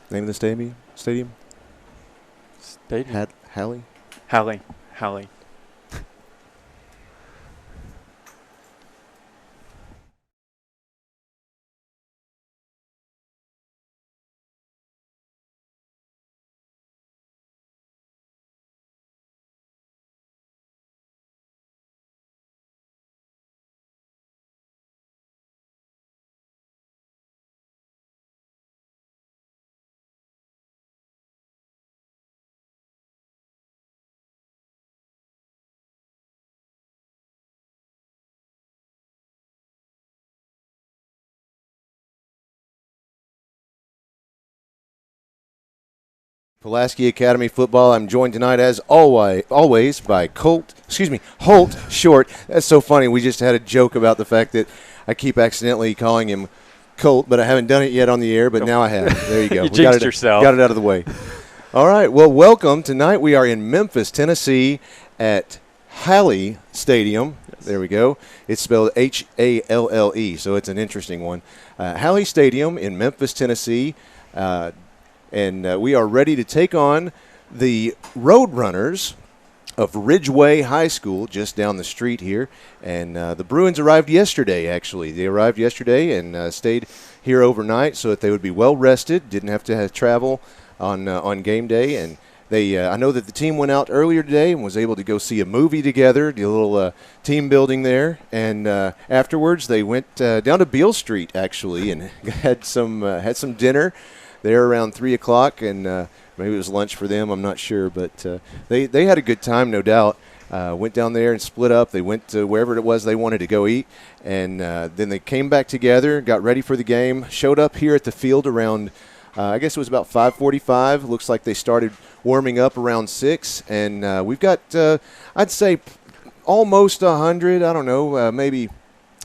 Name of the stadium? Stadium? Halley? Halley. Pulaski Academy football. I'm joined tonight, as always, by Holt Short. That's so funny. We just had a joke about the fact that I keep accidentally calling him Colt, but I haven't done it yet on the air, but now I have. There you go. You jinxed yourself. Got it out of the way. All right. Well, welcome. Tonight we are in Memphis, Tennessee at Halley Stadium. Yes. There we go. It's spelled Halle, so it's an interesting one. Halley Stadium in Memphis, Tennessee. And we are ready to take on the Roadrunners of Ridgeway High School just down the street here. And the Bruins arrived yesterday, actually. They arrived yesterday and stayed here overnight so that they would be well rested, didn't have to travel on game day. And I know that the team went out earlier today and was able to go see a movie together, do a little team building there. And afterwards they went down to Beale Street, actually, and had some dinner there around 3 o'clock, and maybe it was lunch for them, I'm not sure, but they had a good time, no doubt. Went down there and split up. They went to wherever it was they wanted to go eat, and then they came back together, got ready for the game, showed up here at the field around, I guess it was about 5:45. Looks like they started warming up around 6, and we've got, I'd say, almost 100, I don't know, maybe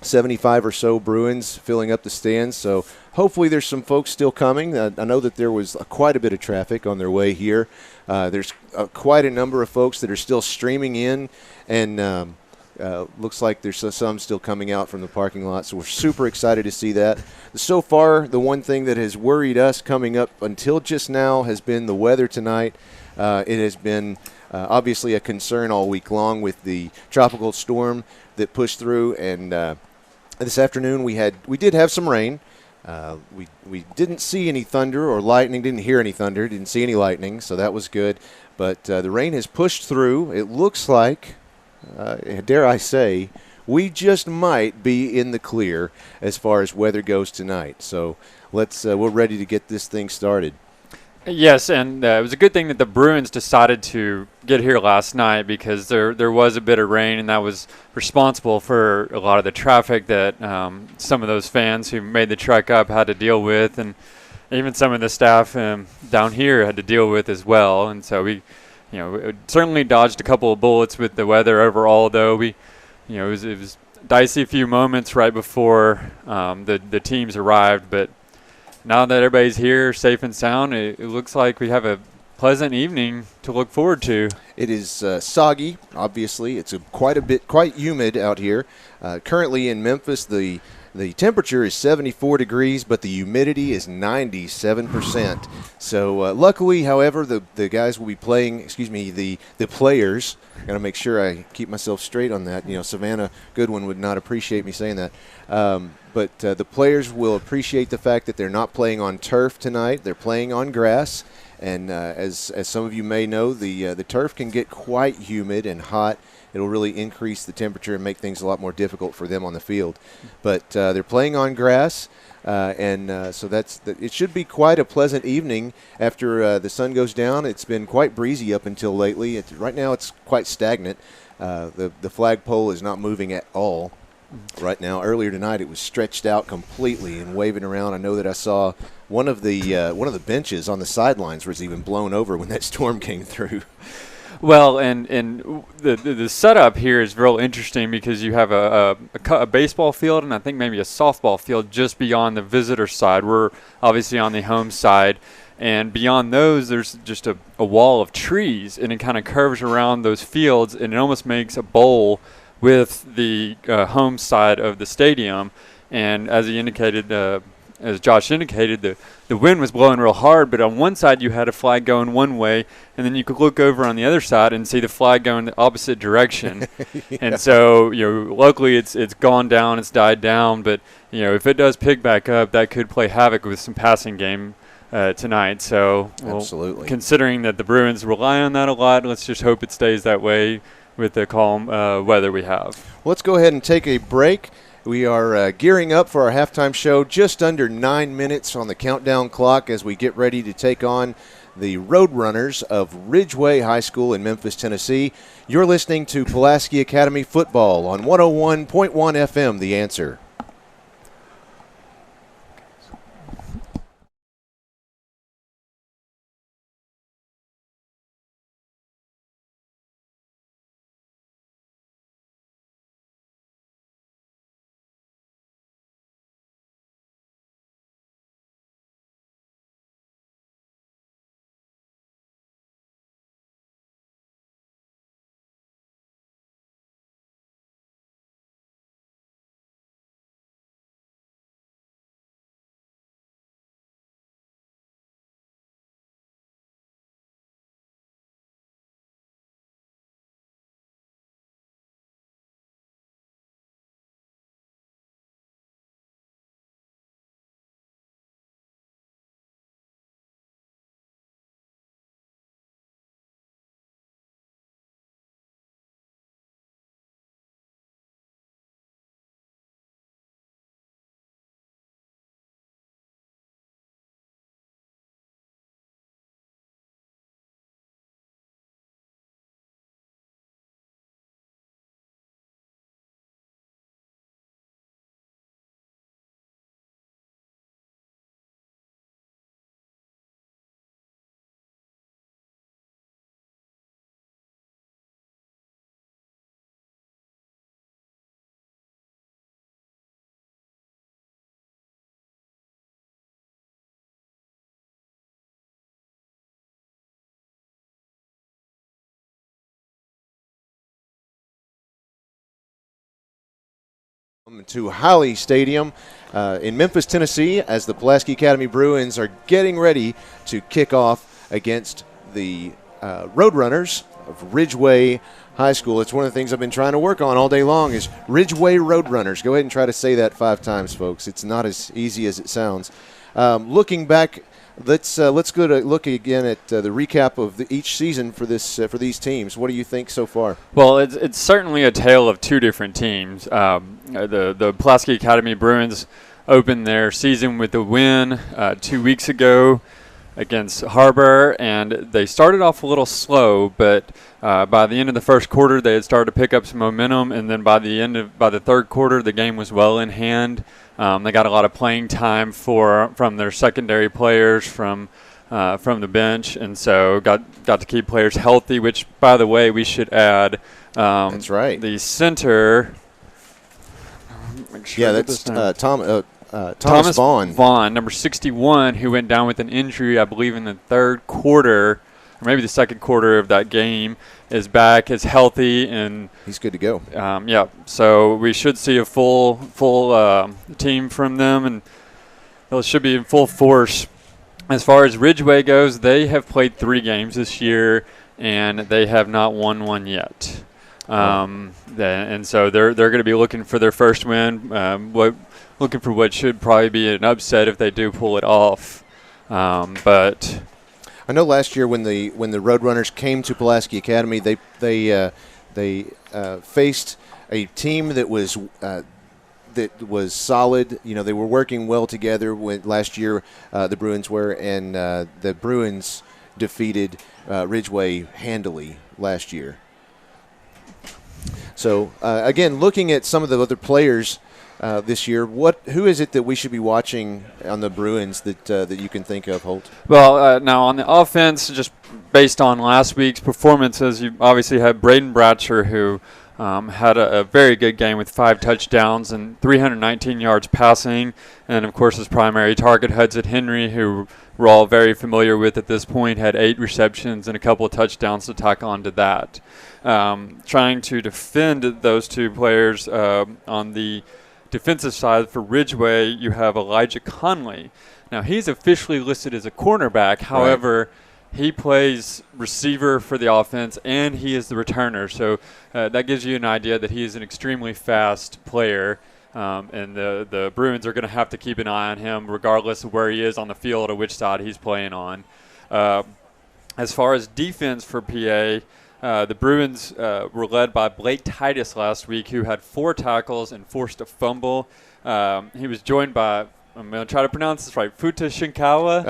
75 or so Bruins filling up the stands, so hopefully there's some folks still coming. I know that there was quite a bit of traffic on their way here. There's quite a number of folks that are still streaming in, and looks like there's some still coming out from the parking lot, so we're super excited to see that. So far, the one thing that has worried us coming up until just now has been the weather tonight. It has been obviously a concern all week long with the tropical storm that pushed through, and this afternoon we did have some rain. We didn't see any thunder or lightning, didn't hear any thunder, didn't see any lightning, so that was good. But the rain has pushed through. It looks like, dare I say, we just might be in the clear as far as weather goes tonight. So we're ready to get this thing started. Yes, and it was a good thing that the Bruins decided to get here last night, because there was a bit of rain, and that was responsible for a lot of the traffic that some of those fans who made the trek up had to deal with, and even some of the staff down here had to deal with as well. And so we certainly dodged a couple of bullets with the weather overall, though. It was dicey a few moments right before the teams arrived, but now that everybody's here safe and sound, it looks like we have a pleasant evening to look forward to. It is soggy, obviously. It's quite humid out here. Currently in Memphis, the temperature is 74 degrees, but the humidity is 97%. So luckily, however, the guys will be playing, the players, got to make sure I keep myself straight on that. Savannah Goodwin would not appreciate me saying that. But the players will appreciate the fact that they're not playing on turf tonight. They're playing on grass. And as some of you may know, the turf can get quite humid and hot. It'll really increase the temperature and make things a lot more difficult for them on the field. But they're playing on grass, so it should be quite a pleasant evening after the sun goes down. It's been quite breezy up until lately. Right now it's quite stagnant. The flagpole is not moving at all right now. Earlier tonight it was stretched out completely and waving around. I know that I saw one of the benches on the sidelines was even blown over when that storm came through. Well, and the setup here is real interesting, because you have a baseball field and I think maybe a softball field just beyond the visitor side. We're obviously on the home side, and beyond those there's just a wall of trees, and it kind of curves around those fields, and it almost makes a bowl with the home side of the stadium. And as he indicated, as Josh indicated, the wind was blowing real hard, but on one side you had a flag going one way, and then you could look over on the other side and see the flag going the opposite direction. Yeah. And so, luckily it's gone down, it's died down, but, if it does pick back up, that could play havoc with some passing game tonight. So, absolutely. Considering that the Bruins rely on that a lot, let's just hope it stays that way with the calm weather we have. Let's go ahead and take a break. We are gearing up for our halftime show, just under 9 minutes on the countdown clock as we get ready to take on the Roadrunners of Ridgeway High School in Memphis, Tennessee. You're listening to Pulaski Academy Football on 101.1 FM, The Answer. To Holly Stadium in Memphis, Tennessee, as the Pulaski Academy Bruins are getting ready to kick off against the Roadrunners of Ridgeway High School. It's one of the things I've been trying to work on all day long is Ridgeway Roadrunners. Go ahead and try to say that 5 times, folks. It's not as easy as it sounds. Looking back, let's go to look again at the recap of each season for these teams. What do you think so far? Well, it's certainly a tale of two different teams. The Pulaski Academy Bruins opened their season with a win 2 weeks ago against Harbor, and they started off a little slow, but by the end of the first quarter, they had started to pick up some momentum, and then by the third quarter, the game was well in hand. They got a lot of playing time from their secondary players from the bench, and so got to keep players healthy. Which, by the way, we should add. That's right. The center. Yeah, that's Thomas Vaughn, number 61, who went down with an injury, I believe, in the third quarter, or maybe the second quarter of that game, is back, is healthy, and he's good to go. Yeah, so we should see a full team from them, and it should be in full force. As far as Ridgeway goes, they have played 3 games this year, and they have not won one yet. And so they're going to be looking for their first win. Looking for what should probably be an upset if they do pull it off. But I know last year when the Roadrunners came to Pulaski Academy, they faced a team that was solid. They were working well together. Last year the Bruins were, and the Bruins defeated Ridgeway handily last year. So again, looking at some of the other players this year, who is it that we should be watching on the Bruins that you can think of, Holt? Well, now on the offense, just based on last week's performances, you obviously have Braden Bratcher, who had a very good game with 5 touchdowns and 319 yards passing, and of course his primary target, Hudson Henry, who we're all very familiar with at this point, had 8 receptions and a couple of touchdowns to tack on to that. Trying to defend those 2 players on the defensive side for Ridgeway, you have Elijah Conley. Now, he's officially listed as a cornerback. However, he plays receiver for the offense, and he is the returner. So that gives you an idea that he is an extremely fast player. And the Bruins are going to have to keep an eye on him regardless of where he is on the field or which side he's playing on. As far as defense for PA, the Bruins were led by Blake Titus last week, who had 4 tackles and forced a fumble. He was joined by, I'm going to try to pronounce this right, Futa Shinkawa.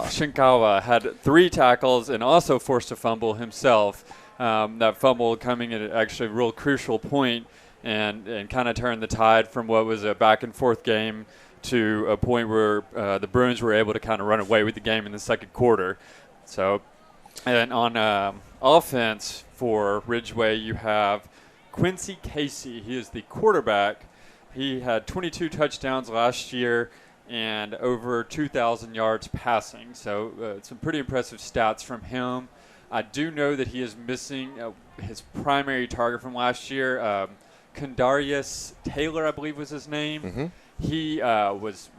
Shinkawa had 3 tackles and also forced a fumble himself. That fumble coming at actually a real crucial point and kind of turned the tide from what was a back-and-forth game to a point where the Bruins were able to kind of run away with the game in the second quarter. So, and on offense for Ridgeway, you have Quincy Casey. He is the quarterback. He had 22 touchdowns last year and over 2,000 yards passing. So some pretty impressive stats from him. I do know that he is missing his primary target from last year. Kandarius Taylor, I believe was his name. Mm-hmm. He was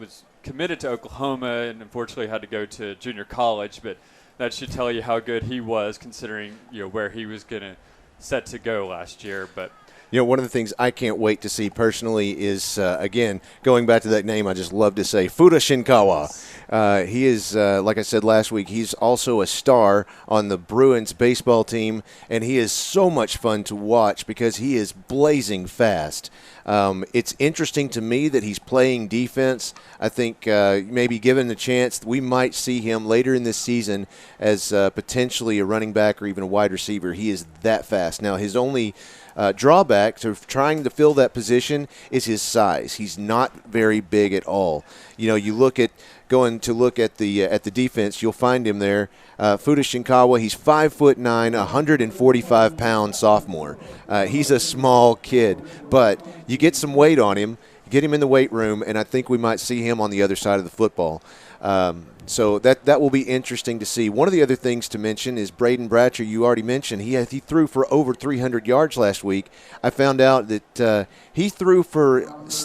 committed to Oklahoma and unfortunately had to go to junior college, but that should tell you how good he was considering where he was going to set to go last year. But one of the things I can't wait to see personally is, again, going back to that name I just love to say, Futa Shinkawa. He is, like I said last week, he's also a star on the Bruins baseball team, and he is so much fun to watch because he is blazing fast. It's interesting to me that he's playing defense. I think maybe given the chance, we might see him later in this season as potentially a running back or even a wide receiver. He is that fast. Now, his only drawback to trying to fill that position is his size. He's not very big at all. You look at the defense, you'll find him there. Futa Shinkawa, he's 5'9", 145-pound sophomore. He's a small kid, but you get some weight on him, get him in the weight room, and I think we might see him on the other side of the football. So that will be interesting to see. One of the other things to mention is Braden Bratcher. You already mentioned he threw for over 300 yards last week. I found out that he threw for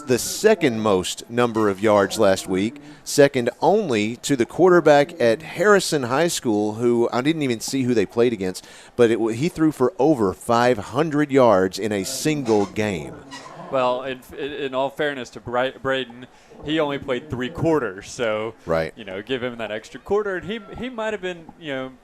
the second most number of yards last week, second only to the quarterback at Harrison High School, who I didn't even see who they played against, but he threw for over 500 yards in a single game. Well, in all fairness to Braden, he only played 3 quarters, so right. Give him that extra quarter, and he might have been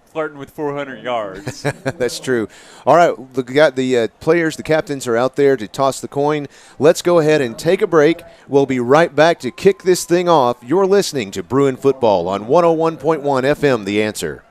flirting with 400 yards. That's true. All right, the players, the captains are out there to toss the coin. Let's go ahead and take a break. We'll be right back to kick this thing off. You're listening to Bruin Football on 101.1 FM, The Answer.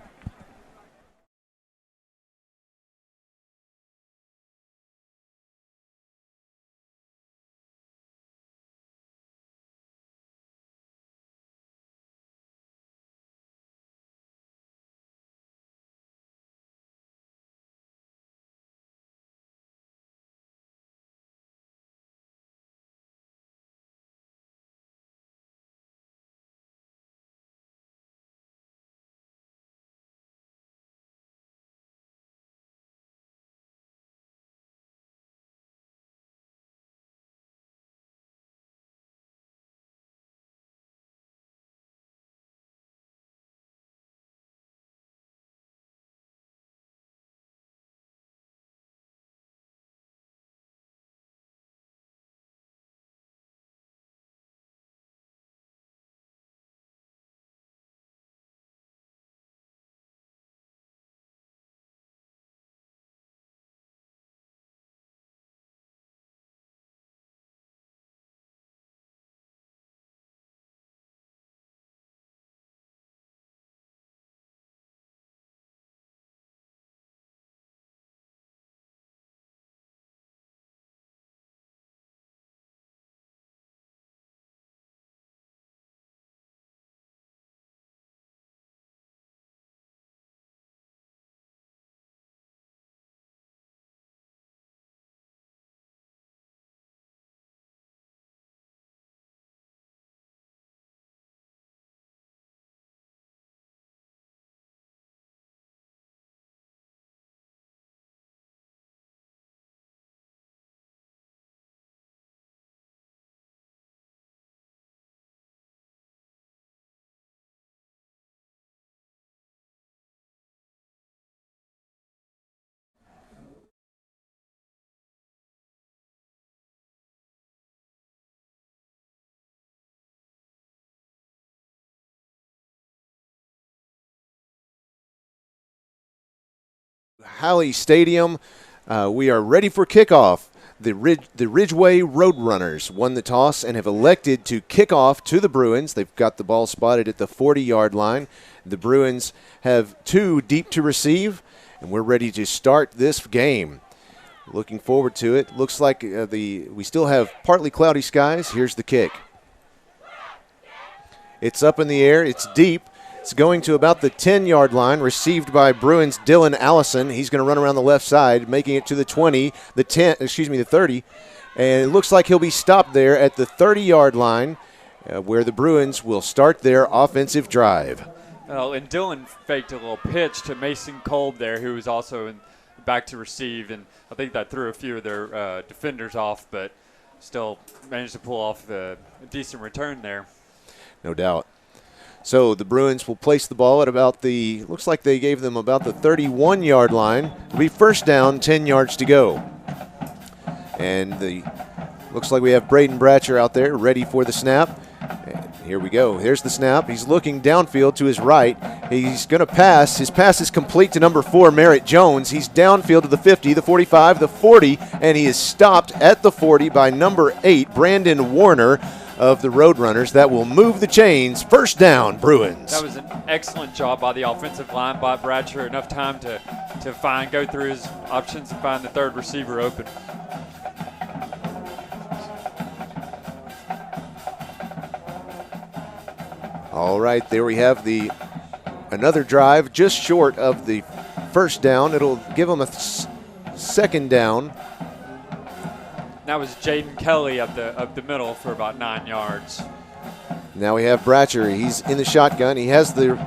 Halley Stadium. We are ready for kickoff. The Ridgeway Roadrunners won the toss and have elected to kick off to the Bruins. They've got the ball spotted at the 40-yard line. The Bruins have 2 deep to receive, and we're ready to start this game. Looking forward to it. Looks like we still have partly cloudy skies. Here's the kick. It's up in the air. It's deep. It's going to about the 10-yard line, received by Bruins' Dylan Allison. He's going to run around the left side, making it to the 20, the 30. And it looks like he'll be stopped there at the 30-yard line, where the Bruins will start their offensive drive. Well, and Dylan faked a little pitch to Mason Kolb there, who was also back to receive. And I think that threw a few of their defenders off, but still managed to pull off a decent return there. No doubt. So the Bruins will place the ball at about looks like they gave them about the 31-yard line. It'll be first down, 10 yards to go. And looks like we have Braden Bratcher out there ready for the snap. And here we go. Here's the snap. He's looking downfield to his right. He's going to pass. His pass is complete to number 4, Merritt Jones. He's downfield to the 50, the 45, the 40, and he is stopped at the 40 by number 8, Brandon Warner of the Roadrunners. That will move the chains. First down, Bruins. That was an excellent job by the offensive line by Bratcher. Enough time to go through his options and find the third receiver open. All right, there we have another drive just short of the first down. It'll give them a second down. That was Jaden Kelly up the middle for about 9 yards. Now we have Bratcher. He's in the shotgun. He has the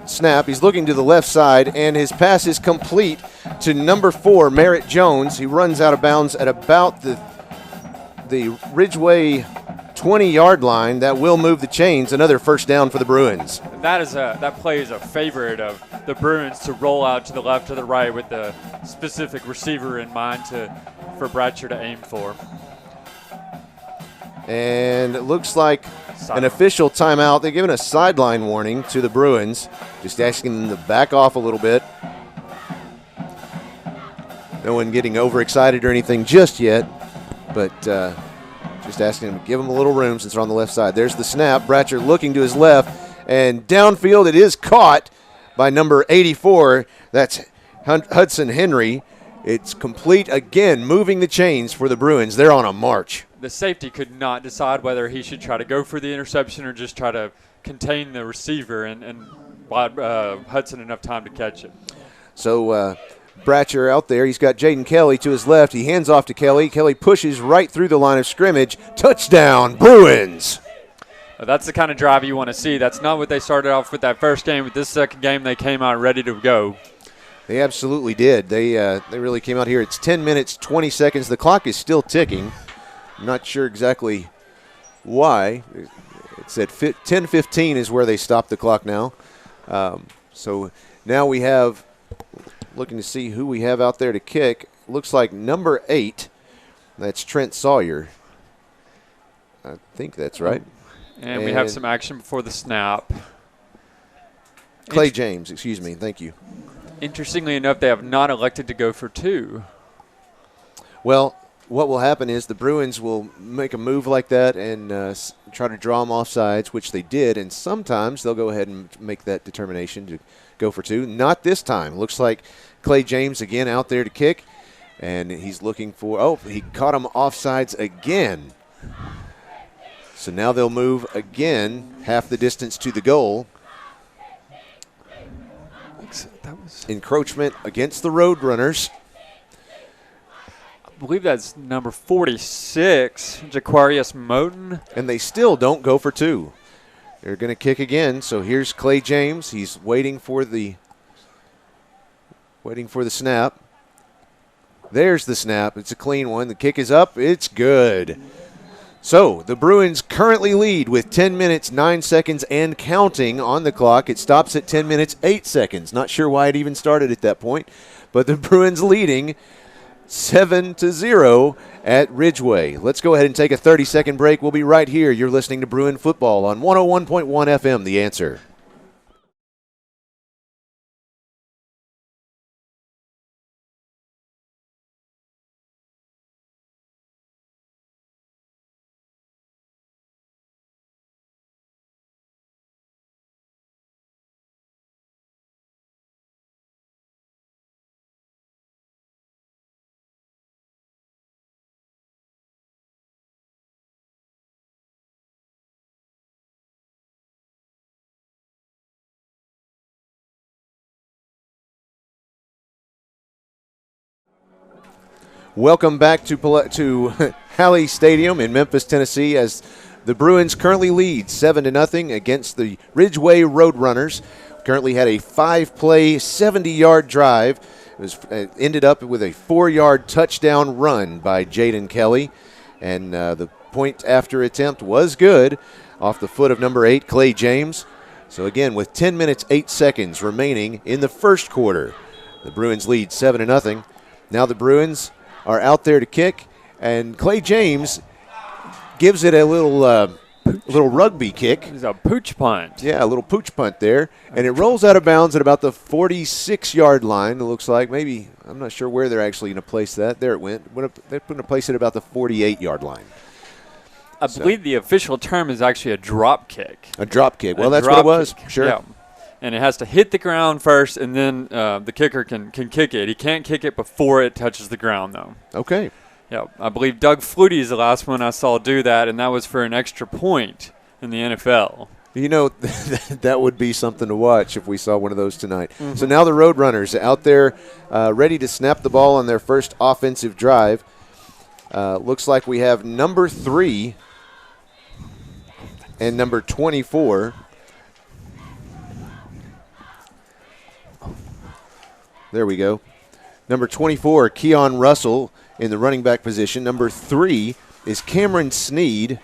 snap. He's looking to the left side, and his pass is complete to number 4, Merritt Jones. He runs out of bounds at about the Ridgeway 20-yard line. That will move the chains. Another first down for the Bruins. That play is a favorite of the Bruins, to roll out to the left or the right with the specific receiver in mind for Bratcher to aim for. And it looks like an official timeout. They're giving a sideline warning to the Bruins, just asking them to back off a little bit. No one getting overexcited or anything just yet, but just asking them to give them a little room since they're on the left side. There's the snap. Bratcher looking to his left, and downfield it is caught by number 84. That's Hudson Henry. It's complete again, moving the chains for the Bruins. They're on a march. The safety could not decide whether he should try to go for the interception or just try to contain the receiver and buy Hudson enough time to catch it. So Bratcher out there. He's got Jaden Kelly to his left. He hands off to Kelly. Kelly pushes right through the line of scrimmage. Touchdown, Bruins. That's the kind of drive you want to see. That's not what they started off with that first game. With this second game, they came out ready to go. They absolutely did. They really came out here. It's 10 minutes, 20 seconds. The clock is still ticking. I'm not sure exactly why. It's at 10:15 is where they stopped the clock now. So now we have, looking to see who we have out there to kick. Looks like number 8. That's Trent Sawyer. I think that's right. And we have some action before the snap. Clay James, excuse me. Thank you. Interestingly enough, they have not elected to go for 2. Well, what will happen is the Bruins will make a move like that and try to draw them off sides, which they did, and sometimes they'll go ahead and make that determination to go for 2. Not this time. Looks like Clay James again out there to kick, and he's looking for, he caught him offsides again. So now they'll move again half the distance to the goal. That was encroachment against the Roadrunners. I believe that's number 46, Jaquarius Moten. And they still don't go for 2. They're going to kick again. So here's Clay James. He's waiting for the snap. There's the snap. It's a clean one. The kick is up. It's good. So the Bruins currently lead with 10 minutes, 9 seconds, and counting on the clock. It stops at 10 minutes, 8 seconds. Not sure why it even started at that point. But the Bruins leading 7-0 at Ridgeway. Let's go ahead and take a 30-second break. We'll be right here. You're listening to Bruin Football on 101.1 FM, The Answer. Welcome back to Halley Stadium in Memphis, Tennessee, as the Bruins currently lead 7-0 against the Ridgeway Roadrunners. Currently had a 5-play, 70-yard drive. It ended up with a 4-yard touchdown run by Jaden Kelly, and the point after attempt was good off the foot of number 8, Clay James. So again, with 10 minutes, 8 seconds remaining in the first quarter, the Bruins lead 7-0. Now the Bruins are out there to kick, and Clay James gives it a little rugby kick. It's a pooch punt. Yeah, a little pooch punt there, and it rolls out of bounds at about the 46-yard line. It looks like maybe, I'm not sure where they're actually going to place that. There it went. They're going to place it about the 48-yard line. I believe the official term is actually a drop kick. A drop kick. Well, that's what it was. Kick. Sure. Yeah. And it has to hit the ground first, and then the kicker can kick it. He can't kick it before it touches the ground, though. Okay. Yeah, I believe Doug Flutie is the last one I saw do that, and that was for an extra point in the NFL. You know, that would be something to watch if we saw one of those tonight. Mm-hmm. So now the Roadrunners out there ready to snap the ball on their first offensive drive. Looks like we have number 3 and number 24. There we go. Number 24, Keon Russell in the running back position. Number 3 is Cameron Sneed.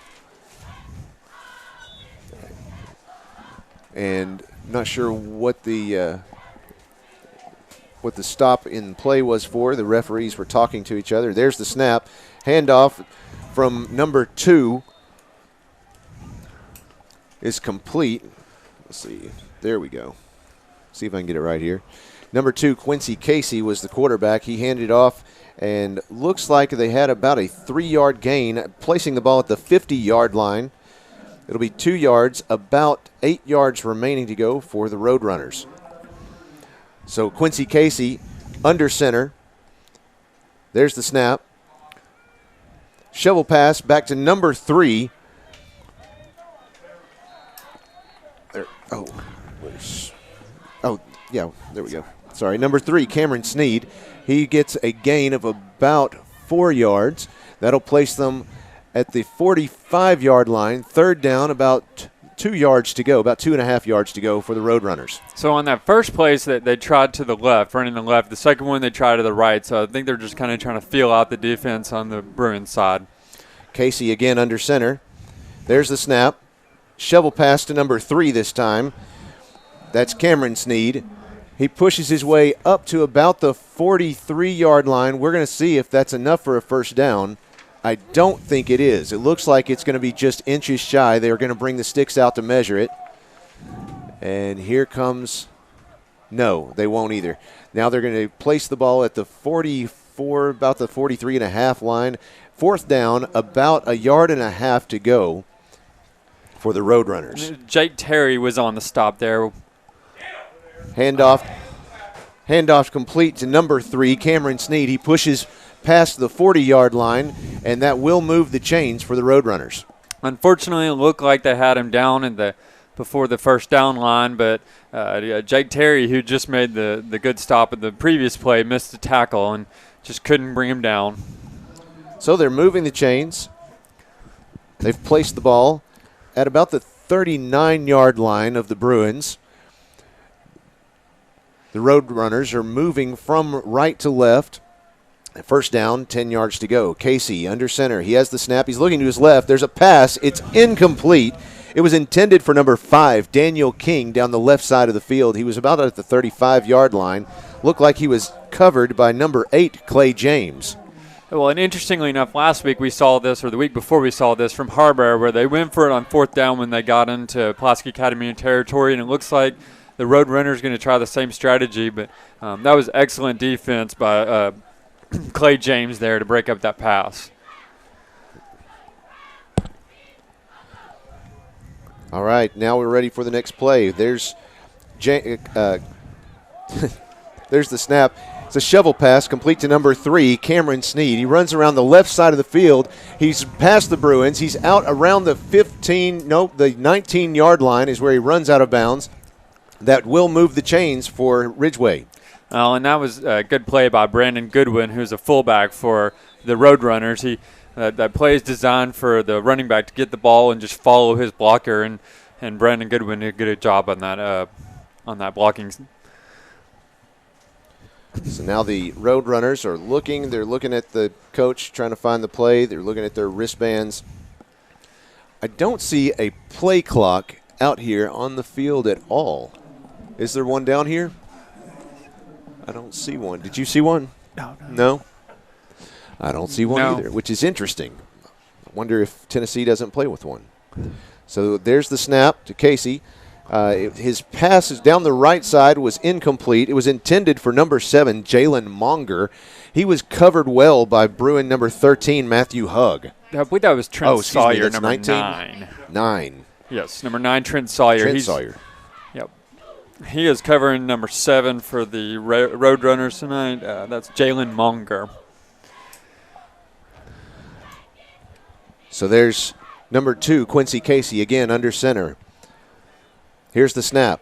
And not sure what the stop in play was for. The referees were talking to each other. There's the snap. Handoff from number 2 is complete. Let's see. There we go. See if I can get it right here. Number 2, Quincy Casey, was the quarterback. He handed off, and looks like they had about a 3-yard gain, placing the ball at the 50-yard line. It'll be 2 yards, about 8 yards remaining to go for the Roadrunners. So Quincy Casey under center. There's the snap. Shovel pass back to number 3. There. Yeah, there we go. Sorry, number 3, Cameron Sneed. He gets a gain of about 4 yards. That'll place them at the 45-yard line. Third down, about 2 yards to go, about 2.5 yards to go for the Roadrunners. So on that first place, they tried to the left, running the left. The second one, they tried to the right. So I think they're just kind of trying to feel out the defense on the Bruins side. Casey again under center. There's the snap. Shovel pass to number 3 this time. That's Cameron Sneed. He pushes his way up to about the 43-yard line. We're going to see if that's enough for a first down. I don't think it is. It looks like it's going to be just inches shy. They're going to bring the sticks out to measure it. And here comes – no, they won't either. Now they're going to place the ball at the 44, about the 43.5 line. Fourth down, about 1.5 yards to go for the Roadrunners. Jake Terry was on the stop there. Handoff complete to number 3, Cameron Sneed. He pushes past the 40-yard line, and that will move the chains for the Roadrunners. Unfortunately, it looked like they had him down before the first down line, but Jake Terry, who just made the good stop at the previous play, missed the tackle and just couldn't bring him down. So they're moving the chains. They've placed the ball at about the 39-yard line of the Bruins. The Roadrunners are moving from right to left. First down, 10 yards to go. Casey under center. He has the snap. He's looking to his left. There's a pass. It's incomplete. It was intended for number 5, Daniel King, down the left side of the field. He was about at the 35-yard line. Looked like he was covered by number 8, Clay James. Well, and interestingly enough, last week we saw this, or the week before we saw this from Harbor, where they went for it on fourth down when they got into Pulaski Academy territory, and it looks like the Roadrunners are going to try the same strategy, but that was excellent defense by Clay James there to break up that pass. All right, now we're ready for the next play. There's there's the snap. It's a shovel pass complete to number 3, Cameron Sneed. He runs around the left side of the field. He's past the Bruins. He's out around the 19-yard line is where he runs out of bounds. That will move the chains for Ridgeway. And that was a good play by Brandon Goodwin, who's a fullback for the Roadrunners. That play is designed for the running back to get the ball and just follow his blocker, and Brandon Goodwin did a good job on that blocking. So now the Roadrunners are looking. They're looking at the coach trying to find the play. They're looking at their wristbands. I don't see a play clock out here on the field at all. Is there one down here? I don't see one. Did you see one? No? I don't see one either, which is interesting. I wonder if Tennessee doesn't play with one. So there's the snap to Casey. His pass is down the right side was incomplete. It was intended for number 7, Jalen Monger. He was covered well by Bruin number 13, Matthew Hugg. I believe that was Trent Sawyer, number 19? 9. 9. Yes, number 9, Trent Sawyer. Sawyer. Yep. He is covering number 7 for the Roadrunners tonight. That's Jalen Monger. So there's number 2, Quincy Casey, again under center. Here's the snap.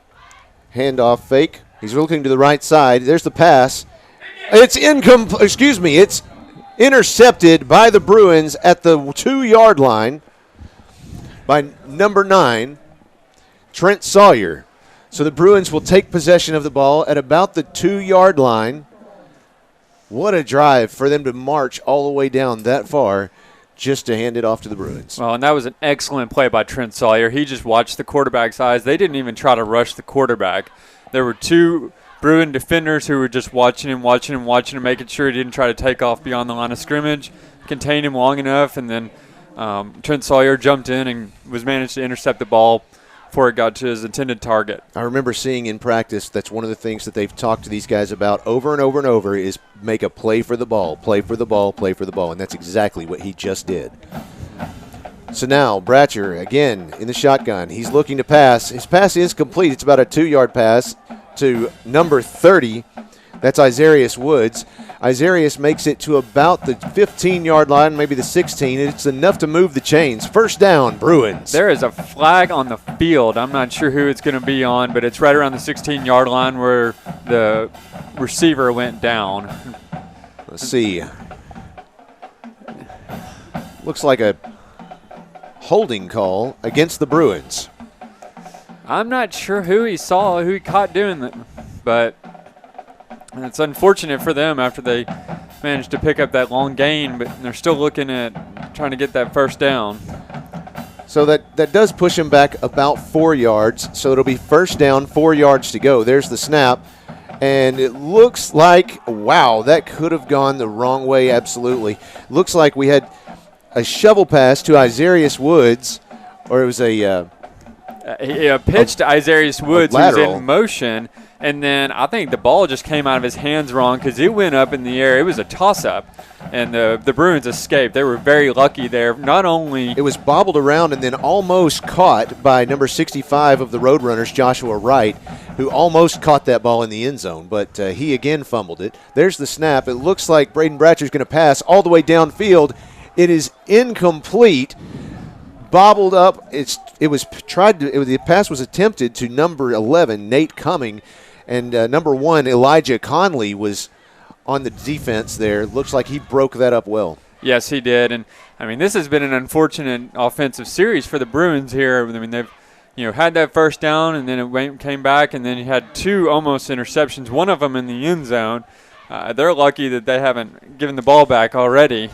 Handoff fake. He's looking to the right side. There's the pass. It's It's intercepted by the Bruins at the 2-yard line by number 9, Trent Sawyer. So the Bruins will take possession of the ball at about the 2-yard line. What a drive for them to march all the way down that far just to hand it off to the Bruins. Well, and that was an excellent play by Trent Sawyer. He just watched the quarterback's eyes. They didn't even try to rush the quarterback. There were 2 Bruin defenders who were just watching him, making sure he didn't try to take off beyond the line of scrimmage, contain him long enough, and then Trent Sawyer jumped in and managed to intercept the ball before it got to his intended target. I remember seeing in practice, that's one of the things that they've talked to these guys about over and over and over is make a play for the ball, play for the ball, play for the ball, and that's exactly what he just did. So now Bratcher, again, in the shotgun. He's looking to pass. His pass is complete. It's about a 2-yard pass to number 30. That's Isarius Woods. Isarius makes it to about the 15-yard line, maybe the 16. It's enough to move the chains. First down, Bruins. There is a flag on the field. I'm not sure who it's going to be on, but it's right around the 16-yard line where the receiver went down. Let's see. Looks like a holding call against the Bruins. I'm not sure who he caught doing that, but it's unfortunate for them after they managed to pick up that long gain, but they're still looking at trying to get that first down. So that does push him back about 4 yards, so it'll be first down, 4 yards to go. There's the snap, and it looks like, wow, that could have gone the wrong way, absolutely. Looks like we had a shovel pass to Isarius Woods, or it was a pitch to Isarius Woods, who's lateral. in motion, and then I think the ball just came out of his hands wrong because it went up in the air. It was a toss-up, and the Bruins escaped. They were very lucky there. Not only it was bobbled around and then almost caught by number 65 of the Roadrunners, Joshua Wright, who almost caught that ball in the end zone, but he again fumbled it. There's the snap. It looks like Braden Bratcher's going to pass all the way downfield. It is incomplete. Bobbled up. The pass was attempted to number 11, Nate Cumming, and number 1, Elijah Conley, was on the defense there. Looks like he broke that up well. Yes, he did. And I mean, this has been an unfortunate offensive series for the Bruins here. I mean, they've had that first down, and then it came back, and then you had 2 almost interceptions, one of them in the end zone. They're lucky that they haven't given the ball back already.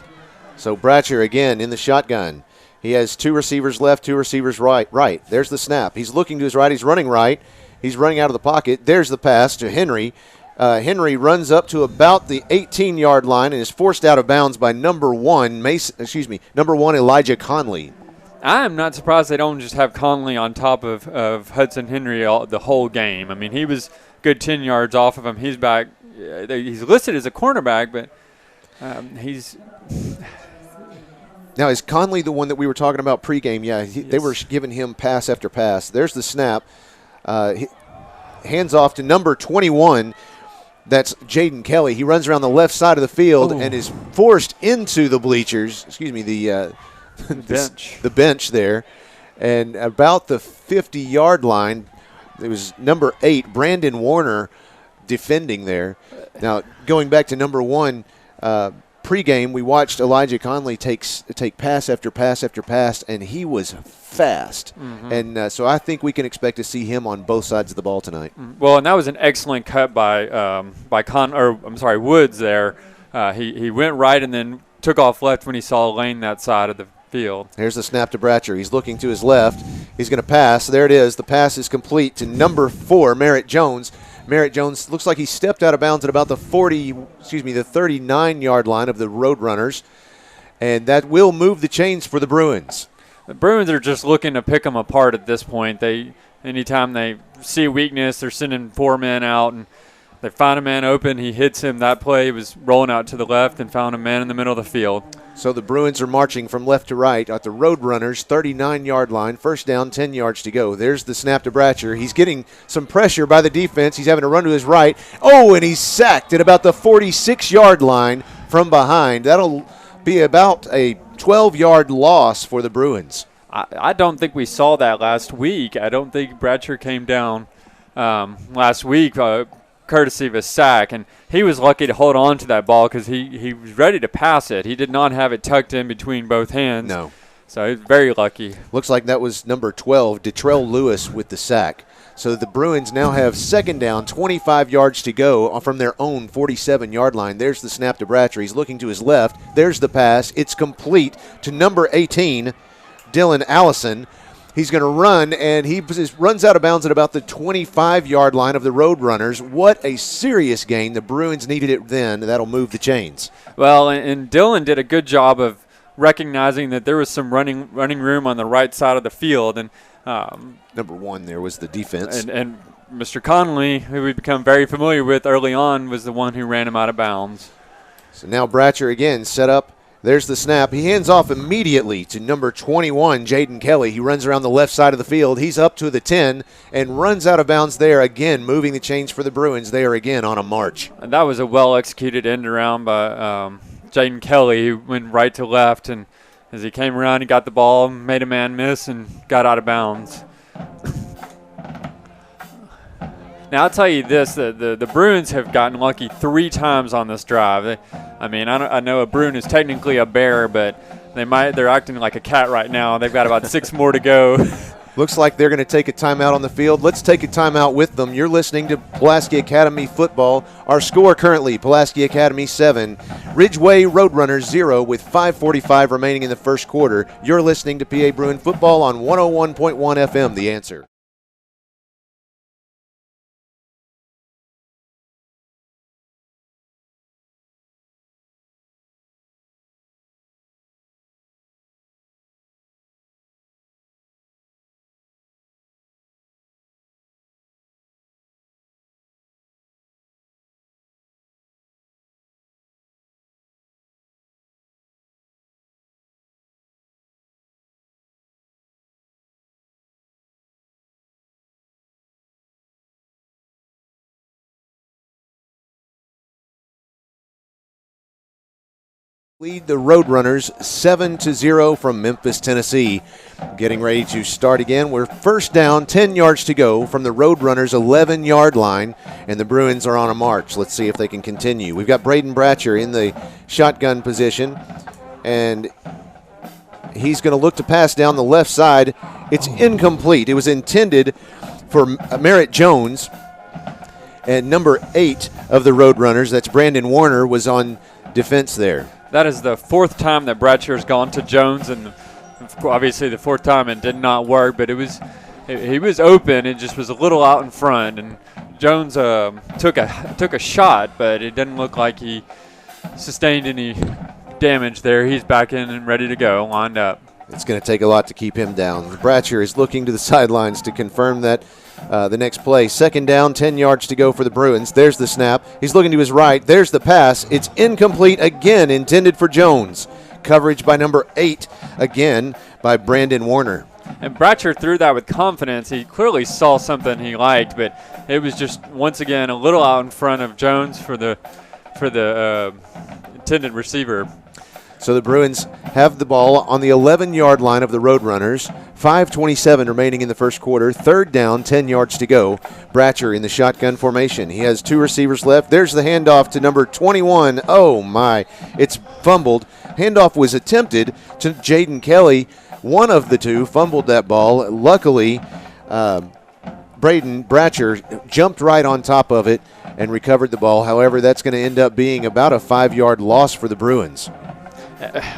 So Bratcher again in the shotgun. He has 2 receivers left, 2 receivers right. There's the snap. He's looking to his right. He's running right. He's running out of the pocket. There's the pass to Henry. Henry runs up to about the 18-yard line and is forced out of bounds by number 1, Elijah Conley. I'm not surprised they don't just have Conley on top of Hudson Henry the whole game. I mean, he was good 10 yards off of him. He's back. He's listed as a cornerback, but he's – Now, is Conley the one that we were talking about pregame? Yeah, yes. They were giving him pass after pass. There's the snap. Hands off to number 21. That's Jaden Kelly. He runs around the left side of the field and is forced into the bleachers. Excuse me, the bench there. And about the 50-yard line, it was number 8, Brandon Warner, defending there. Now, going back to number 1, pregame, we watched Elijah Conley take pass after pass after pass, and he was fast. And so I think we can expect to see him on both sides of the ball tonight. Well, and that was an excellent cut by Woods there. He went right and then took off left when he saw a lane that side of the field. Here's the snap to Bratcher. He's looking to his left. He's going to pass. There it is. The pass is complete to number 4, Merritt Jones. Merritt Jones looks like he stepped out of bounds at about the 39-yard line of the Roadrunners, and that will move the chains for the Bruins. The Bruins are just looking to pick them apart at this point. Anytime they see a weakness, they're sending 4 men out, and they find a man open. He hits him. That play was rolling out to the left and found a man in the middle of the field. So the Bruins are marching from left to right at the Roadrunners' 39-yard line. First down, 10 yards to go. There's the snap to Bratcher. He's getting some pressure by the defense. He's having to run to his right. Oh, and he's sacked at about the 46-yard line from behind. That'll be about a 12-yard loss for the Bruins. I don't think we saw that last week. I don't think Bratcher came down last week courtesy of a sack, and he was lucky to hold on to that ball because he was ready to pass it. He did not have it tucked in between both hands. No. So he was very lucky. Looks like that was number 12, Detrell Lewis, with the sack. So the Bruins now have second down, 25 yards to go from their own 47-yard line. There's the snap to Bratcher. He's looking to his left. There's the pass. It's complete to number 18, Dylan Allison. He's going to run, and he runs out of bounds at about the 25-yard line of the Roadrunners. What a serious gain. The Bruins needed it then. That'll move the chains. Well, and Dylan did a good job of recognizing that there was some running room on the right side of the field. And number 1 there was the defense. And Mr. Conley, who we've become very familiar with early on, was the one who ran him out of bounds. So now Bratcher again set up. There's the snap. He hands off immediately to number 21, Jaden Kelly. He runs around the left side of the field. He's up to the 10 and runs out of bounds there again, moving the chains for the Bruins. They are again on a march. And that was a well-executed end around by Jaden Kelly, who went right to left. And as he came around, he got the ball, made a man miss, and got out of bounds. Now, I'll tell you this, the Bruins have gotten lucky 3 times on this drive. I know a Bruin is technically a bear, but they're acting like a cat right now. They've got about 6 more to go. Looks like they're going to take a timeout on the field. Let's take a timeout with them. You're listening to Pulaski Academy football. Our score currently, Pulaski Academy 7, Ridgeway Roadrunners 0 with 5:45 remaining in the first quarter. You're listening to PA Bruin football on 101.1 FM, The Answer. Lead the Roadrunners 7-0 from Memphis, Tennessee. Getting ready to start again. We're first down, 10 yards to go from the Roadrunners' 11-yard line, and the Bruins are on a march. Let's see if they can continue. We've got Braden Bratcher in the shotgun position, and he's going to look to pass down the left side. It's incomplete. It was intended for Merritt Jones, and number 8 of the Roadrunners, that's Brandon Warner, was on defense there. That is the 4th time that Bratcher has gone to Jones, and obviously the 4th time it did not work, but he was open. It just was a little out in front, and Jones took a shot, but it didn't look like he sustained any damage there. He's back in and ready to go, lined up. It's going to take a lot to keep him down. Bratcher is looking to the sidelines to confirm that the next play. Second down, 10 yards to go for the Bruins. There's the snap. He's looking to his right. There's the pass. It's incomplete again, intended for Jones. Coverage by number 8, again by Brandon Warner. And Bratcher threw that with confidence. He clearly saw something he liked, but it was just, once again, a little out in front of Jones for the intended receiver. So the Bruins have the ball on the 11-yard line of the Roadrunners. 5:27 remaining in the first quarter. Third down, 10 yards to go. Bratcher in the shotgun formation. He has two receivers left. There's the handoff to number 21. Oh, my. It's fumbled. Handoff was attempted to Jaden Kelly. One of the two fumbled that ball. Luckily, Braden Bratcher jumped right on top of it and recovered the ball. However, that's going to end up being about a 5-yard loss for the Bruins.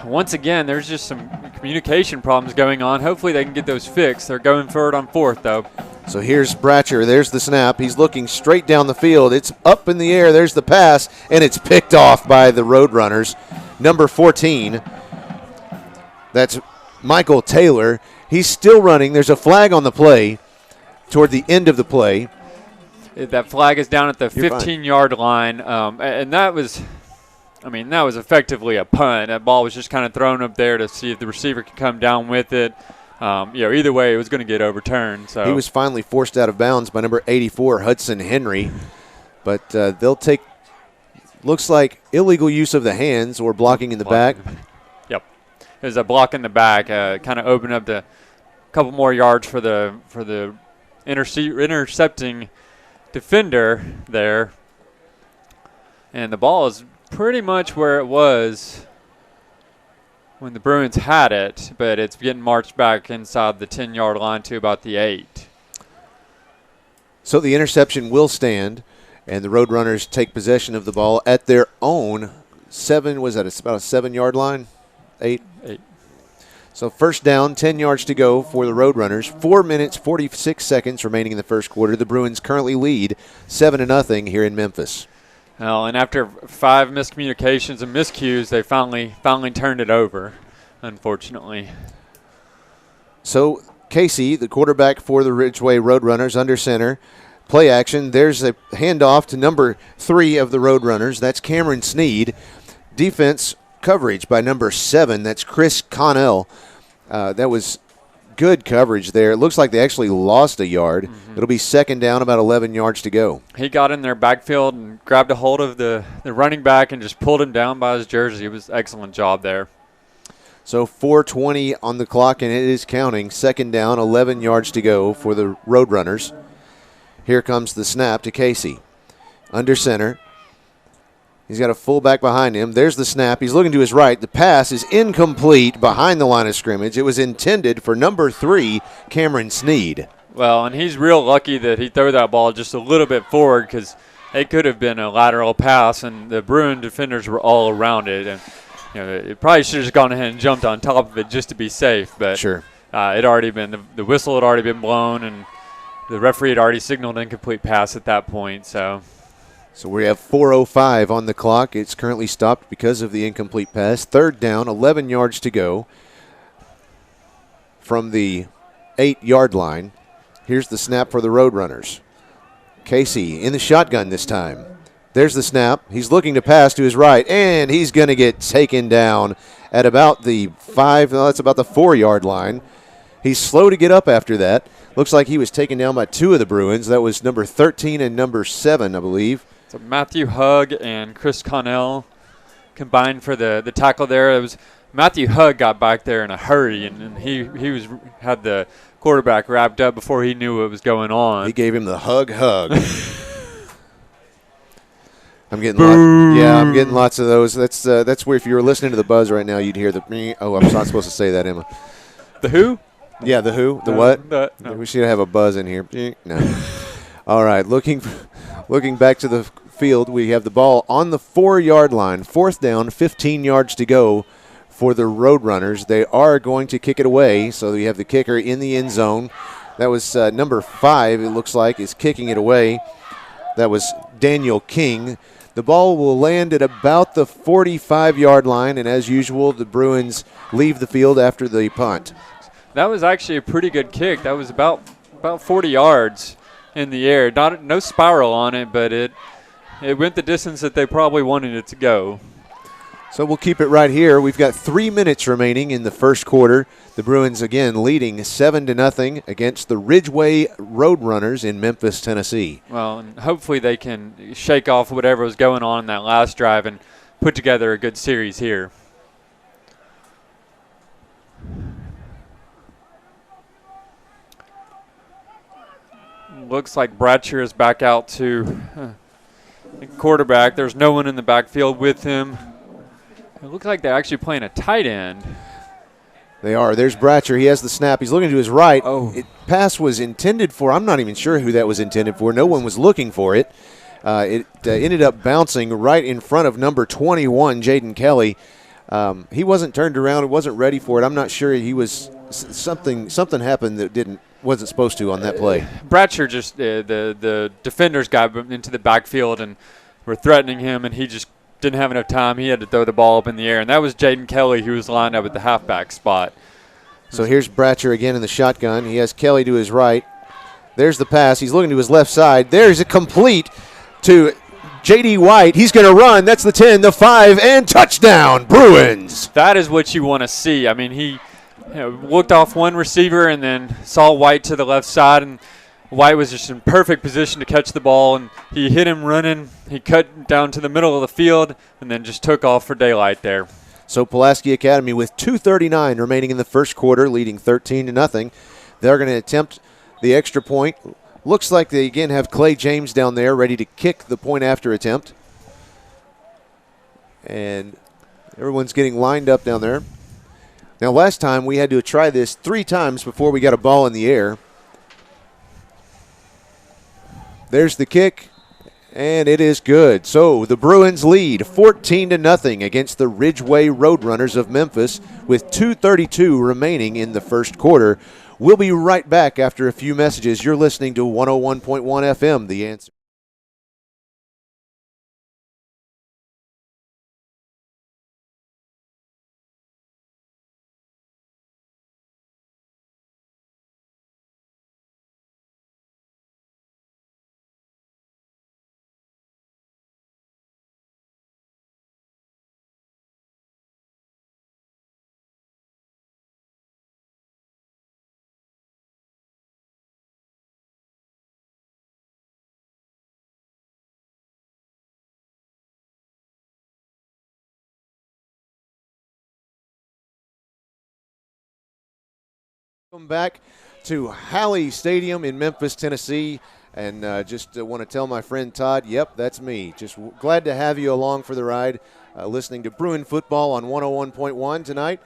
Once again, there's just some communication problems going on. Hopefully they can get those fixed. They're going for it on fourth, though. So here's Bratcher. There's the snap. He's looking straight down the field. It's up in the air. There's the pass, and it's picked off by the Roadrunners. Number 14, that's Michael Taylor. He's still running. There's a flag on the play toward the end of the play. That flag is down at the 15-yard line, and that was – that was effectively a punt. That ball was just kind of thrown up there to see if the receiver could come down with it. Either way, it was going to get overturned. So he was finally forced out of bounds by number 84, Hudson Henry. But they'll take, looks like, illegal use of the hands or blocking in the back. Yep. It was a block in the back. Kind of opened up the couple more yards for the intercepting defender there. And the ball is pretty much where it was when the Bruins had it, but it's getting marched back inside the 10-yard line to about the 8. So the interception will stand, and the Roadrunners take possession of the ball at their own 7, was that it's about a 7-yard line? 8? 8. So first down, 10 yards to go for the Roadrunners. 4 minutes, 46 seconds remaining in the first quarter. The Bruins currently lead 7-0 here in Memphis. Well, and after 5 miscommunications and miscues, they finally turned it over, unfortunately. So Casey, the quarterback for the Ridgeway Roadrunners, under center. Play action. There's a handoff to number 3 of the Roadrunners. That's Cameron Sneed. Defense coverage by number 7. That's Chris Connell. That was good coverage there. It looks like they actually lost a yard. Mm-hmm. It'll be second down, about 11 yards to go. He got in their backfield and grabbed a hold of the running back and just pulled him down by his jersey. It was an excellent job there. So 4:20 on the clock, and it is counting. Second down, 11 yards to go for the Roadrunners. Here comes the snap to Casey. Under center. He's got a fullback behind him. There's the snap. He's looking to his right. The pass is incomplete behind the line of scrimmage. It was intended for number 3, Cameron Sneed. Well, and he's real lucky that he threw that ball just a little bit forward because it could have been a lateral pass, and the Bruin defenders were all around it. And it probably should have just gone ahead and jumped on top of it just to be safe. But sure, it already been the whistle had already been blown, and the referee had already signaled incomplete pass at that point. So we have 4:05 on the clock. It's currently stopped because of the incomplete pass. Third down, 11 yards to go from the 8-yard line. Here's the snap for the Roadrunners. Casey in the shotgun this time. There's the snap. He's looking to pass to his right, and he's going to get taken down at about the 4-yard line. He's slow to get up after that. Looks like he was taken down by 2 of the Bruins. That was number 13 and number 7, I believe. So Matthew Hugg and Chris Connell combined for the tackle there. It was Matthew Hugg got back there in a hurry, and he had the quarterback wrapped up before he knew what was going on. He gave him the hug. I'm getting lots of those. That's where if you were listening to the buzz right now, you'd hear the me. Oh, I'm not supposed to say that, Emma. The who? Yeah, the who? The what? No. We should have a buzz in here. No. All right, looking back to the field, we have the ball on the 4-yard line. Fourth down, 15 yards to go for the Roadrunners. They are going to kick it away, so we have the kicker in the end zone. That was number 5, it looks like, is kicking it away. That was Daniel King. The ball will land at about the 45-yard line, and as usual, the Bruins leave the field after the punt. That was actually a pretty good kick. That was about 40 yards in the air. No spiral on it, but it went the distance that they probably wanted it to go. So we'll keep it right here. We've got 3 minutes remaining in the first quarter. The Bruins, again, leading 7-0 against the Ridgeway Roadrunners in Memphis, Tennessee. Well, and hopefully they can shake off whatever was going on in that last drive and put together a good series here. looks like Bratcher is back out to quarterback. There's no one in the backfield with him. It looks like they're actually playing a tight end. They are. There's Bratcher. He has the snap. He's looking to his right. Oh. Pass was intended for. I'm not even sure who that was intended for. No one was looking for it. It ended up bouncing right in front of number 21, Jaden Kelly. He wasn't turned around. He wasn't ready for it. I'm not sure he was. Something happened that wasn't supposed to on that play. Bratcher just the defenders got into the backfield and were threatening him, and he just didn't have enough time. He had to throw the ball up in the air, and that was Jaden Kelly who was lined up at the halfback spot. So here's Bratcher again in the shotgun. He has Kelly to his right. There's the pass. He's looking to his left side. There's a complete to J.D. White. He's going to run. That's the 10, the 5, and touchdown, Bruins. That is what you want to see. I mean, he looked off one receiver and then saw White to the left side, and White was just in perfect position to catch the ball, and he hit him running. He cut down to the middle of the field and then just took off for daylight there. So Pulaski Academy with 2:39 remaining in the first quarter, leading 13-0. They're going to attempt the extra point. Looks like they again have Clay James down there ready to kick the point after attempt. And everyone's getting lined up down there. Now last time we had to try this 3 times before we got a ball in the air. There's the kick, and it is good. So the Bruins lead 14-0 against the Ridgeway Roadrunners of Memphis with 2:32 remaining in the first quarter. We'll be right back after a few messages. You're listening to 101.1 FM, The Answer. Welcome back to Halley Stadium in Memphis, Tennessee. And just want to tell my friend Todd, yep, that's me. Just glad to have you along for the ride, listening to Bruin football on 101.1 tonight.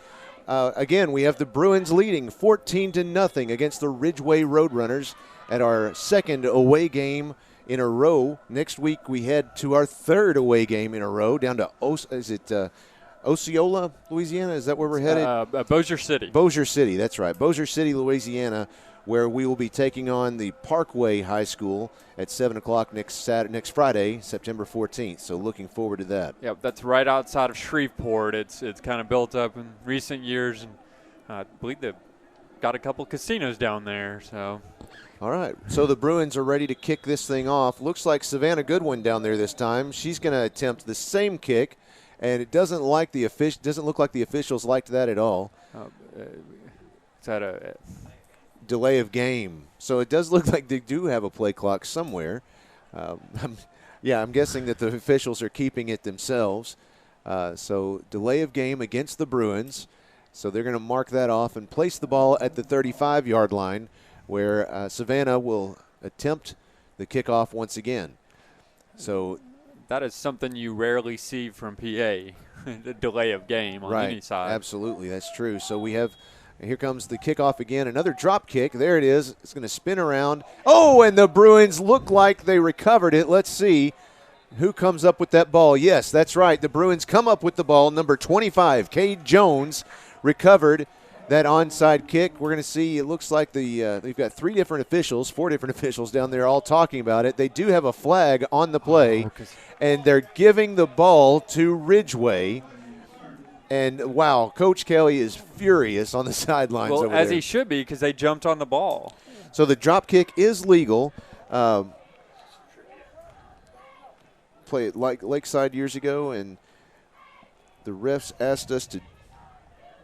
Again, we have the Bruins leading 14-0 against the Ridgeway Roadrunners at our second away game in a row. Next week we head to our third away game in a row down to Osceola, Louisiana? Is that where we're headed? Bossier City. Bossier City, that's right. Bossier City, Louisiana, where we will be taking on the Parkway High School at 7 o'clock next Friday, September 14th. So looking forward to that. Yeah, that's right outside of Shreveport. It's kind of built up in recent years, and I believe they've got a couple casinos down there. So. All right, so the Bruins are ready to kick this thing off. Looks like Savannah Goodwin down there this time. She's going to attempt the same kick. And it doesn't look like the officials liked that at all. Is that a delay of game? So it does look like they do have a play clock somewhere. I'm guessing that the officials are keeping it themselves. So delay of game against the Bruins. So they're going to mark that off and place the ball at the 35-yard line, where Savannah will attempt the kickoff once again. So. That is something you rarely see from PA, the delay of game on any side. Absolutely, that's true. So here comes the kickoff again, another drop kick. There it is. It's going to spin around. Oh, and the Bruins look like they recovered it. Let's see who comes up with that ball. Yes, that's right. The Bruins come up with the ball. Number 25, Cade Jones, recovered that onside kick. We're going to see, it looks like they've got 4 different officials down there all talking about it. They do have a flag on the play, and they're giving the ball to Ridgeway. And, wow, Coach Kelly is furious on the sidelines over there. As he should be, because they jumped on the ball. So the drop kick is legal. Played like Lakeside years ago, and the refs asked us to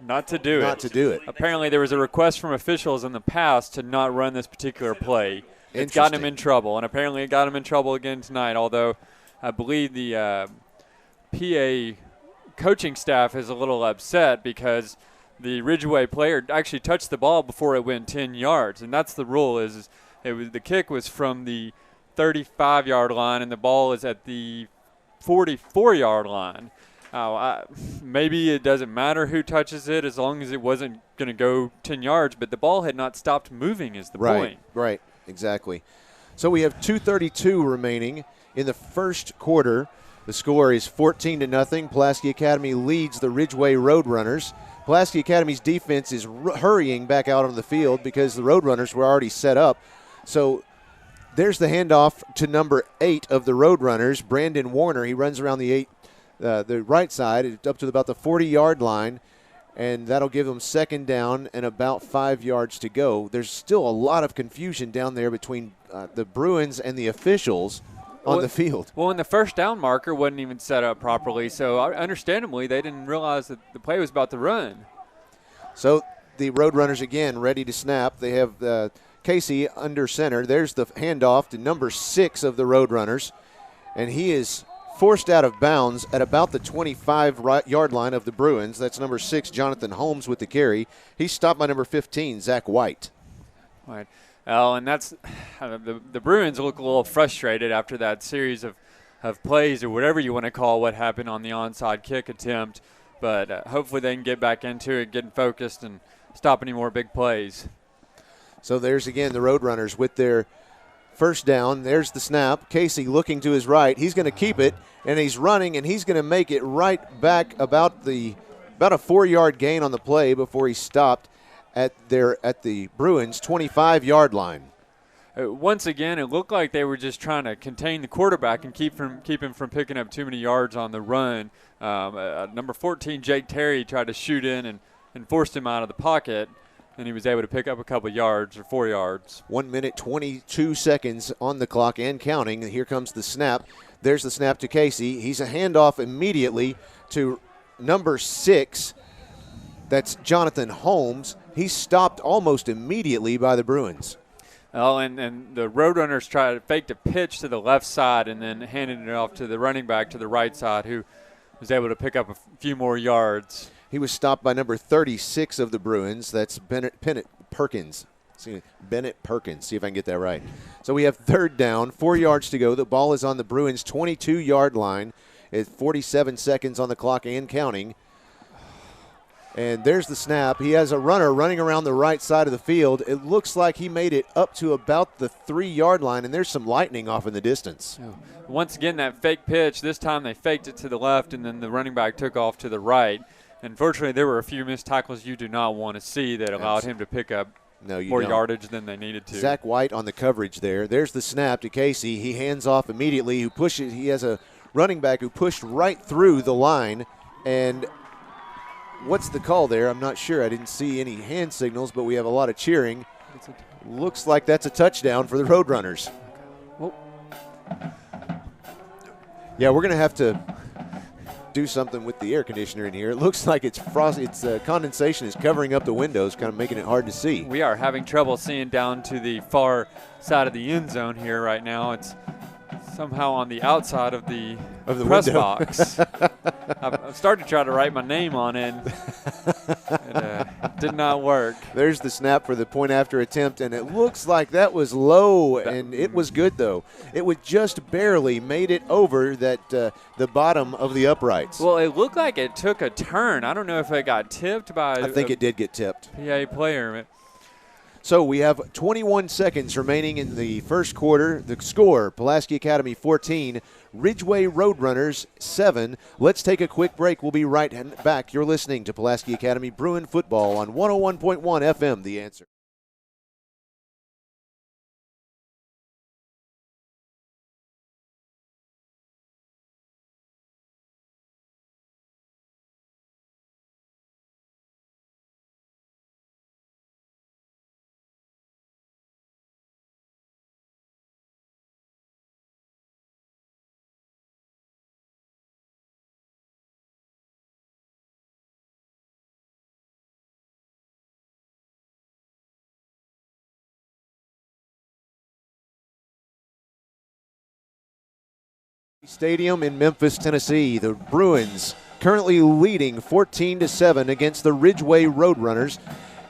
Not to do it. Apparently there was a request from officials in the past to not run this particular play. It's gotten him in trouble, and apparently it got him in trouble again tonight, although I believe the PA coaching staff is a little upset because the Ridgeway player actually touched the ball before it went 10 yards, and that's the rule is The kick was from the 35-yard line, and the ball is at the 44-yard line. Maybe it doesn't matter who touches it as long as it wasn't going to go 10 yards, but the ball had not stopped moving is the point. Right, exactly. So we have 2:32 remaining in the first quarter. The score is 14-0. Pulaski Academy leads the Ridgeway Roadrunners. Pulaski Academy's defense is hurrying back out on the field because the Roadrunners were already set up. So there's the handoff to number 8 of the Roadrunners, Brandon Warner. He runs around the right side up to about the 40-yard line, and that'll give them second down and about 5 yards to go. There's still a lot of confusion down there between the Bruins and the officials on the field. Well, and the first down marker wasn't even set up properly, so understandably they didn't realize that the play was about to run. So the Roadrunners again ready to snap. They have Casey under center. There's the handoff to number 6 of the Roadrunners, and he is forced out of bounds at about the 25-yard line of the Bruins. That's number 6, Jonathan Holmes, with the carry. He's stopped by number 15, Zach White. Right. Well, and that's the Bruins look a little frustrated after that series of plays or whatever you want to call what happened on the onside kick attempt. But hopefully they can get back into it, getting focused, and stop any more big plays. So there's, again, the Roadrunners with their first down. There's the snap. Casey looking to his right. He's going to keep it, and he's running, and he's going to make it right back about a 4-yard gain on the play before he stopped at the Bruins' 25-yard line. Once again, it looked like they were just trying to contain the quarterback and keep him from picking up too many yards on the run. Number 14, Jake Terry, tried to shoot in and forced him out of the pocket, and he was able to pick up a couple yards or 4 yards. 1 minute, 22 seconds on the clock and counting. Here comes the snap. There's the snap to Casey. He's a handoff immediately to number 6. That's Jonathan Holmes. He's stopped almost immediately by the Bruins. Oh, and the Roadrunners tried to fake a pitch to the left side and then handed it off to the running back to the right side, who was able to pick up a few more yards. He was stopped by number 36 of the Bruins. That's Bennett Perkins. Bennett Perkins. See if I can get that right. So we have third down, 4 yards to go. The ball is on the Bruins' 22-yard line. It's 47 seconds on the clock and counting. And there's the snap. He has a runner running around the right side of the field. It looks like he made it up to about the 3-yard line, and there's some lightning off in the distance. Once again, that fake pitch. This time they faked it to the left, and then the running back took off to the right. Unfortunately, there were a few missed tackles you do not want to see that allowed him to pick up more yardage than they needed to. Zach White on the coverage there. There's the snap to Casey. He hands off immediately. He has a running back who pushed right through the line, and what's the call there? I'm not sure. I didn't see any hand signals, but we have a lot of cheering. Looks like that's a touchdown for the Roadrunners. Oh. Yeah, we're going to have to do something with the air conditioner in here. It looks like it's frosty. It's condensation is covering up the windows, kind of making it hard to see. We are having trouble seeing down to the far side of the end zone here right now. It's somehow on the outside of the press window. Box. I've started to try to write my name on it. It did not work. There's the snap for the point after attempt, and it looks like that was low, and it was good, though. It would just barely made it over the bottom of the uprights. Well, it looked like it took a turn. I don't know if it got tipped by I think it did get tipped. PA player. So we have 21 seconds remaining in the first quarter. The score, Pulaski Academy 14, Ridgeway Roadrunners 7. Let's take a quick break. We'll be right back. You're listening to Pulaski Academy Bruin Football on 101.1 FM, The Answer. Stadium in Memphis, Tennessee. The Bruins currently leading 14-7 against the Ridgeway Roadrunners,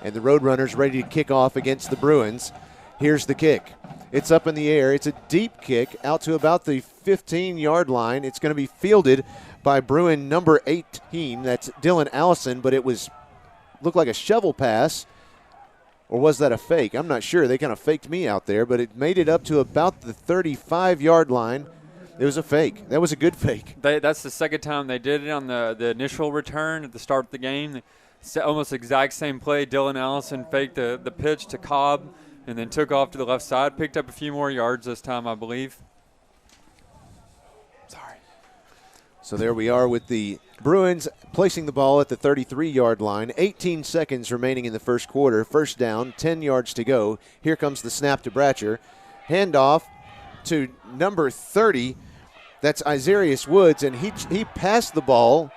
and the Roadrunners ready to kick off against the Bruins. Here's the kick. It's up in the air. It's a deep kick out to about the 15-yard line. It's going to be fielded by Bruin number 18. That's Dylan Allison, but it looked like a shovel pass. Or was that a fake? I'm not sure. They kind of faked me out there, but it made it up to about the 35-yard line. It was a fake. That was a good fake. That's the second time they did it on the initial return at the start of the game. Almost exact same play. Dylan Allison faked the pitch to Cobb and then took off to the left side. Picked up a few more yards this time, I believe. Sorry. So there we are with the Bruins placing the ball at the 33-yard line. 18 seconds remaining in the first quarter. First down, 10 yards to go. Here comes the snap to Bratcher. Handoff to number 30. That's Isarius Woods, and he passed the ball,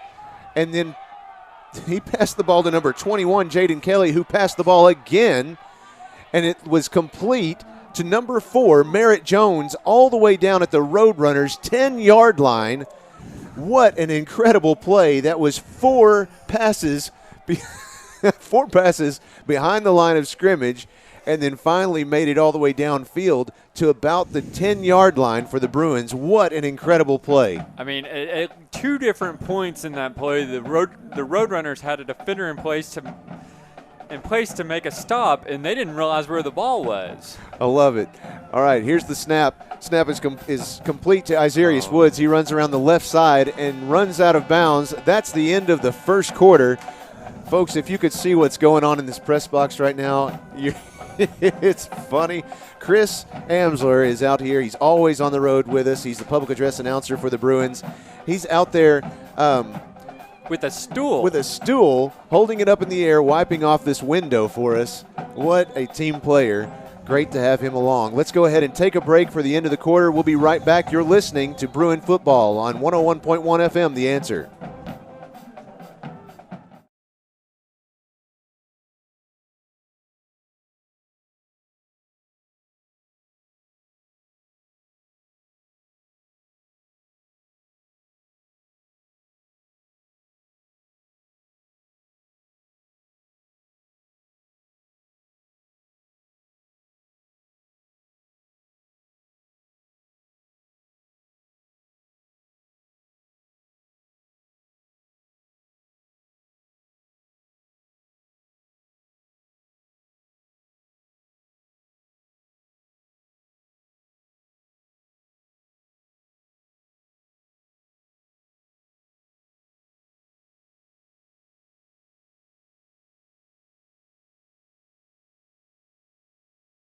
and then he passed the ball to number 21, Jaden Kelly, who passed the ball again, and it was complete to number 4, Merritt Jones, all the way down at the Roadrunners' 10-yard line. What an incredible play. That was 4 passes behind the line of scrimmage, and then finally made it all the way downfield to about the 10-yard line for the Bruins. What an incredible play. I mean, at 2 different points in that play, the Roadrunners had a defender in place to make a stop, and they didn't realize where the ball was. I love it. All right, here's the snap. Snap is complete to Isarius Woods. He runs around the left side and runs out of bounds. That's the end of the first quarter. Folks, if you could see what's going on in this press box right now, it's funny. Chris Amsler is out here. He's always on the road with us. He's the public address announcer for the Bruins. He's out there with a stool. With a stool, holding it up in the air, wiping off this window for us. What a team player. Great to have him along. Let's go ahead and take a break for the end of the quarter. We'll be right back. You're listening to Bruin Football on 101.1 FM, The Answer.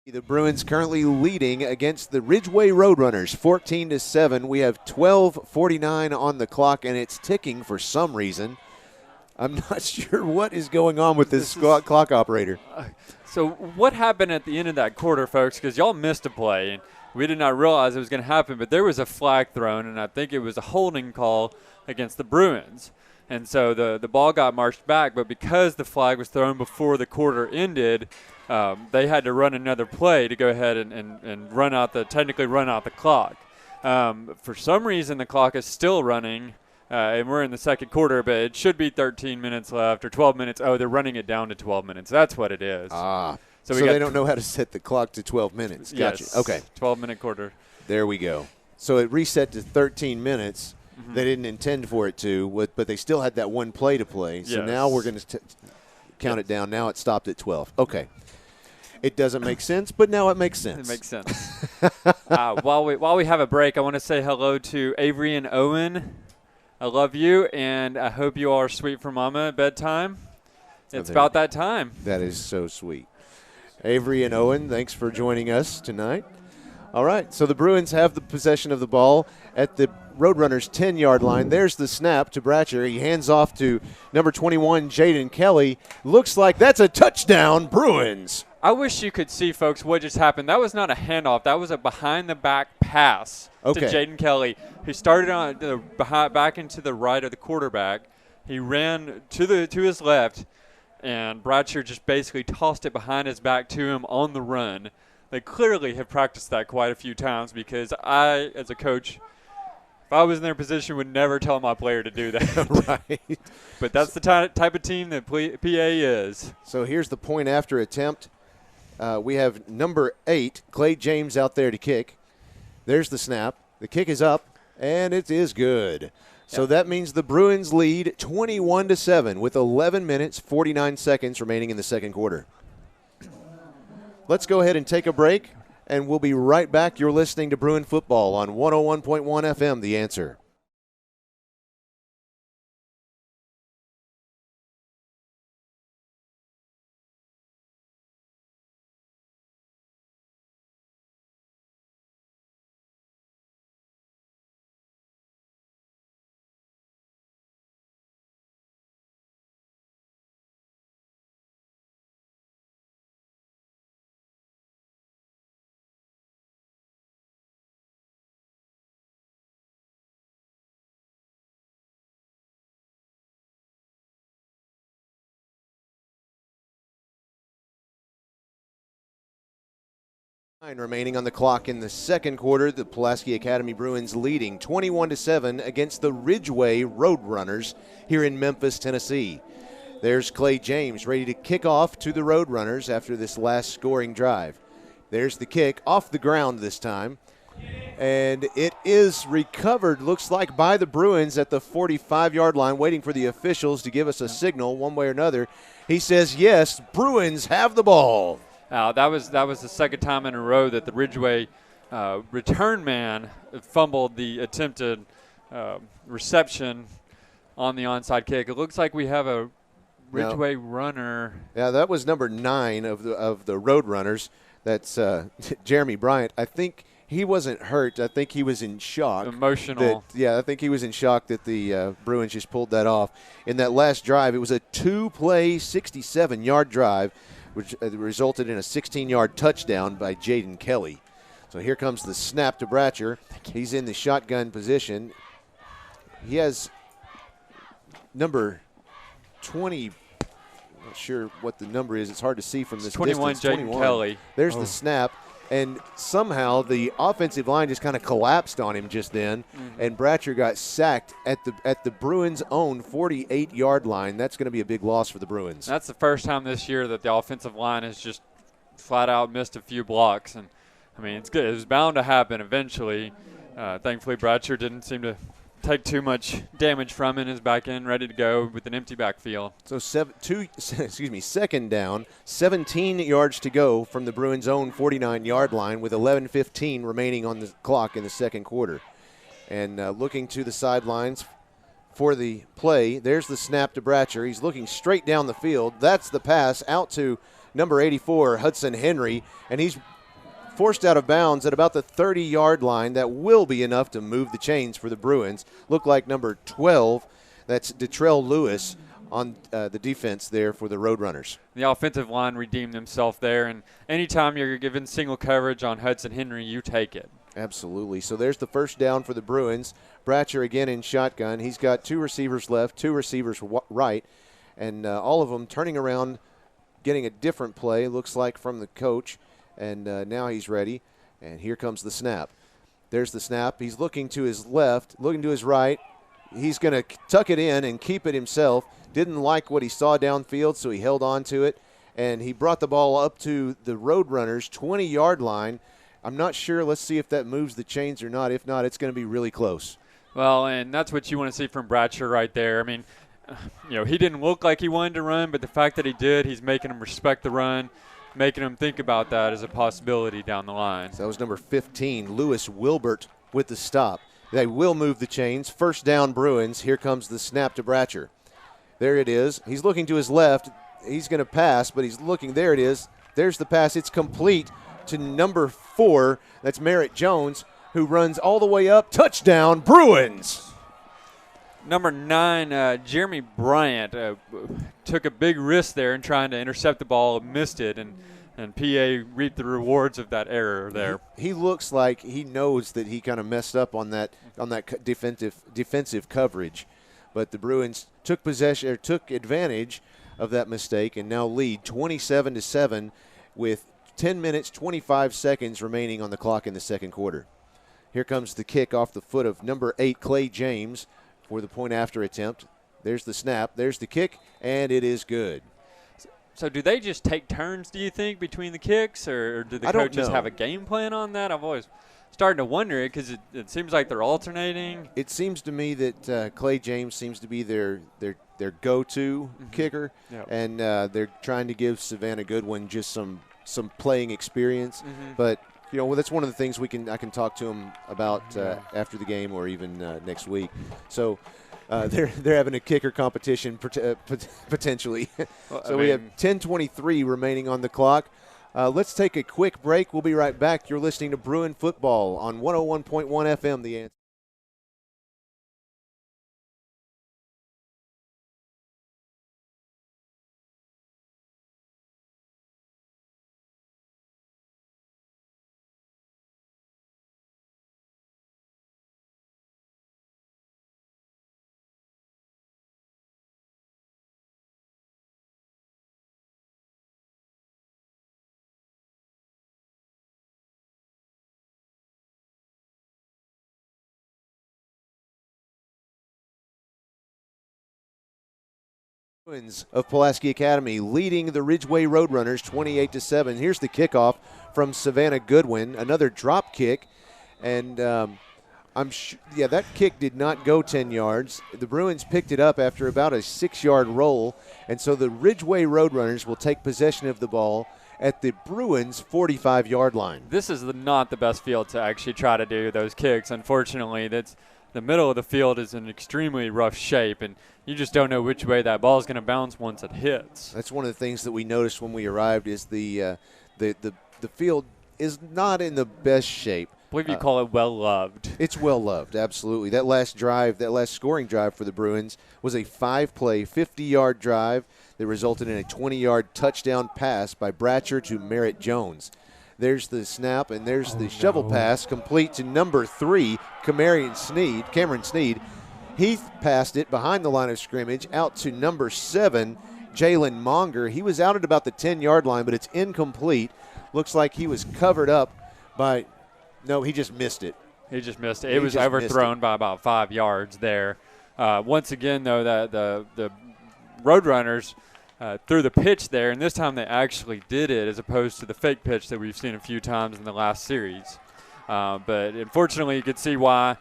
The Bruins currently leading against the Ridgeway Roadrunners 14-7. We have 12:49 on the clock, and it's ticking for some reason. I'm not sure what is going on with this clock operator. So what happened at the end of that quarter, folks, because y'all missed a play, and we did not realize it was going to happen, but there was a flag thrown, and I think it was a holding call against the Bruins. And so the ball got marched back, but because the flag was thrown before the quarter ended, they had to run another play to go ahead and technically run out the clock. For some reason, the clock is still running, and we're in the second quarter, but it should be 13 minutes left or 12 minutes. Oh, they're running it down to 12 minutes. That's what it is. So they don't know how to set the clock to 12 minutes. Gotcha. Yes, okay. 12-minute quarter. There we go. So it reset to 13 minutes. Mm-hmm. They didn't intend for it to, but they still had that one play to play. So now we're going to count it down. Now it stopped at 12. Okay. It doesn't make sense, but now it makes sense. It makes sense. While we have a break, I want to say hello to Avery and Owen. I love you, and I hope you all are sweet for Mama at bedtime. It's about that time. That is so sweet. Avery and Owen, thanks for joining us tonight. All right, so the Bruins have the possession of the ball at the Roadrunners' 10-yard line. There's the snap to Bratcher. He hands off to number 21, Jaden Kelly. Looks like that's a touchdown, Bruins. I wish you could see, folks, what just happened. That was not a handoff. That was a behind-the-back pass to Jaden Kelly, who started on back into the right of the quarterback. He ran to his left, and Bratcher just basically tossed it behind his back to him on the run. They clearly have practiced that quite a few times because I, as a coach, if I was in their position, would never tell my player to do that. Right. But that's the type of team that PA is. So here's the point after attempt. We have number 8, Clay James, out there to kick. There's the snap. The kick is up, and it is good. So that means the Bruins lead 21-7 with 11 minutes, 49 seconds remaining in the second quarter. Let's go ahead and take a break, and we'll be right back. You're listening to Bruin Football on 101.1 FM, The Answer. Remaining on the clock in the second quarter, the Pulaski Academy Bruins leading 21-7 against the Ridgeway Roadrunners here in Memphis, Tennessee. There's Clay James ready to kick off to the Roadrunners after this last scoring drive. There's the kick off the ground this time, and it is recovered, looks like, by the Bruins at the 45-yard line, waiting for the officials to give us a signal one way or another. He says, yes, Bruins have the ball. That was the second time in a row that the Ridgeway return man fumbled the attempted reception on the onside kick. It looks like we have a Ridgeway runner. Yeah, that was number 9 of the Roadrunners. That's Jeremy Bryant. I think he wasn't hurt. I think he was in shock. Emotional. I think he was in shock that the Bruins just pulled that off. In that last drive, it was a 2-play, 67-yard drive, which resulted in a 16-yard touchdown by Jaden Kelly. So here comes the snap to Bratcher. He's in the shotgun position. He has number 20. I'm not sure what the number is. It's hard to see from this 21, distance. 21, Jaden Kelly. There's the snap. And somehow the offensive line just kind of collapsed on him just then, and Bratcher got sacked at the Bruins' own 48-yard line. That's going to be a big loss for the Bruins. That's the first time this year that the offensive line has just flat out missed a few blocks. And, I mean, it's good. It was bound to happen eventually. Thankfully, Bratcher didn't seem to take too much damage from it. Is back in, ready to go with an empty backfield. So second down, 17 yards to go from the Bruins' own 49-yard line with 11:15 remaining on the clock in the second quarter. And looking to the sidelines for the play, there's the snap to Bratcher. He's looking straight down the field. That's the pass out to number 84, Hudson Henry, and he's forced out of bounds at about the 30-yard line. That will be enough to move the chains for the Bruins. Look like number 12, that's Detrell Lewis on the defense there for the Roadrunners. The offensive line redeemed himself there, and anytime you're given single coverage on Hudson Henry, you take it. Absolutely. So there's the first down for the Bruins. Bratcher again in shotgun. He's got 2 receivers left, 2 receivers right, and all of them turning around, getting a different play, looks like, from the coach. And now he's ready, and here comes the snap. There's the snap. He's looking to his left, looking to his right. He's going to tuck it in and keep it himself. Didn't like what he saw downfield, so he held on to it, and he brought the ball up to the Roadrunners' 20-yard line. I'm not sure. Let's see if that moves the chains or not. If not, it's going to be really close. Well, and that's what you want to see from Bratcher right there. I mean, he didn't look like he wanted to run, but the fact that he did, he's making him respect the run, making them think about that as a possibility down the line. So that was number 15, Lewis Wilbert, with the stop. They will move the chains. First down, Bruins. Here comes the snap to Bratcher. There it is. He's looking to his left. He's going to pass, but he's looking. There it is. There's the pass. It's complete to number 4. That's Merritt Jones, who runs all the way up. Touchdown, Bruins! Number 9, Jeremy Bryant, took a big risk there in trying to intercept the ball, missed it, and PA reaped the rewards of that error there. He looks like he knows that he kind of messed up on that defensive coverage, but the Bruins took advantage of that mistake and now lead 27-7 with 10 minutes 25 seconds remaining on the clock in the second quarter. Here comes the kick off the foot of number 8, Clay James, for the point after attempt. There's the snap, there's the kick, and it is good. So do they just take turns, do you think, between the kicks, or do the coaches have a game plan on that? I've always started to wonder it because it seems like they're alternating. It seems to me that Clay James seems to be their go-to kicker, and they're trying to give Savannah Goodwin just some playing experience. But that's one of the things I can talk to him about after the game or even next week. So they're having a kicker competition potentially. Well, we have 10:23 remaining on the clock. Let's take a quick break. We'll be right back. You're listening to Bruin Football on 101.1 FM, The Answer. Bruins of Pulaski Academy leading the Ridgeway Roadrunners 28-7. Here's the kickoff from Savannah Goodwin, another drop kick, and that kick did not go 10 yards. The Bruins picked it up after about a 6-yard roll, and so the Ridgeway Roadrunners will take possession of the ball at the Bruins' 45-yard line. This is not the best field to actually try to do those kicks. Unfortunately, the middle of the field is in extremely rough shape, and you just don't know which way that ball is going to bounce once it hits. That's one of the things that we noticed when we arrived is the field is not in the best shape. I believe you call it well-loved. It's well-loved, absolutely. That last scoring drive for the Bruins was a 5-play, 50-yard drive that resulted in a 20-yard touchdown pass by Bratcher to Merritt Jones. There's the snap, and there's the shovel pass complete to number 3, Cameron Sneed. He passed it behind the line of scrimmage out to number 7, Jalen Monger. He was out at about the 10-yard line, but it's incomplete. Looks like he was covered up by – no, he just missed it. He just missed it. It was overthrown by about 5 yards there. Once again, though, the Roadrunners – threw the pitch there, and this time they actually did it as opposed to the fake pitch that we've seen a few times in the last series. But unfortunately, you could see why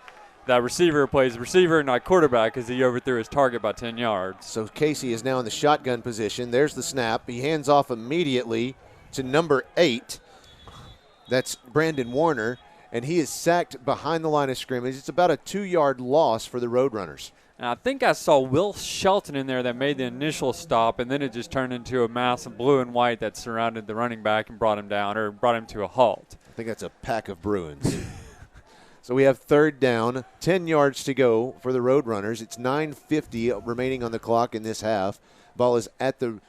that receiver plays receiver, not quarterback, because he overthrew his target by 10 yards. So Casey is now in the shotgun position. There's the snap. He hands off immediately to number 8. That's Brandon Warner, and he is sacked behind the line of scrimmage. It's about a 2-yard loss for the Roadrunners. And I think I saw Will Shelton in there that made the initial stop, and then it just turned into a mass of blue and white that surrounded the running back and brought him down, or brought him to a halt. I think that's a pack of Bruins. So we have 3rd down, 10 yards to go for the Roadrunners. It's 9:50 remaining on the clock in this half. Ball is at the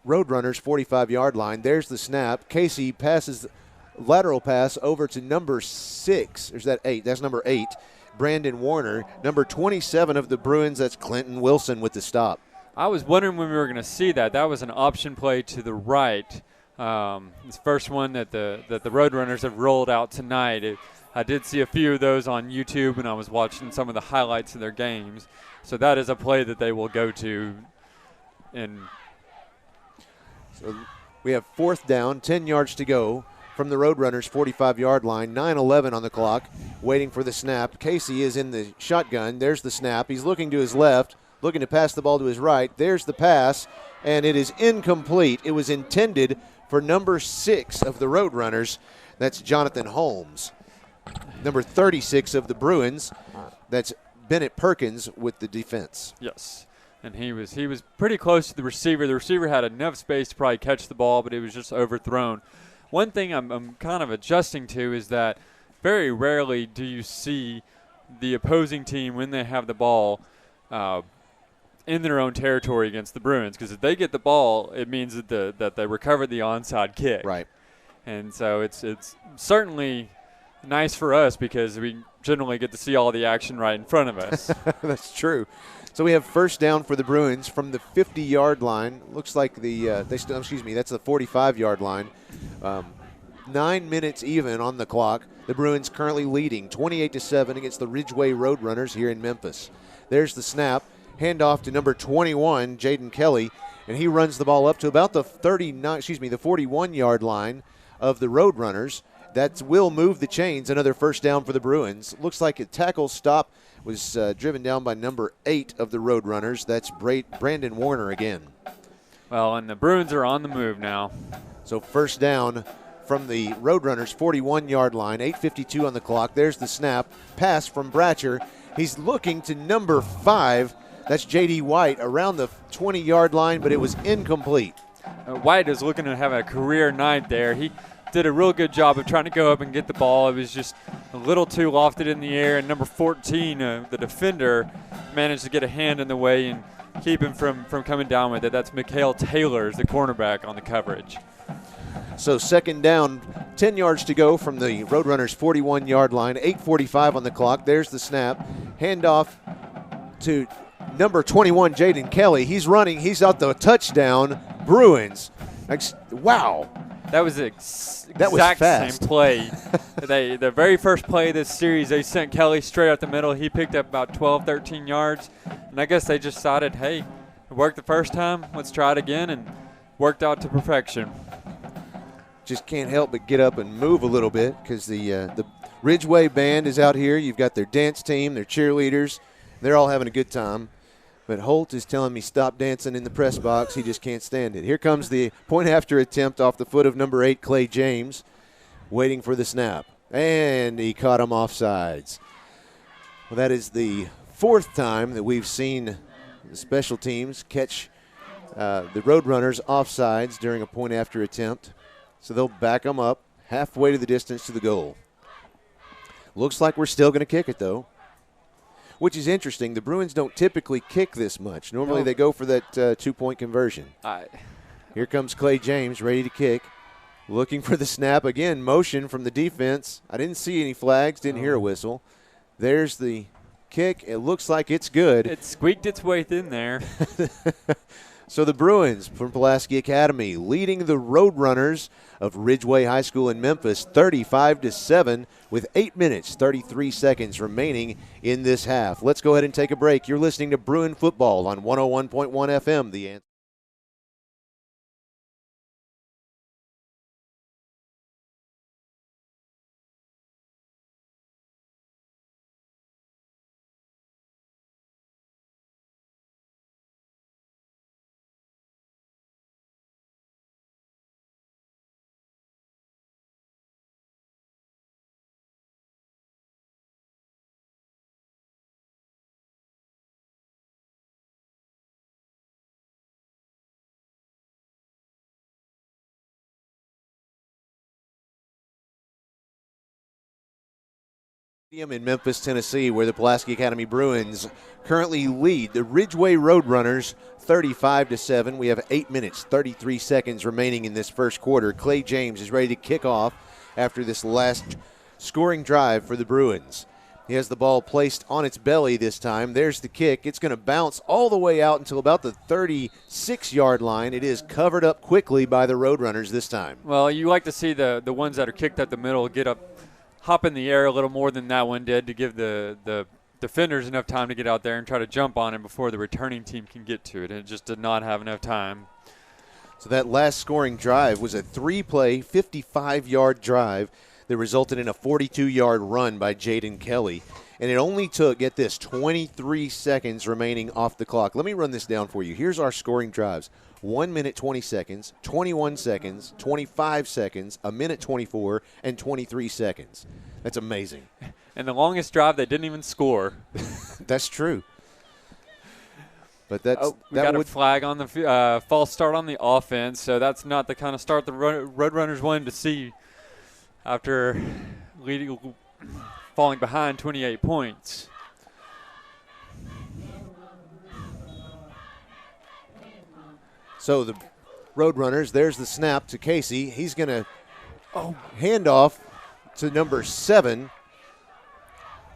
Roadrunners' 45-yard line. There's the snap. Casey passes lateral pass over to number 6. Or is that 8? That's number 8. Brandon Warner, number 27 of the Bruins. That's Clinton Wilson with the stop. I was wondering when we were going to see that. That was an option play to the right. This first one that the Roadrunners have rolled out tonight. I did see a few of those on YouTube, and I was watching some of the highlights of their games. So that is a play that they will go to. And so we have 4th down, 10 yards to go from the Roadrunners' 45-yard line, 9:11 on the clock, waiting for the snap. Casey is in the shotgun. There's the snap. He's looking to his left, looking to pass the ball to his right. There's the pass, and it is incomplete. It was intended for number 6 of the Roadrunners. That's Jonathan Holmes. Number 36 of the Bruins, that's Bennett Perkins with the defense. Yes, and he was pretty close to the receiver. The receiver had enough space to probably catch the ball, but it was just overthrown. One thing I'm kind of adjusting to is that very rarely do you see the opposing team, when they have the ball, in their own territory against the Bruins. Because if they get the ball, it means that they recovered the onside kick. Right. And so it's certainly nice for us because we generally get to see all the action right in front of us. That's true. So we have 1st down for the Bruins from the 50-yard line. Looks like that's the 45-yard line. 9 minutes even on the clock. The Bruins currently leading 28-7 against the Ridgeway Roadrunners here in Memphis. There's the snap. Handoff to number 21, Jaden Kelly. and he runs the ball up to about the 41-yard line of the Roadrunners. That will move the chains. Another first down for the Bruins. Looks like a tackle stop was driven down by number 8 of the Roadrunners. That's Brandon Warner again. Well, and the Bruins are on the move now. So first down from the Roadrunners' 41-yard line, 8:52 on the clock. There's the snap. Pass from Bratcher. He's looking to number 5. That's J.D. White around the 20-yard line, but it was incomplete. White is looking to have a career night there. He did a real good job of trying to go up and get the ball. It was just a little too lofted in the air, and number 14, the defender, managed to get a hand in the way and keep him from coming down with it. That's Mikhail Taylor, the cornerback, on the coverage. So second down, 10 yards to go from the Roadrunners' 41-yard line, 8:45 on the clock. There's the snap. Handoff to number 21, Jaden Kelly. He's running. He's out the touchdown. Bruins. Wow. That was the exact same play. The very first play of this series, they sent Kelly straight up the middle. He picked up about 12, 13 yards. And I guess they just decided, hey, it worked the first time. Let's try it again, and worked out to perfection. Just can't help but get up and move a little bit because the Ridgeway band is out here. You've got their dance team, their cheerleaders. They're all having a good time. But Holt is telling me stop dancing in the press box. He just can't stand it. Here comes the point-after attempt off the foot of number 8, Clay James, waiting for the snap. And he caught him offsides. Well, that is the 4th time that we've seen the special teams catch the Roadrunners offsides during a point-after attempt. So they'll back them up halfway to the distance to the goal. Looks like we're still going to kick it, though, which is interesting. The Bruins don't typically kick this much. Normally they go for that 2-point conversion. Here comes Clay James ready to kick. Looking for the snap. Again, motion from the defense. I didn't see any flags, didn't hear a whistle. There's the kick. It looks like it's good. It squeaked its way in there. So the Bruins from Pulaski Academy leading the Roadrunners of Ridgeway High School in Memphis 35-7 with 8 minutes, 33 seconds remaining in this half. Let's go ahead and take a break. You're listening to Bruin Football on 101.1 FM. The Answer. In Memphis, Tennessee, where the Pulaski Academy Bruins currently lead the Ridgeway Roadrunners 35-7. We have 8 minutes, 33 seconds remaining in this first quarter. Clay James is ready to kick off after this last scoring drive for the Bruins. He has the ball placed on its belly this time. There's the kick. It's going to bounce all the way out until about the 36-yard line. It is covered up quickly by the Roadrunners this time. Well, you like to see the ones that are kicked at the middle hop in the air a little more than that one did to give the defenders enough time to get out there and try to jump on it before the returning team can get to it. It just did not have enough time. So that last scoring drive was a 3-play, 55-yard drive that resulted in a 42-yard run by Jaden Kelly. And it only took, get this, 23 seconds remaining off the clock. Let me run this down for you. Here's our scoring drives. 1 minute, 20 seconds, 21 seconds, 25 seconds, a minute 24, and 23 seconds. That's amazing. And the longest drive, they didn't even score. That's true. But we got a flag on the false start on the offense, so that's not the kind of start the Roadrunners wanted to see after falling behind 28 points. So the Roadrunners, there's the snap to Casey. He's going to hand off to number 7.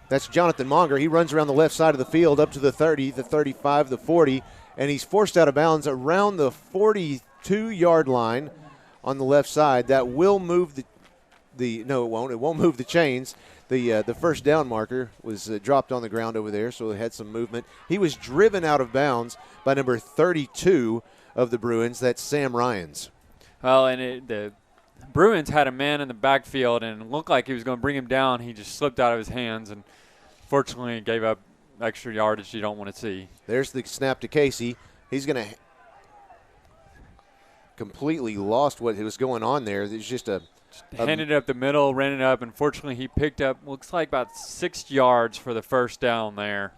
That's Jonathan Monger. He runs around the left side of the field up to the 30, the 35, the 40, and he's forced out of bounds around the 42-yard line on the left side. That will move no, it won't. It won't move the chains. The first down marker was dropped on the ground over there, so it had some movement. He was driven out of bounds by number 32, of the Bruins. That's Sam Ryans. Well, and the Bruins had a man in the backfield and it looked like he was going to bring him down. He just slipped out of his hands and fortunately gave up extra yardage you don't want to see. There's the snap to Casey. He's going to completely lost what was going on there. It's just handed it up the middle, ran it up, and fortunately he picked up, looks like about 6 yards for the first down there.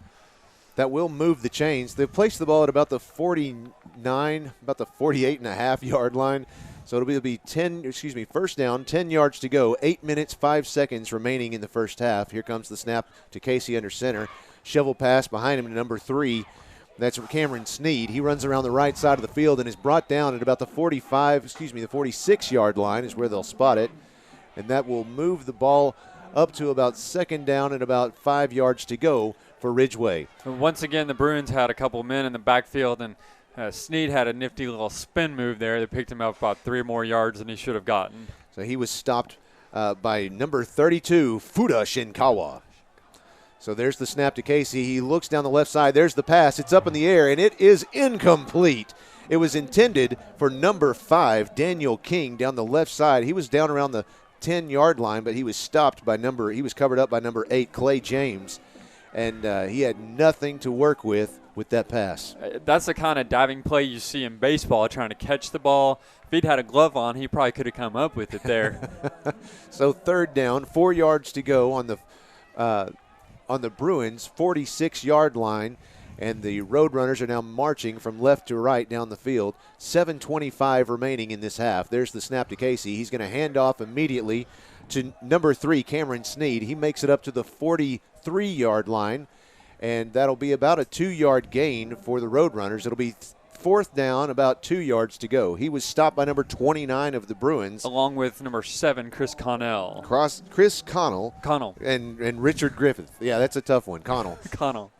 That will move the chains. They placed the ball at about the 49, about the 48.5-yard line. So it'll be first down, 10 yards to go, 8 minutes, 5 seconds remaining in the first half. Here comes the snap to Casey under center. Shovel pass behind him to number 3. That's Cameron Sneed. He runs around the right side of the field and is brought the 46-yard line is where they'll spot it. And that will move the ball up to about second down and about 5 yards to go for Ridgeway. Once again, the Bruins had a couple men in the backfield, and Sneed had a nifty little spin move there. They picked him up about 3 more yards than he should have gotten. So he was stopped by number 32, Fuda Shinkawa. So there's the snap to Casey. He looks down the left side. There's the pass. It's up in the air, and it is incomplete. It was intended for number 5, Daniel King, down the left side. He was down around the 10-yard line, but he was stopped by he was covered up by number 8, Clay James. And he had nothing to work with that pass. That's the kind of diving play you see in baseball, trying to catch the ball. If he'd had a glove on, he probably could have come up with it there. So third down, 4 yards to go on the Bruins' 46-yard line, and the Roadrunners are now marching from left to right down the field. 7:25 remaining in this half. There's the snap to Casey. He's going to hand off immediately to number 3, Cameron Sneed. He makes it up to the 43-yard line, and that'll be about a 2-yard gain for the Roadrunners. It'll be fourth down, about 2 yards to go. He was stopped by number 29 of the Bruins. Along with number 7, Chris Connell. Chris Connell. Connell. And Richard Griffith. Yeah, that's a tough one, Connell. Connell.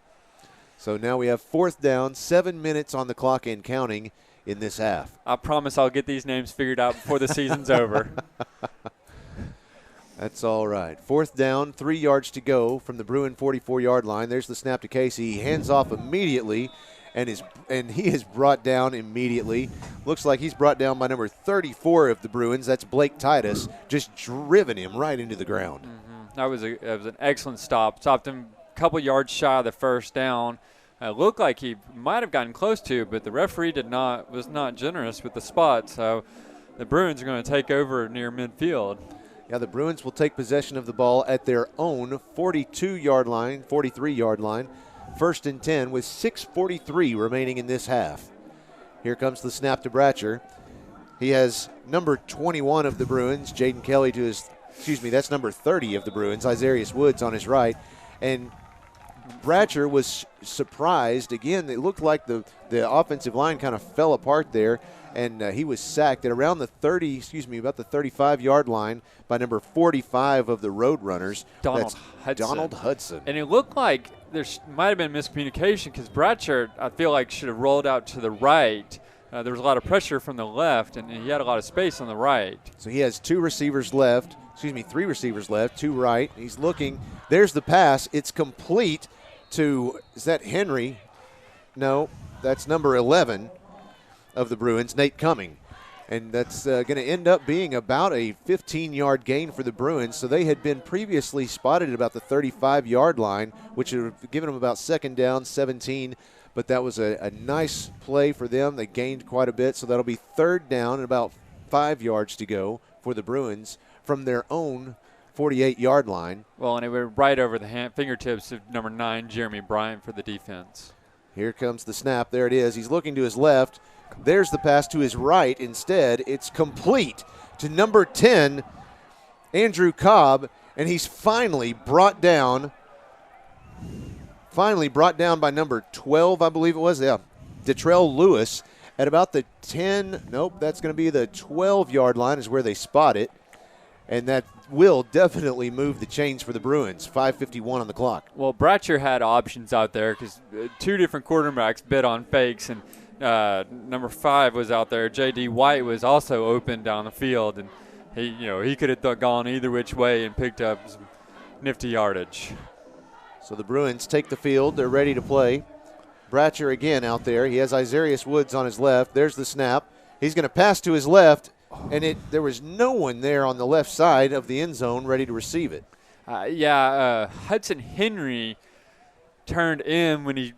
So now we have fourth down, 7 minutes on the clock and counting in this half. I promise I'll get these names figured out before the season's over. That's all right. Fourth down, 3 yards to go from the Bruin 44-yard line. There's the snap to Casey. He hands off immediately, and he is brought down immediately. Looks like he's brought down by number 34 of the Bruins. That's Blake Titus, just driven him right into the ground. Mm-hmm. That was an excellent stop. Stopped him a couple yards shy of the first down. It looked like he might have gotten close to, but the referee was not generous with the spot. So the Bruins are going to take over near midfield. Yeah, the Bruins will take possession of the ball at their own 43-yard line. First and 10 with 6:43 remaining in this half. Here comes the snap to Bratcher. He has number 21 of the Bruins, Jaden Kelly, that's number 30 of the Bruins, Isarius Woods on his right. And Bratcher was surprised. Again, it looked like the offensive line kind of fell apart there, and he was sacked at around about the 35-yard line by number 45 of the Roadrunners. Donald Hudson. And it looked like there might have been miscommunication because Bratcher, I feel like, should have rolled out to the right. There was a lot of pressure from the left, and he had a lot of space on the right. So he has 3 receivers left, 2 right. He's looking. There's the pass. It's complete to, is that Henry? No, that's number 11 of the Bruins, Nate Cumming. And that's going to end up being about a 15-yard gain for the Bruins. So they had been previously spotted at about the 35-yard line, which would have given them about second down, 17. But that was a nice play for them. They gained quite a bit. So that'll be third down and about 5 yards to go for the Bruins from their own 48-yard line. Well, and it went right over the fingertips of number 9, Jeremy Bryant, for the defense. Here comes the snap. There it is. He's looking to his left. There's the pass to his right. Instead, it's complete to number 10, Andrew Cobb, and he's finally brought down by number 12, I believe it was. Yeah, Detrell Lewis at about the 10. Nope, that's going to be the 12-yard line is where they spot it. And that will definitely move the chains for the Bruins. 5:51 on the clock. Well, Bratcher had options out there because 2 different quarterbacks bid on fakes, and number 5 was out there. J.D. White was also open down the field, and he could have gone either which way and picked up some nifty yardage. So the Bruins take the field. They're ready to play Bratcher again out there. He has Isarius Woods on his left. There's the snap. He's going to pass to his left, and there was no one there on the left side of the end zone ready to receive it. Hudson Henry turned in when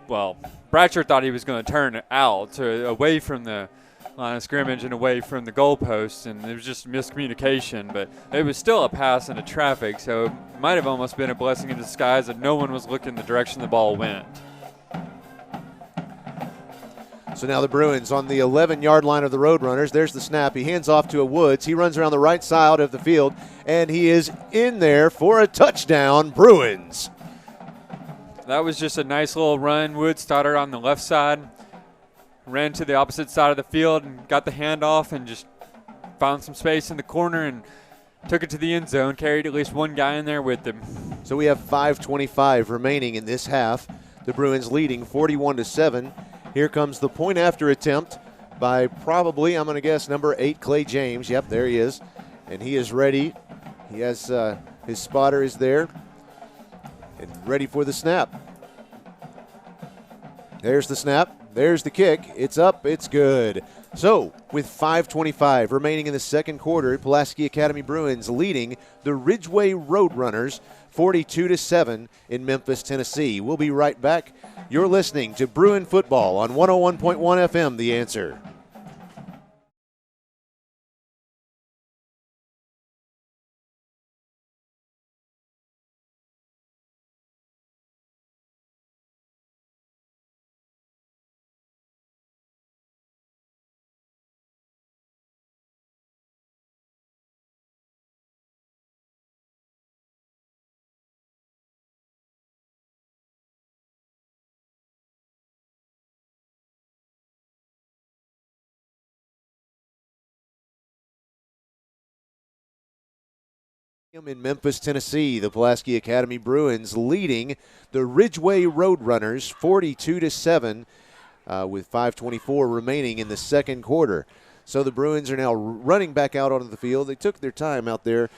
Bratcher thought he was going to turn out away from the line of scrimmage and away from the goalposts, and it was just miscommunication. But it was still a pass into traffic, so it might have almost been a blessing in disguise that no one was looking the direction the ball went. So now the Bruins on the 11-yard line of the Roadrunners. There's the snap. He hands off to a Woods. He runs around the right side of the field, and he is in there for a touchdown, Bruins. That was just a nice little run. Woods started on the left side, ran to the opposite side of the field and got the handoff and just found some space in the corner and took it to the end zone, carried at least one guy in there with him. So we have 5:25 remaining in this half. The Bruins leading 41-7. Here comes the point after attempt by probably, I'm going to guess, number 8, Clay James. Yep, there he is. And he is ready. He has his spotter is there and ready for the snap. There's the snap. There's the kick. It's up. It's good. So with 5:25 remaining in the second quarter, Pulaski Academy Bruins leading the Ridgeway Roadrunners 42-7 in Memphis, Tennessee. We'll be right back. You're listening to Bruin Football on 101.1 FM, The Answer. In Memphis, Tennessee, the Pulaski Academy Bruins leading the Ridgeway Roadrunners 42-7 with 5:24 remaining in the second quarter. So the Bruins are now running back out onto the field. They took their time out there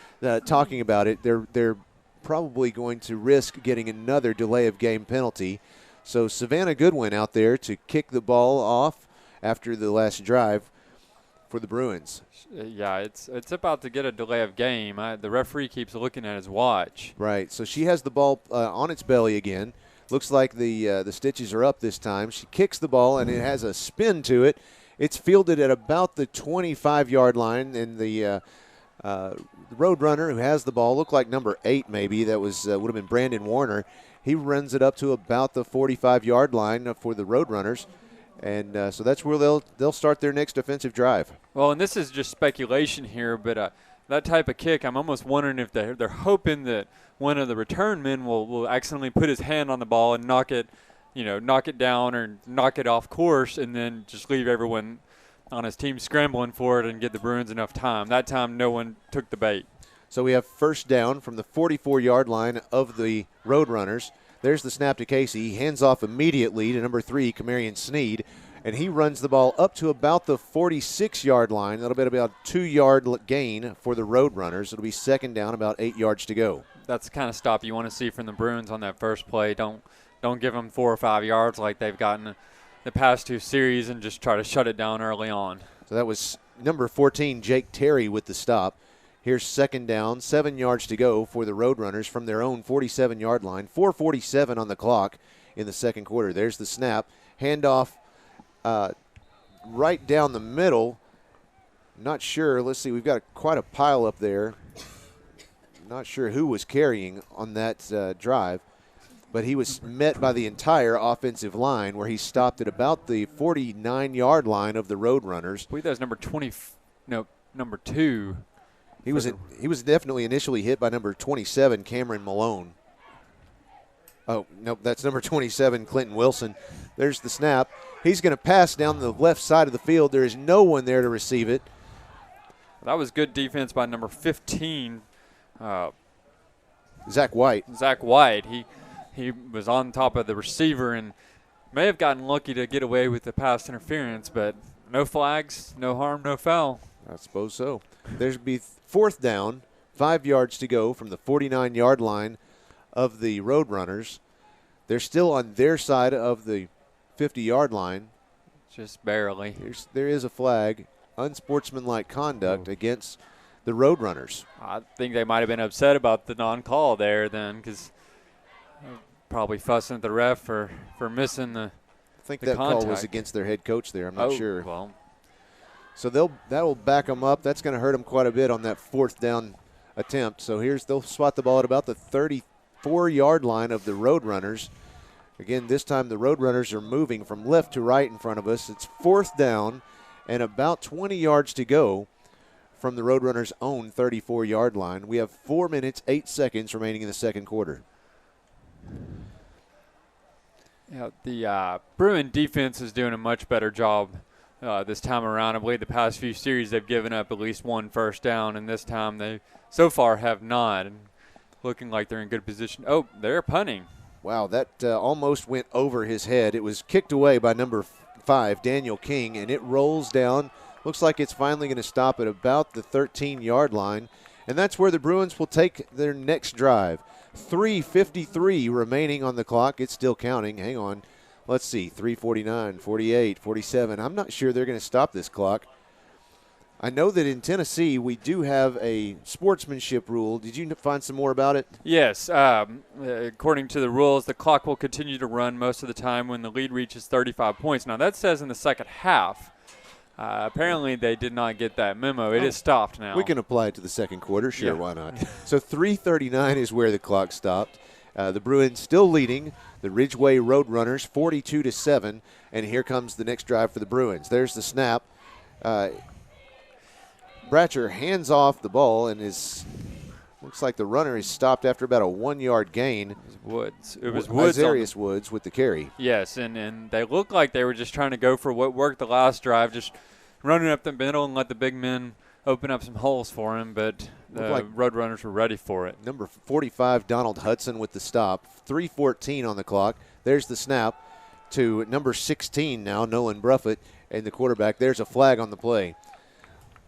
talking about it. They're probably going to risk getting another delay of game penalty. So Savannah Goodwin out there to kick the ball off after the last drive for the Bruins. Yeah, it's about to get a delay of game. The referee keeps looking at his watch. Right, so she has the ball on its belly again. Looks like the stitches are up this time. She kicks the ball, and it has a spin to it. It's fielded at about the 25-yard line, and the Roadrunner who has the ball, looked like number 8 maybe, that would have been Brandon Warner. He runs it up to about the 45-yard line for the Roadrunners. And so that's where they'll start their next offensive drive. Well, and this is just speculation here, but that type of kick, I'm almost wondering if they're hoping that one of the return men will accidentally put his hand on the ball and knock it down or knock it off course, and then just leave everyone on his team scrambling for it and get the Bruins enough time. That time, no one took the bait. So we have first down from the 44-yard line of the Roadrunners. There's the snap to Casey. He hands off immediately to number 3, Kamarian Sneed, and he runs the ball up to about the 46-yard line. That'll be about a 2-yard gain for the Roadrunners. It'll be second down, about 8 yards to go. That's the kind of stop you want to see from the Bruins on that first play. Don't give them 4 or 5 yards like they've gotten the past 2 series and just try to shut it down early on. So that was number 14, Jake Terry, with the stop. Here's second down, 7 yards to go for the Roadrunners from their own 47-yard line. 4:47 on the clock in the second quarter. There's the snap. Handoff right down the middle. Not sure. Let's see. We've got quite a pile up there. Not sure who was carrying on that drive. But he was met by the entire offensive line where he stopped at about the 49-yard line of the Roadrunners. I believe that was number 2. He was definitely initially hit by number 27, Cameron Malone. Oh, nope, that's number 27, Clinton Wilson. There's the snap. He's going to pass down the left side of the field. There is no one there to receive it. That was good defense by number 15. Zach White. Zach White. He was on top of the receiver and may have gotten lucky to get away with the pass interference, but no flags, no harm, no foul. I suppose so. There'll be fourth down, 5 yards to go from the 49-yard line of the Roadrunners. They're still on their side of the 50-yard line. Just barely. There is a flag, unsportsmanlike conduct against the Roadrunners. I think they might have been upset about the non-call there then, because probably fussing at the ref for missing the I think that contact. call was against their head coach there. I'm not sure. Well. So that will back them up. That's going to hurt them quite a bit on that 4th down attempt. So they'll spot the ball at about the 34-yard line of the Roadrunners. Again, this time the Roadrunners are moving from left to right in front of us. It's 4th down and about 20 yards to go from the Roadrunners' own 34-yard line. We have 4 minutes, 8 seconds remaining in the second quarter. Yeah, the Bruin defense is doing a much better job this time around. I believe the past few series they've given up at least 1 first down, and this time they so far have not. And looking like they're in good position. Oh, they're punting. Wow, that almost went over his head. It was kicked away by number 5, Daniel King, and it rolls down. Looks like it's finally going to stop at about the 13-yard line, and that's where the Bruins will take their next drive. 3:53 remaining on the clock. It's still counting. Hang on. Let's see, 3:49, 48, 47. I'm not sure they're going to stop this clock. I know that in Tennessee we do have a sportsmanship rule. Did you find some more about it? Yes. According to the rules, the clock will continue to run most of the time when the lead reaches 35 points. Now, that says in the second half. Apparently, they did not get that memo. It is stopped now. We can apply it to the second quarter. Sure, yeah. Why not? So 3:39 is where the clock stopped. The Bruins still leading the Ridgeway Roadrunners 42-7, and here comes the next drive for the Bruins. There's the snap. Bratcher hands off the ball and looks like the runner is stopped after about a 1-yard gain. It was Woods. Isarius Woods with the carry. Yes, and they looked like they were just trying to go for what worked the last drive, just running up the middle and let the big men open up some holes for him, but the Roadrunners were ready for it. Number 45, Donald Hudson with the stop. 3:14 on the clock. There's the snap to number 16 now, Nolan Bruffett, and the quarterback. There's a flag on the play.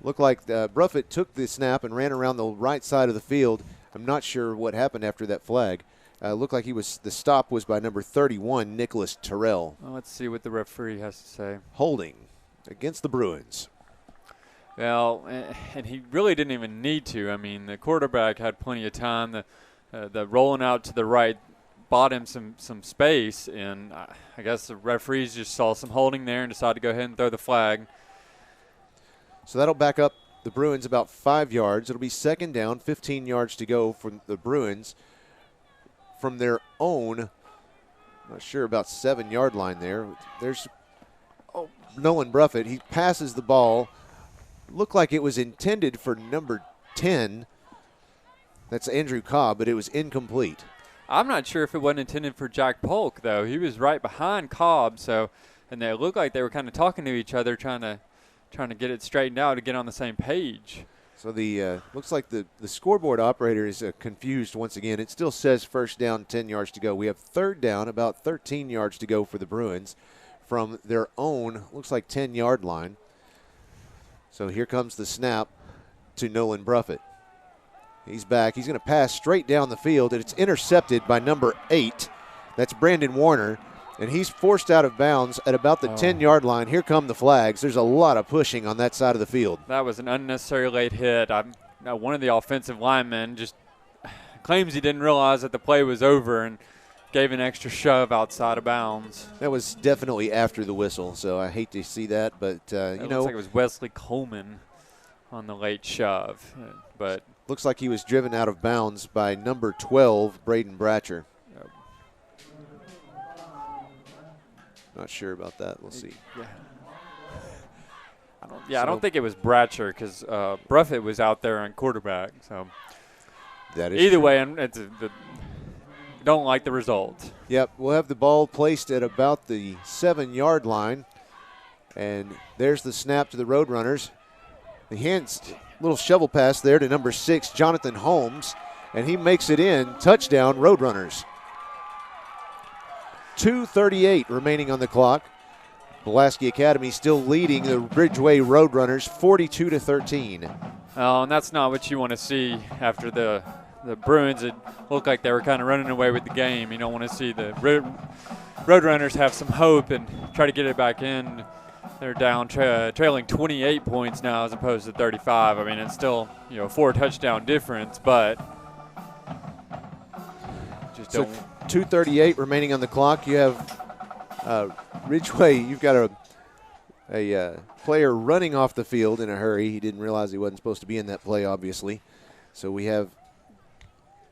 Looked like Bruffett took the snap and ran around the right side of the field. I'm not sure what happened after that flag. Looked like the stop was by number 31, Nicholas Terrell. Well, let's see what the referee has to say. Holding against the Bruins. Well, and he really didn't even need to. I mean, the quarterback had plenty of time. The rolling out to the right bought him some space, and I guess the referees just saw some holding there and decided to go ahead and throw the flag. So that'll back up the Bruins about 5 yards. It'll be second down, 15 yards to go for the Bruins from their own, not sure about 7-yard line there. There's Nolan Bruffett. He passes the ball. Looked like it was intended for number 10. That's Andrew Cobb, but it was incomplete. I'm not sure if it wasn't intended for Jack Polk, though. He was right behind Cobb, and they looked like they were kind of talking to each other, trying to get it straightened out to get on the same page. So looks like the scoreboard operator is confused once again. It still says first down, 10 yards to go. We have third down, about 13 yards to go for the Bruins from their own, looks like 10-yard line. So here comes the snap to Nolan Bruffett. He's back. He's going to pass straight down the field, and it's intercepted by number 8. That's Brandon Warner. And he's forced out of bounds at about the 10-yard line. Here come the flags. There's a lot of pushing on that side of the field. That was an unnecessary late hit. One of the offensive linemen just claims he didn't realize that the play was over and gave an extra shove outside of bounds. That was definitely after the whistle, so I hate to see that. But, looks like it was Wesley Coleman on the late shove. But looks like he was driven out of bounds by number 12, Braden Bratcher. Not sure about that. We'll see. I don't think it was Bratcher because Bruffett was out there on quarterback. So that is either true. way, don't like the result. Yep, we'll have the ball placed at about the 7-yard line, and there's the snap to the Roadrunners. The hands, little shovel pass there to number 6, Jonathan Holmes, and he makes it in. Touchdown, Roadrunners. 2:38 remaining on the clock. Pulaski Academy still leading the Ridgeway Roadrunners 42-13. Oh, and that's not what you want to see after the the Bruins, it looked like they were kind of running away with the game. You don't want to see the Roadrunners have some hope and try to get it back in. They're down trailing 28 points now as opposed to 35. I mean, it's still, 4 touchdown difference, but just so don't. 2:38 remaining on the clock. You have Ridgeway. You've got a player running off the field in a hurry. He didn't realize he wasn't supposed to be in that play, obviously. So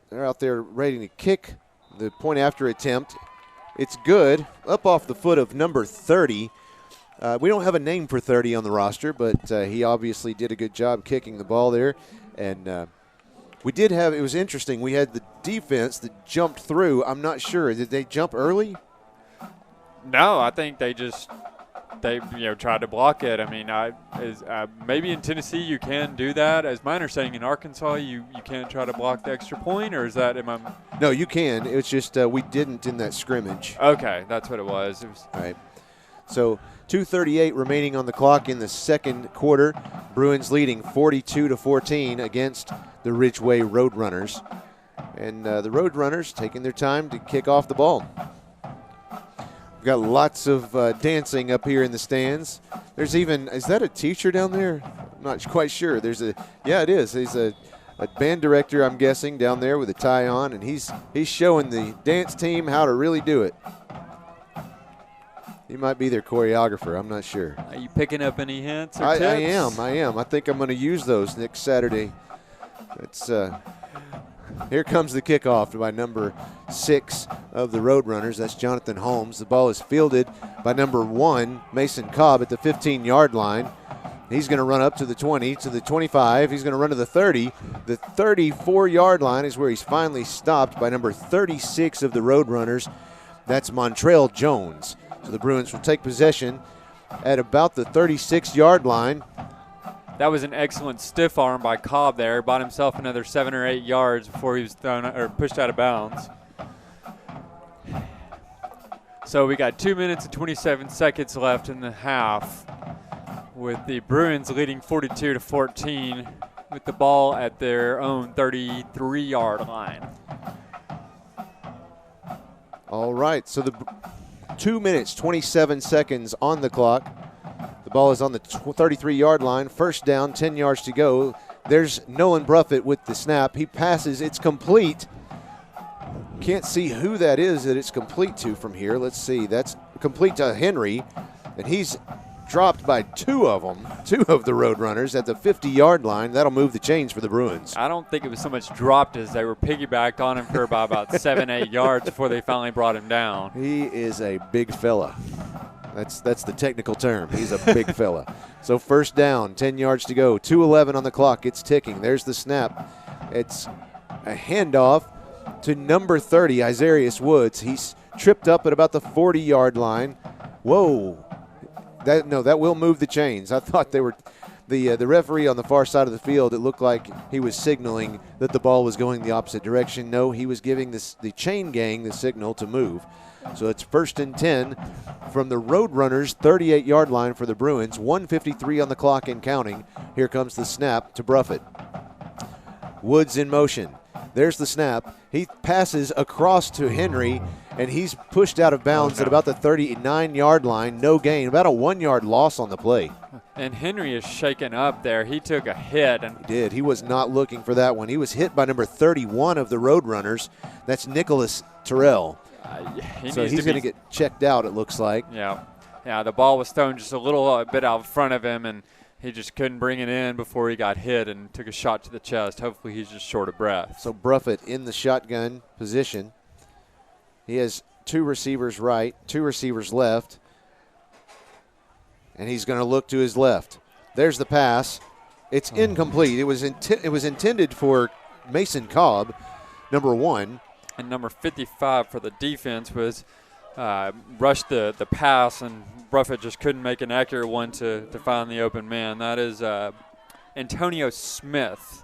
they're out there ready to kick the point after attempt. It's good, up off the foot of number 30. We don't have a name for 30 on the roster, but he obviously did a good job kicking the ball there. And it was interesting. We had the defense that jumped through. I'm not sure. Did they jump early? No, I think they tried to block it. I mean, maybe in Tennessee you can do that. As my understanding, in Arkansas you can't try to block the extra point, or is that No, you can. It's just we didn't in that scrimmage. Okay, that's what it was. All right. So 2:38 remaining on the clock in the second quarter. Bruins leading 42-14 against the Ridgeway Roadrunners. And the Roadrunners taking their time to kick off the ball. We've got lots of dancing up here in the stands. There's even, is that a teacher down there? I'm not quite sure. Yeah, it is. He's a band director, I'm guessing, down there with a tie on, and he's showing the dance team how to really do it. He might be their choreographer. I'm not sure. Are you picking up any hints or tips? I am. I think I'm going to use those next Saturday. Here comes the kickoff by number 6 of the Roadrunners. That's Jonathan Holmes. The ball is fielded by number 1, Mason Cobb, at the 15-yard line. He's going to run up to the 20, to the 25. He's going to run to the 30. The 34-yard line is where he's finally stopped by number 36 of the Roadrunners. That's Montrell Jones. So the Bruins will take possession at about the 36-yard line. That was an excellent stiff arm by Cobb there. Bought himself another 7 or 8 yards before he was pushed out of bounds. So we got 2 minutes and 27 seconds left in the half, with the Bruins leading 42-14 with the ball at their own 33-yard line. All right, so the 2 minutes, 27 seconds on the clock. The ball is on the 33-yard line. First down, 10 yards to go. There's Nolan Bruffett with the snap. He passes. It's complete. Can't see who that is that it's complete to from here. Let's see. That's complete to Henry, and he's dropped by 2 of them, 2 of the Roadrunners at the 50-yard line. That'll move the chains for the Bruins. I don't think it was so much dropped as they were piggybacked on him for about 7, 8 yards before they finally brought him down. He is a big fella. That's the technical term. He's a big fella. So first down, 10 yards to go, 2:11 on the clock. It's ticking. There's the snap. It's a handoff to number 30, Isarius Woods. He's tripped up at about the 40-yard line. Whoa. That will move the chains. I thought they were the referee on the far side of the field. It looked like he was signaling that the ball was going the opposite direction. No, he was giving the chain gang the signal to move. So it's 1st and 10 from the Roadrunners' 38-yard line for the Bruins. 1:53 on the clock and counting. Here comes the snap to Bruffett. Woods in motion. There's the snap. He passes across to Henry, and he's pushed out of bounds at about the 39-yard line. No gain. About a 1-yard loss on the play. And Henry is shaken up there. He took a hit. He did. He was not looking for that one. He was hit by number 31 of the Roadrunners. That's Nicholas Terrell. He's going to get checked out, it looks like. Yeah, the ball was thrown just a little bit out front of him, and he just couldn't bring it in before he got hit and took a shot to the chest. Hopefully he's just short of breath. So Bruffett in the shotgun position. He has 2 receivers right, 2 receivers left, and he's going to look to his left. There's the pass. It's incomplete. It was intended for Mason Cobb, number 1. And number 55 for the defense was rushed the pass, and Bruffett just couldn't make an accurate one to find the open man. That is Antonio Smith.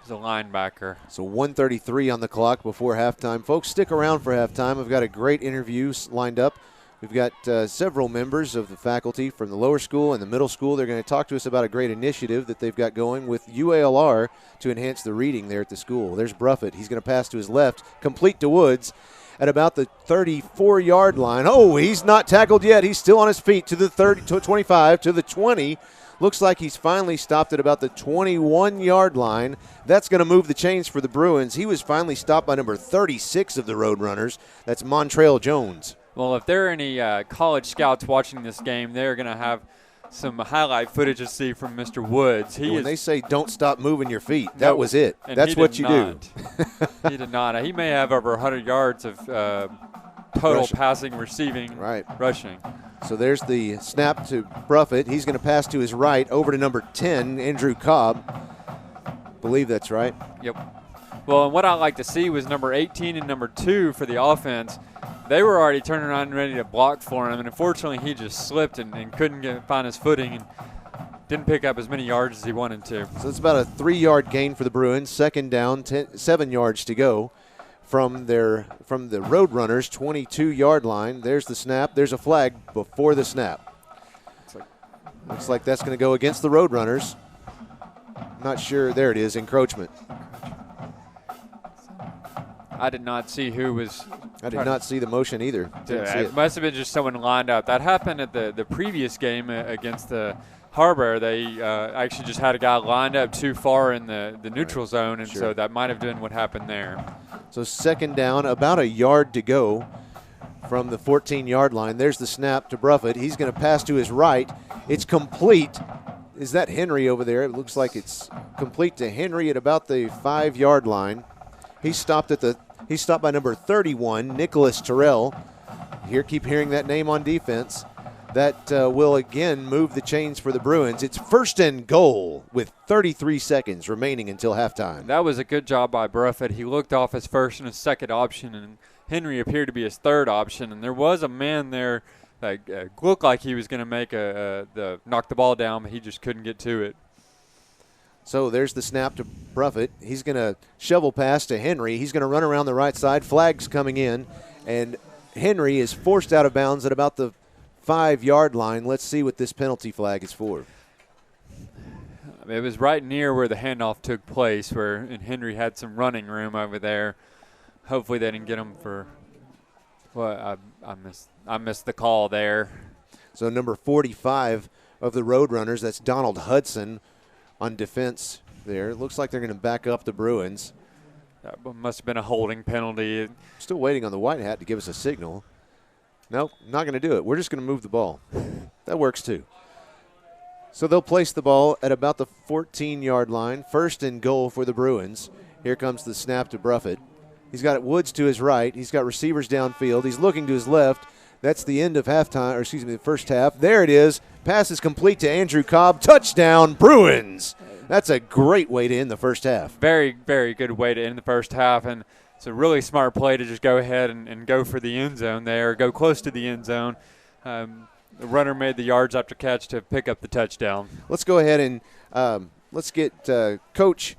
He's a linebacker. So 1:33 on the clock before halftime. Folks, stick around for halftime. I've got a great interview lined up We've got several members of the faculty from the lower school and the middle school. They're going to talk to us about a great initiative that they've got going with UALR to enhance the reading there at the school. There's Bruffett. He's going to pass to his left, complete to Woods at about the 34-yard line. Oh, he's not tackled yet. He's still on his feet to the 30, to 25, to the 20. Looks like he's finally stopped at about the 21-yard line. That's going to move the chains for the Bruins. He was finally stopped by number 36 of the Roadrunners. That's Montrell Jones. Well, if there are any college scouts watching this game, they're going to have some highlight footage to see from Mr. Woods. When they say don't stop moving your feet, that was it. That's what you do. He did not. He may have over 100 yards of total passing, receiving, rushing. So there's the snap to Bruffett. He's going to pass to his right over to number 10, Andrew Cobb. Believe that's right. Yep. Well, and what I like to see was number 18 and number 2 for the offense. They were already turning around and ready to block for him, and unfortunately he just slipped and couldn't find his footing and didn't pick up as many yards as he wanted to. So it's about a 3-yard gain for the Bruins. Second down, 7 yards to go from the Roadrunners' 22-yard line. There's the snap. There's a flag before the snap. Looks like that's going to go against the Roadrunners. Not sure. There it is, encroachment. I did not see who was. I did not see the motion either. It must have been just someone lined up. That happened at the previous game against the Harbor. They actually just had a guy lined up too far in the neutral zone, and so that might have been what happened there. So second down, about a yard to go from the 14-yard line. There's the snap to Bruffett. He's going to pass to his right. It's complete. Is that Henry over there? It looks like it's complete to Henry at about the 5-yard line. He's stopped by number 31, Nicholas Terrell. Keep hearing that name on defense. That will again move the chains for the Bruins. It's first and goal with 33 seconds remaining until halftime. That was a good job by Bruffett. He looked off his first and his second option, and Henry appeared to be his third option. And there was a man there that looked like he was going to make knock the ball down, but he just couldn't get to it. So there's the snap to Bruffett. He's going to shovel pass to Henry. He's going to run around the right side. Flags coming in, and Henry is forced out of bounds at about the 5-yard line. Let's see what this penalty flag is for. It was right near where the handoff took place, and Henry had some running room over there. Hopefully they didn't get him for. Well, I missed the call there. So number 45 of the Roadrunners, that's Donald Hudson on defense there. It looks like they're going to back up the Bruins. That must have been a holding penalty. Still waiting on the white hat to give us a signal. Nope, not going to do it. We're just going to move the ball. That works too. So they'll place the ball at about the 14-yard line. First and goal for the Bruins. Here comes the snap to Bruffett. He's got Woods to his right. He's got receivers downfield. He's looking to his left. That's the end of the first half. There it is. Pass is complete to Andrew Cobb. Touchdown, Bruins. That's a great way to end the first half. Very, very good way to end the first half, and it's a really smart play to just go ahead and go for the end zone there, go close to the end zone. The runner made the yards after catch to pick up the touchdown. Let's go ahead and let's get Coach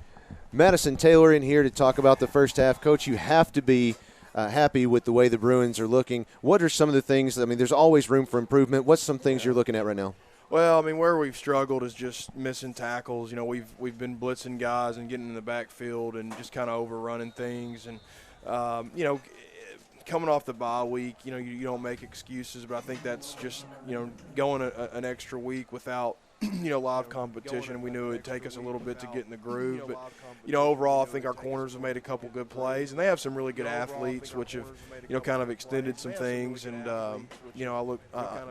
Madison Taylor in here to talk about the first half. Coach, you have to be happy with the way the Bruins are looking. What are some of the things? I mean, there's always room for improvement. What's some things you're looking at right now? Well, I mean, where we've struggled is just missing tackles. You know, we've been blitzing guys and getting in the backfield and just kind of overrunning things. And, you know, coming off the bye week, you know, you don't make excuses, but I think that's just, you know, going an extra week without, you know, live competition. We knew it would take us a little bit to get in the groove. But, you know, overall, I think our corners have made a couple good plays. And they have some really good athletes, which have, you know, kind of extended some things. And, you know,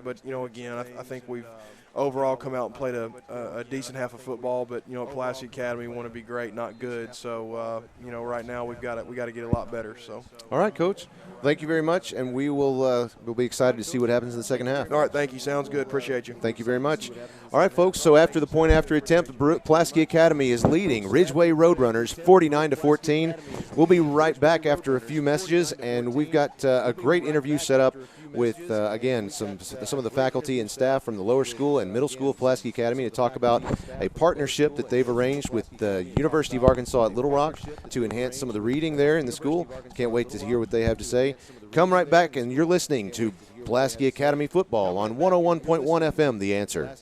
but, you know, again, I think we've overall come out and played a decent half of football. But, you know, at Pulaski Academy, we want to be great, not good. So, you know, right now we got to get a lot better. So. All right, Coach. Thank you very much, and we'll be excited to see what happens in the second half. All right, thank you. Sounds good. Appreciate you. Thank you very much. All right, folks, so after the point-after attempt, Pulaski Academy is leading Ridgeway Roadrunners 49-14. We'll be right back after a few messages, and we've got a great interview set up with, again, some of the faculty and staff from the lower school and middle school of Pulaski Academy to talk about a partnership that they've arranged with the University of Arkansas at Little Rock to enhance some of the reading there in the school. Can't wait to hear what they have to say. Come right back, and you're listening to Pulaski Academy Football on 101.1 FM, The Answer.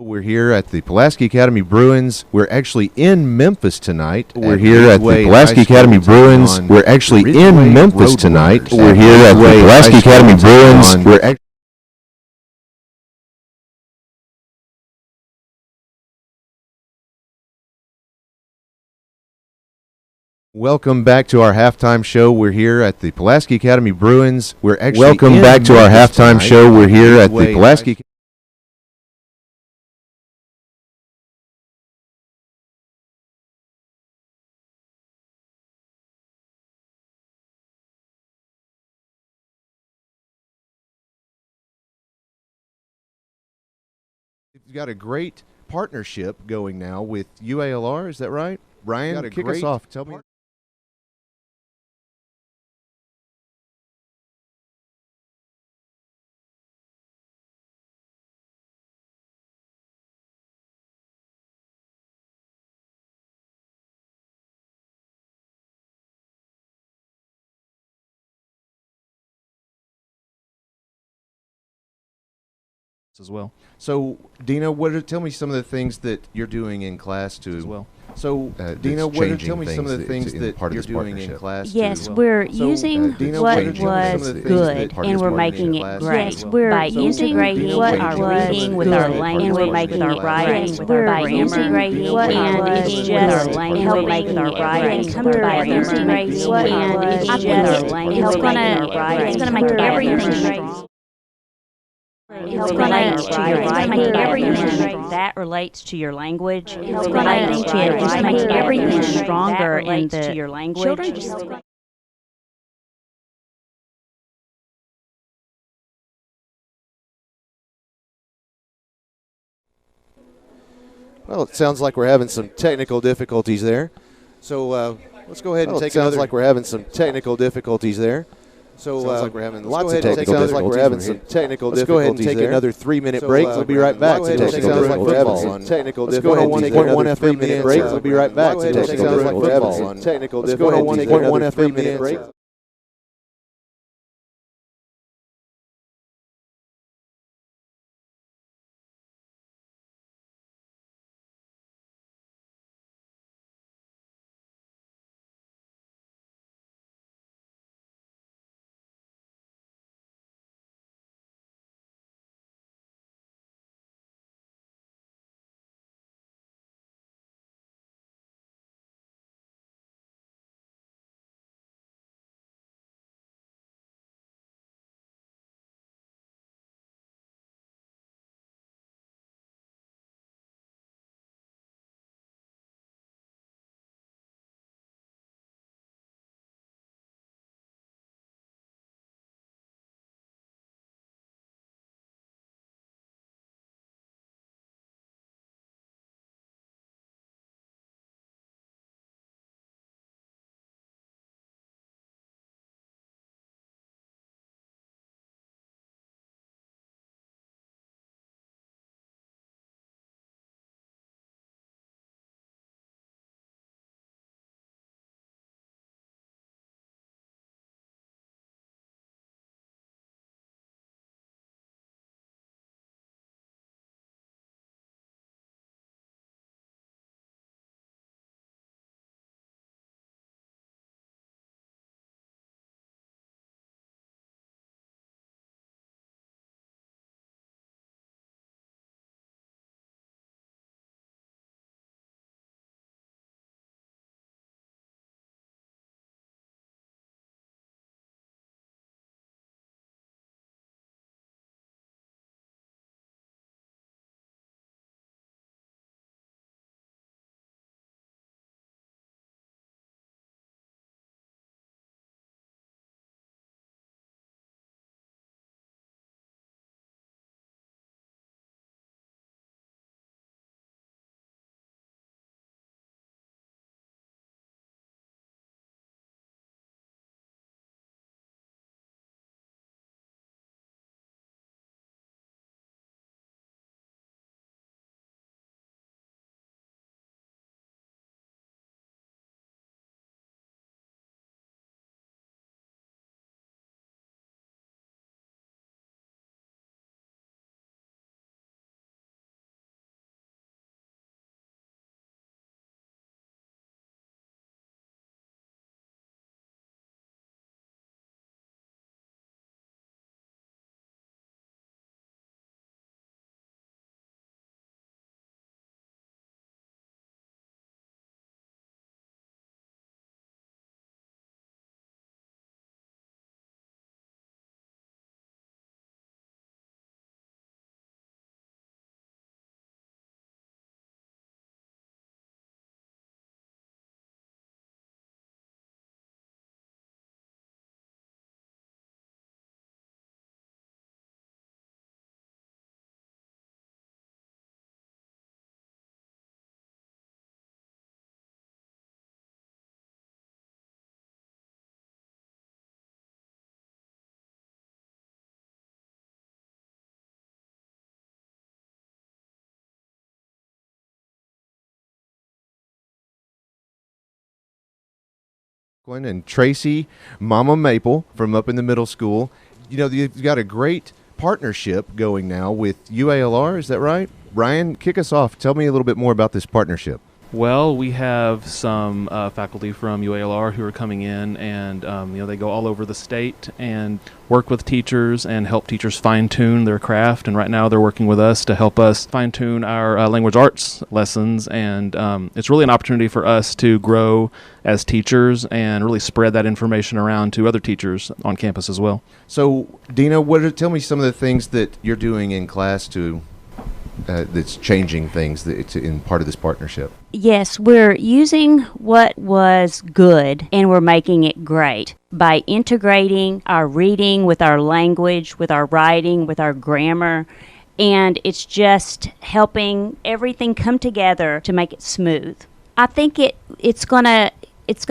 We're here at the Pulaski Academy Bruins. We're actually in Memphis tonight. We're here at the Pulaski Academy Bruins. We're actually in Memphis tonight. We're here at the Pulaski Academy Bruins. We're Welcome back to our halftime show. We're here at the Pulaski Academy Bruins. We're actually Welcome back to our halftime show. We're here at the Pulaski We've got a great partnership going now with UALR. Is that right? Brian, kick us off. Tell me. As well. So, Dina, tell me some of the things that you're doing in class to So, Dina, tell me some of the things that you're doing in class. Yes, we're using what was good and we're making it great. Yes, we're by integrating what our reading with our language and we're making it writing with our grammar. And it's just helping with our writing by integrating and it's just it's gonna make everything strong. It's relates to your writing. Everything that relates to your language. It's relating to it. Just make everything stronger in to your language. Children just Well, it sounds like we're having some technical difficulties there. So let's go ahead and take another. Sounds like we're having some technical difficulties there. So sounds like we're having lots of technical difficulties. Like we're having some technical difficulties. Let's go ahead and take another 3-minute break. We'll be right back. Sounds like we're having some technical difficulties. Let's go ahead and take another 3-minute break. We'll be right back. Sounds like we're having some technical difficulties. Let's go ahead and take another 3-minute break. And Tracy, Mama Maple from up in the middle school. You know, you've got a great partnership going now with UALR, is that right? Ryan, kick us off. Tell me a little bit more about this partnership. Well, we have some faculty from UALR who are coming in, and they go all over the state and work with teachers and help teachers fine-tune their craft. And right now, they're working with us to help us fine-tune our language arts lessons. And it's really an opportunity for us to grow as teachers and really spread that information around to other teachers on campus as well. So, Dina, tell me some of the things that you're doing in class that's changing things in part of this partnership. Yes, we're using what was good and we're making it great by integrating our reading with our language, with our writing, with our grammar, and it's just helping everything come together to make it smooth. I think it's gonna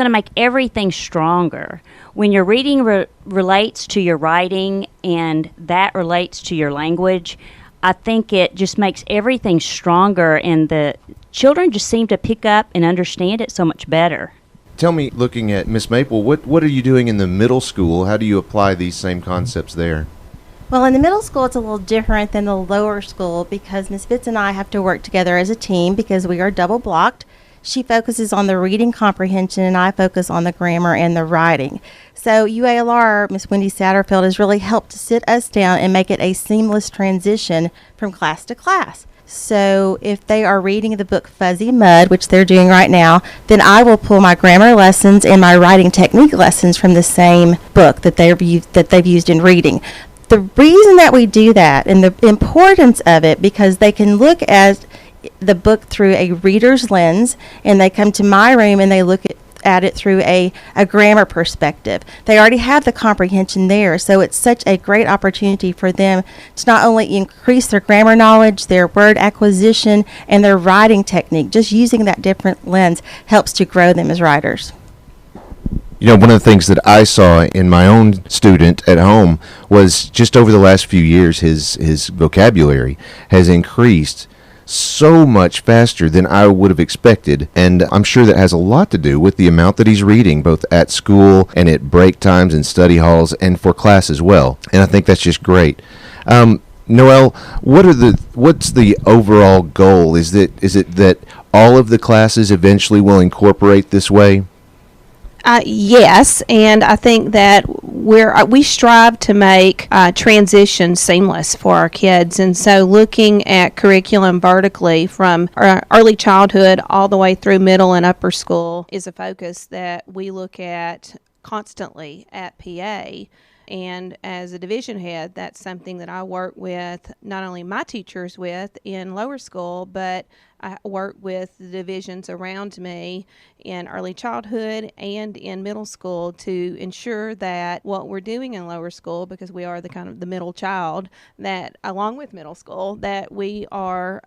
make everything stronger. When your reading relates to your writing and that relates to your language, I think it just makes everything stronger, and the children just seem to pick up and understand it so much better. Tell me, looking at Miss Maple, what are you doing in the middle school? How do you apply these same concepts there? Well, in the middle school, it's a little different than the lower school because Ms. Fitz and I have to work together as a team because we are double blocked. She focuses on the reading comprehension, and I focus on the grammar and the writing. So UALR, Ms. Wendy Satterfield, has really helped to sit us down and make it a seamless transition from class to class. So if they are reading the book Fuzzy Mud, which they're doing right now, then I will pull my grammar lessons and my writing technique lessons from the same book that they've used in reading. The reason that we do that and the importance of it, because they can look at the book through a reader's lens, and they come to my room and they look at it through a grammar perspective. They already have the comprehension there, so it's such a great opportunity for them to not only increase their grammar knowledge, their word acquisition, and their writing technique. Just using that different lens helps to grow them as writers. You know, one of the things that I saw in my own student at home was just over the last few years, his vocabulary has increased so much faster than I would have expected, and I'm sure that has a lot to do with the amount that he's reading, both at school and at break times and study halls and for class as well. And I think that's just great. Noelle, what's the overall goal? Is it that all of the classes eventually will incorporate this way? Yes, and I think that we strive to make transition seamless for our kids, and so looking at curriculum vertically from early childhood all the way through middle and upper school is a focus that we look at constantly at PA. And as a division head, that's something that I work with not only my teachers with in lower school, but I work with the divisions around me in early childhood and in middle school to ensure that what we're doing in lower school, because we are the kind of the middle child, that along with middle school, that we are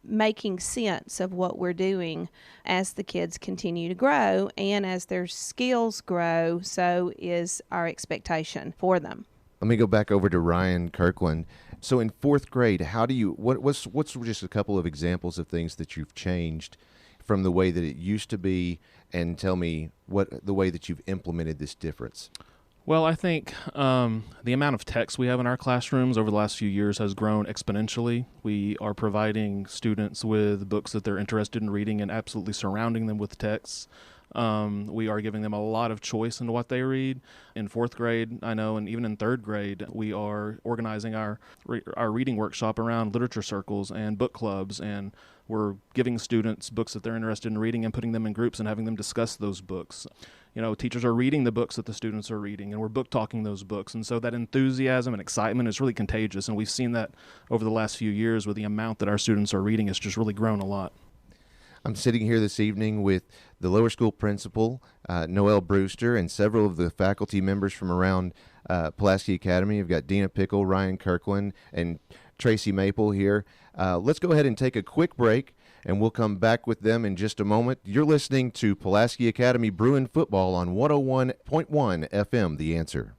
making sense of what we're doing as the kids continue to grow, and as their skills grow, so is our expectation for them. Let me go back over to Ryan Kirkland. So in fourth grade, what's just a couple of examples of things that you've changed from the way that it used to be, and tell me the way that you've implemented this difference? Well, I think the amount of text we have in our classrooms over the last few years has grown exponentially. We are providing students with books that they're interested in reading and absolutely surrounding them with texts. We are giving them a lot of choice into what they read. In fourth grade, I know, and even in third grade, we are organizing our reading workshop around literature circles and book clubs, and we're giving students books that they're interested in reading and putting them in groups and having them discuss those books. You know, teachers are reading the books that the students are reading, and we're book talking those books. And so that enthusiasm and excitement is really contagious, and we've seen that over the last few years with the amount that our students are reading. It's just really grown a lot. I'm sitting here this evening with the lower school principal, Noelle Brewster, and several of the faculty members from around Pulaski Academy. We've got Dina Pickle, Ryan Kirkland, and Tracy Maple here. Let's go ahead and take a quick break, and we'll come back with them in just a moment. You're listening to Pulaski Academy Bruin Football on 101.1 FM, The Answer.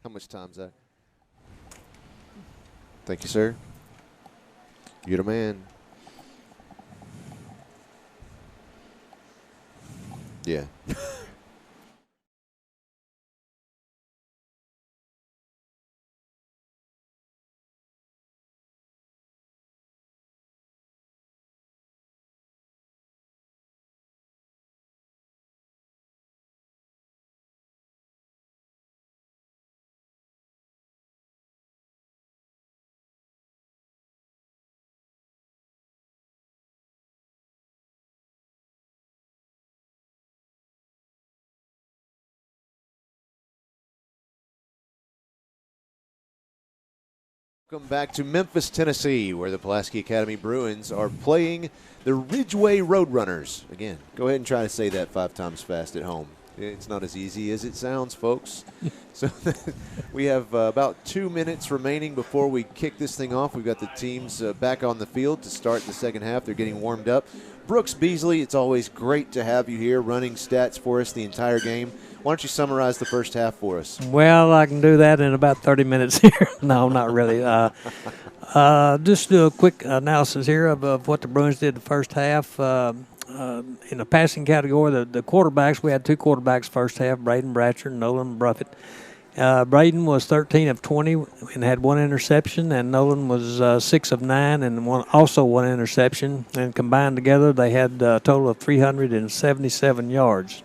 How much time, Zach? Thank you, sir. You're the man. Yeah. Welcome back to Memphis, Tennessee, where the Pulaski Academy Bruins are playing the Ridgeway Roadrunners. Again, go ahead and try to say that 5 times fast at home. It's not as easy as it sounds, folks. So we have about 2 minutes remaining before we kick this thing off. We've got the teams back on the field to start the second half. They're getting warmed up. Brooks Beasley, it's always great to have you here running stats for us the entire game. Why don't you summarize the first half for us? Well, I can do that in about 30 minutes here. No, not really. Just do a quick analysis here of what the Bruins did the first half. In the passing category, the quarterbacks, we had 2 quarterbacks first half, Braden Bratcher and Nolan Bruffett. Braden was 13 of 20 and had 1 interception, and Nolan was 6 of 9 and also 1 interception. And combined together, they had a total of 377 yards.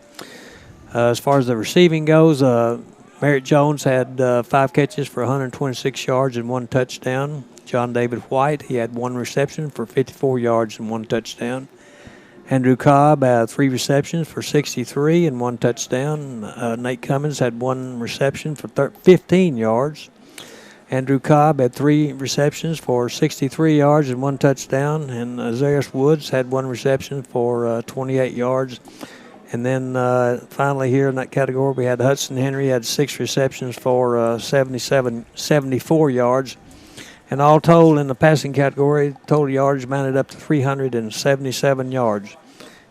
As far as the receiving goes, Merritt Jones had 5 catches for 126 yards and 1 touchdown. John David White, he had 1 reception for 54 yards and 1 touchdown. Andrew Cobb had 3 receptions for 63 and 1 touchdown. Nate Cummins had 1 reception for 15 yards. Andrew Cobb had 3 receptions for 63 yards and 1 touchdown. And Azarius Woods had 1 reception for 28 yards. And then finally here in that category, we had Hudson Henry had 6 receptions for 74 yards. And all told in the passing category, total yards mounted up to 377 yards.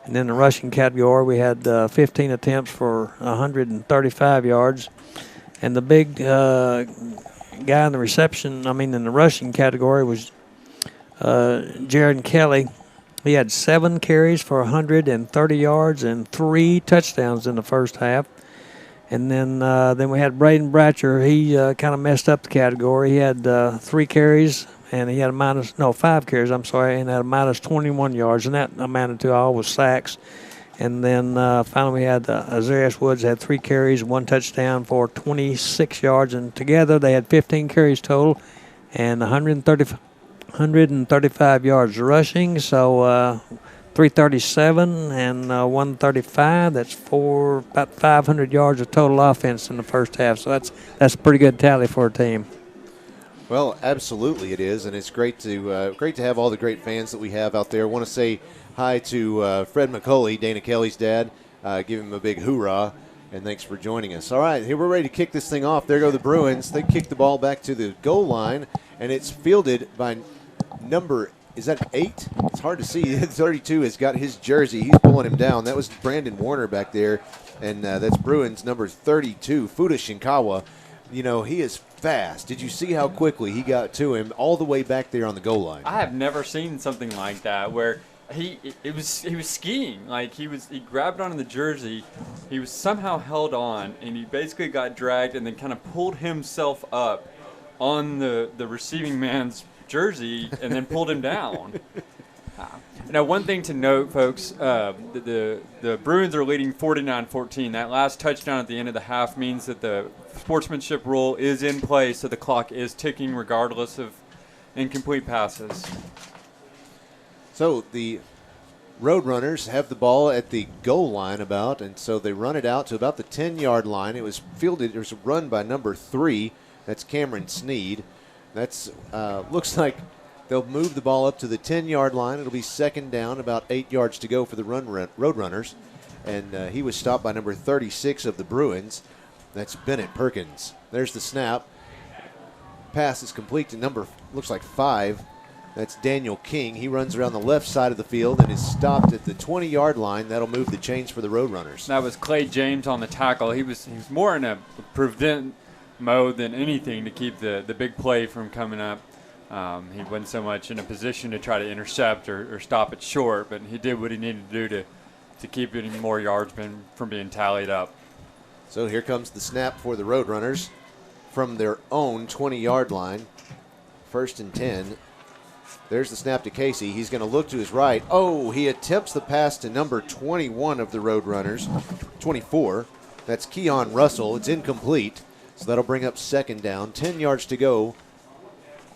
And in the rushing category, we had 15 attempts for 135 yards. And the big guy in the rushing category was Jaron Kelly. He had 7 carries for 130 yards and 3 touchdowns in the first half. And then we had Braden Bratcher. He kind of messed up the category. He had 3 carries, and he had 5 carries, and had a minus 21 yards, and that amounted to all was sacks. And then finally we had Azarius Woods had 3 carries, 1 touchdown for 26 yards, and together they had 15 carries total and 135 yards rushing. So 337 and 135. That's about 500 yards of total offense in the first half. So that's a pretty good tally for a team. Well, absolutely it is, and it's great to have all the great fans that we have out there. I want to say hi to Fred McCauley, Dana Kelly's dad. Give him a big hoorah, and thanks for joining us. All right, here we're ready to kick this thing off. There go the Bruins. They kick the ball back to the goal line, and it's fielded by number, is that 8? It's hard to see. 32 has got his jersey. He's pulling him down. That was Brandon Warner back there, and that's Bruins number 32, Fuda Shinkawa. You know, he is fast. Did you see how quickly he got to him all the way back there on the goal line? I have never seen something like that where he was skiing. Like he grabbed onto the jersey, he was somehow held on, and he basically got dragged and then kind of pulled himself up on the receiving man's jersey and then pulled him down. Now, one thing to note, folks, the Bruins are leading 49-14. That last touchdown at the end of the half means that the sportsmanship rule is in place, so the clock is ticking regardless of incomplete passes. So the Roadrunners have the ball at the goal line and so they run it out to about the 10-yard line. It was run by number 3. That's Cameron Sneed. That's looks like they'll move the ball up to the 10-yard line. It'll be second down, about 8 yards to go for the Roadrunners. And he was stopped by number 36 of the Bruins. That's Bennett Perkins. There's the snap. Pass is complete to number, looks like 5. That's Daniel King. He runs around the left side of the field and is stopped at the 20-yard line. That'll move the chains for the Roadrunners. That was Clay James on the tackle. He was more in a mode than anything to keep the big play from coming up. He wasn't so much in a position to try to intercept or stop it short, but he did what he needed to do to keep any more yards from being tallied up. So here comes the snap for the Roadrunners from their own 20-yard line. 1st and 10. There's the snap to Casey. He's going to look to his right. Oh, he attempts the pass to number 21 of the Roadrunners, 24. That's Keon Russell. It's incomplete, so that'll bring up 2nd down. 10 yards to go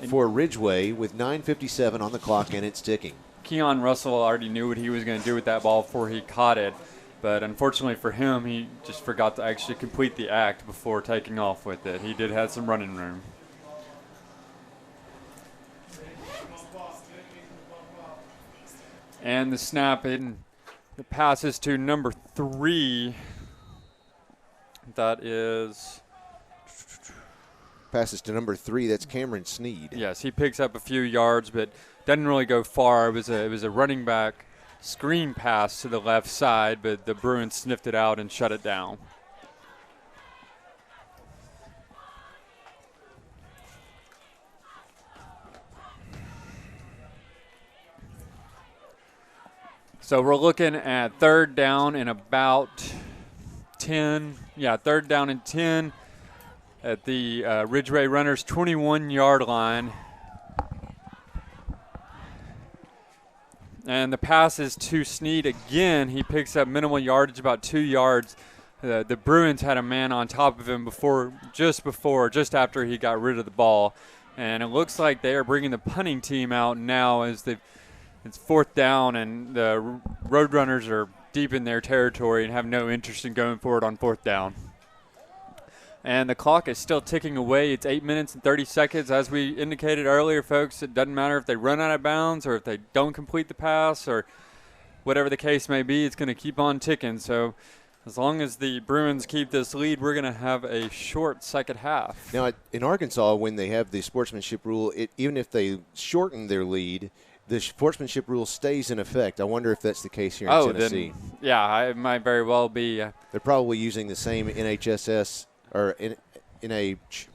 for Ridgeway with 9:57 on the clock, and it's ticking. Keon Russell already knew what he was going to do with that ball before he caught it, but unfortunately for him, he just forgot to actually complete the act before taking off with it. He did have some running room. And the snap in the passes to number 3. That is passes to number 3. That's Cameron Sneed. Yes, he picks up a few yards, but doesn't really go far. It was a running back screen pass to the left side, but the Bruins sniffed it out and shut it down. So we're looking at 3rd down and about 10. Yeah, 3rd down and 10 at the Ridgeway Runners 21-yard line. And the pass is to Sneed again. He picks up minimal yardage, about 2 yards. The Bruins had a man on top of him just after he got rid of the ball. And it looks like they are bringing the punting team out now as it's 4th down, and the Roadrunners are deep in their territory and have no interest in going forward on 4th down. And the clock is still ticking away. It's 8 minutes and 30 seconds. As we indicated earlier, folks, it doesn't matter if they run out of bounds or if they don't complete the pass or whatever the case may be, it's going to keep on ticking. So as long as the Bruins keep this lead, we're going to have a short second half. Now, in Arkansas, when they have the sportsmanship rule, even if they shorten their lead, the sportsmanship rule stays in effect. I wonder if that's the case here in Tennessee. Then, yeah, it might very well be. They're probably using the same NHSS or NH.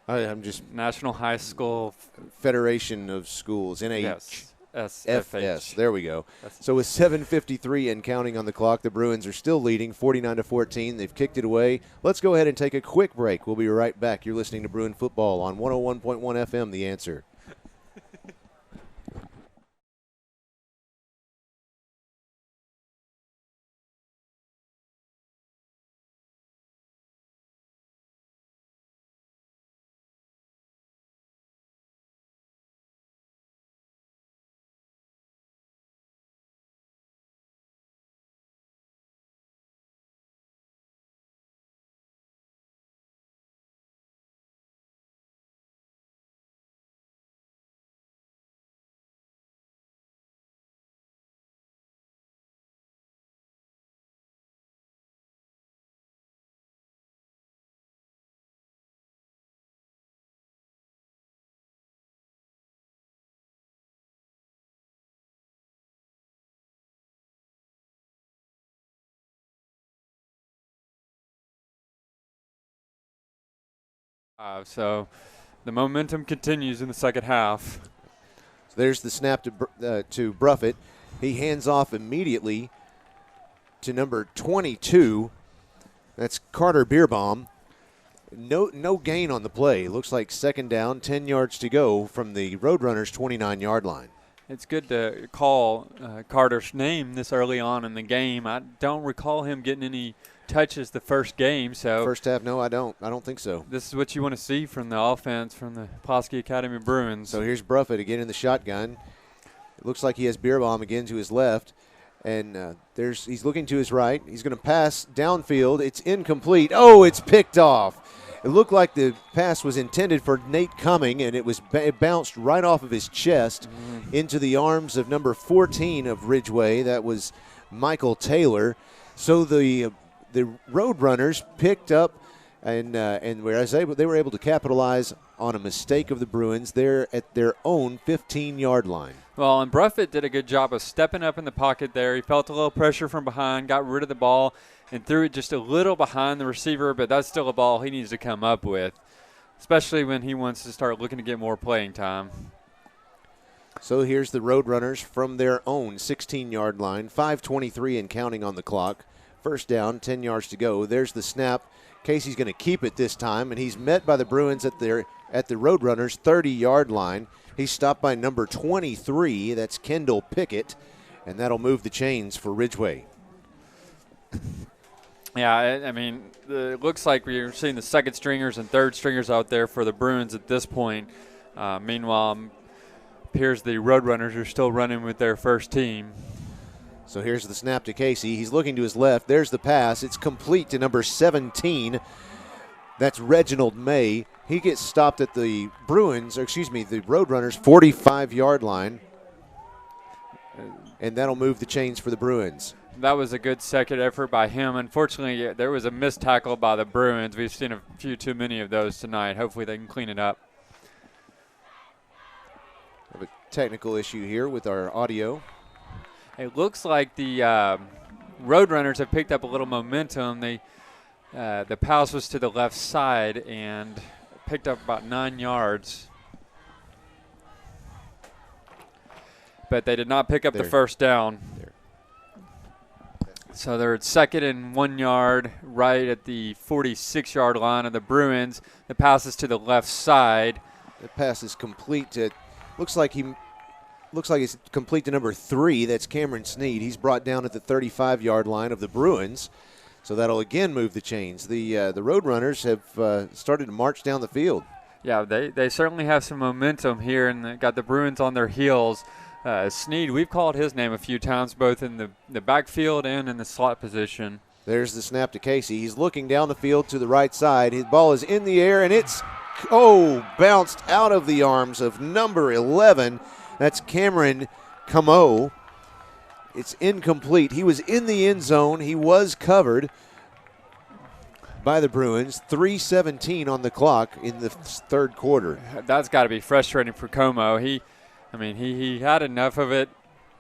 I'm just National High School Federation of Schools, NHSFS. There we go. So with 7:53 and counting on the clock, the Bruins are still leading 49-14. They've kicked it away. Let's go ahead and take a quick break. We'll be right back. You're listening to Bruin Football on 101.1 FM, The Answer. So the momentum continues in the second half. So there's the snap to Bruffett. He hands off immediately to number 22. That's Carter Beerbaum. No gain on the play. Looks like 2nd down, 10 yards to go from the Roadrunners' 29-yard line. It's good to call Carter's name this early on in the game. I don't recall him getting any touches the first game. So first half, no, I don't think so. This is what you want to see from the offense from the Pulaski Academy Bruins. So here's Bruffett again in the shotgun. It looks like he has Beerbaum again to his left. And he's looking to his right. He's going to pass downfield. It's incomplete. Oh, it's picked off. It looked like the pass was intended for Nate Cumming, and it bounced right off of his chest into the arms of number 14 of Ridgeway. That was Michael Taylor. So the Roadrunners picked up and they were able to capitalize on a mistake of the Bruins there at their own 15-yard line. Well, and Bruffett did a good job of stepping up in the pocket there. He felt a little pressure from behind, got rid of the ball, and threw it just a little behind the receiver, but that's still a ball he needs to come up with, especially when he wants to start looking to get more playing time. So here's the Roadrunners from their own 16-yard line, 5:23 and counting on the clock. First down, 10 yards to go. There's the snap. Casey's going to keep it this time, and he's met by the Bruins at the Roadrunners' 30-yard line. He's stopped by number 23. That's Kendall Pickett, and that'll move the chains for Ridgeway. Yeah, I mean, it looks like we're seeing the second stringers and third stringers out there for the Bruins at this point. Meanwhile, appears the Roadrunners are still running with their first team. So here's the snap to Casey. He's looking to his left. There's the pass. It's complete to number 17. That's Reginald May. He gets stopped at the the Roadrunners' 45-yard line. And that'll move the chains for the Bruins. That was a good second effort by him. Unfortunately, there was a missed tackle by the Bruins. We've seen a few too many of those tonight. Hopefully they can clean it up. We have a technical issue here with our audio. It looks like the Roadrunners have picked up a little momentum. The pass was to the left side and picked up about 9 yards. But they did not pick up the first down. So they're at 2nd and 1 yard right at the 46-yard line of the Bruins. The pass is to the left side. The pass is complete to, looks like it's complete to number 3. That's Cameron Sneed. He's brought down at the 35-yard line of the Bruins. So that'll again move the chains. The Roadrunners have started to march down the field. Yeah, they certainly have some momentum here, and they got the Bruins on their heels. Sneed, we've called his name a few times, both in the backfield and in the slot position. There's the snap to Casey. He's looking down the field to the right side. His ball is in the air, and it's, bounced out of the arms of number 11. That's Cameron Camo. It's incomplete. He was in the end zone. He was covered by the Bruins. 3:17 on the clock in the third quarter. That's got to be frustrating for Como. He had enough of it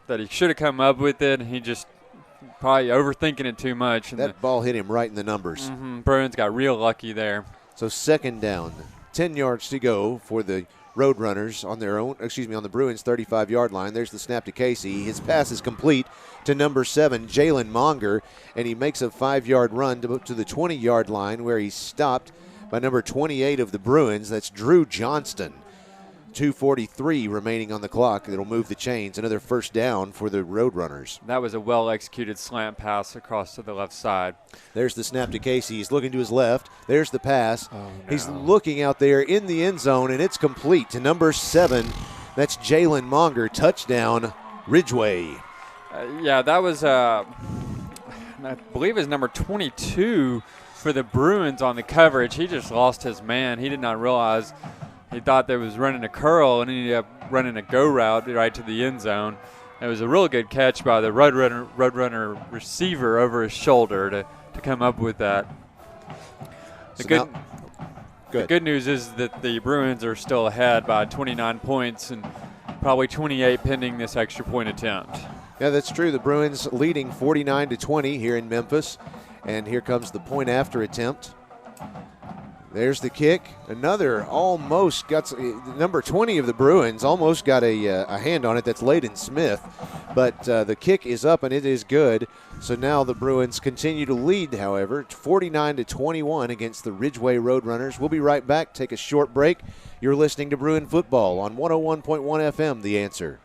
that he should have come up with it, and he just probably overthinking it too much. And that ball hit him right in the numbers. Bruins got real lucky there. So second down, 10 yards to go for the Roadrunners on the Bruins' 35-yard line. There's the snap to Casey. His pass is complete to number 7, Jalen Monger, and he makes a 5-yard run to the 20-yard line where he's stopped by number 28 of the Bruins. That's Drew Johnston. 2:43 remaining on the clock. It'll move the chains. Another first down for the Roadrunners. That was a well-executed slant pass across to the left side. There's the snap to Casey. He's looking to his left. There's the pass. Oh, no. He's looking out there in the end zone, and it's complete to number 7. That's Jalen Monger. Touchdown, Ridgeway. That was, I believe, it was number 22 for the Bruins on the coverage. He just lost his man. He did not realize. He thought they was running a curl, and he ended up running a go route right to the end zone. It was a real good catch by the Roadrunner receiver over his shoulder to come up with that. The good news is that the Bruins are still ahead by 29 points and probably 28 pending this extra point attempt. Yeah, that's true. The Bruins leading 49-20 here in Memphis. And here comes the point after attempt. There's the kick. Another almost got number 20 of the Bruins almost got a hand on it. That's Layden Smith, but the kick is up and it is good. So now the Bruins continue to lead. However, 49-21 against the Ridgeway Roadrunners. We'll be right back. Take a short break. You're listening to Bruin Football on 101.1 FM. The Answer.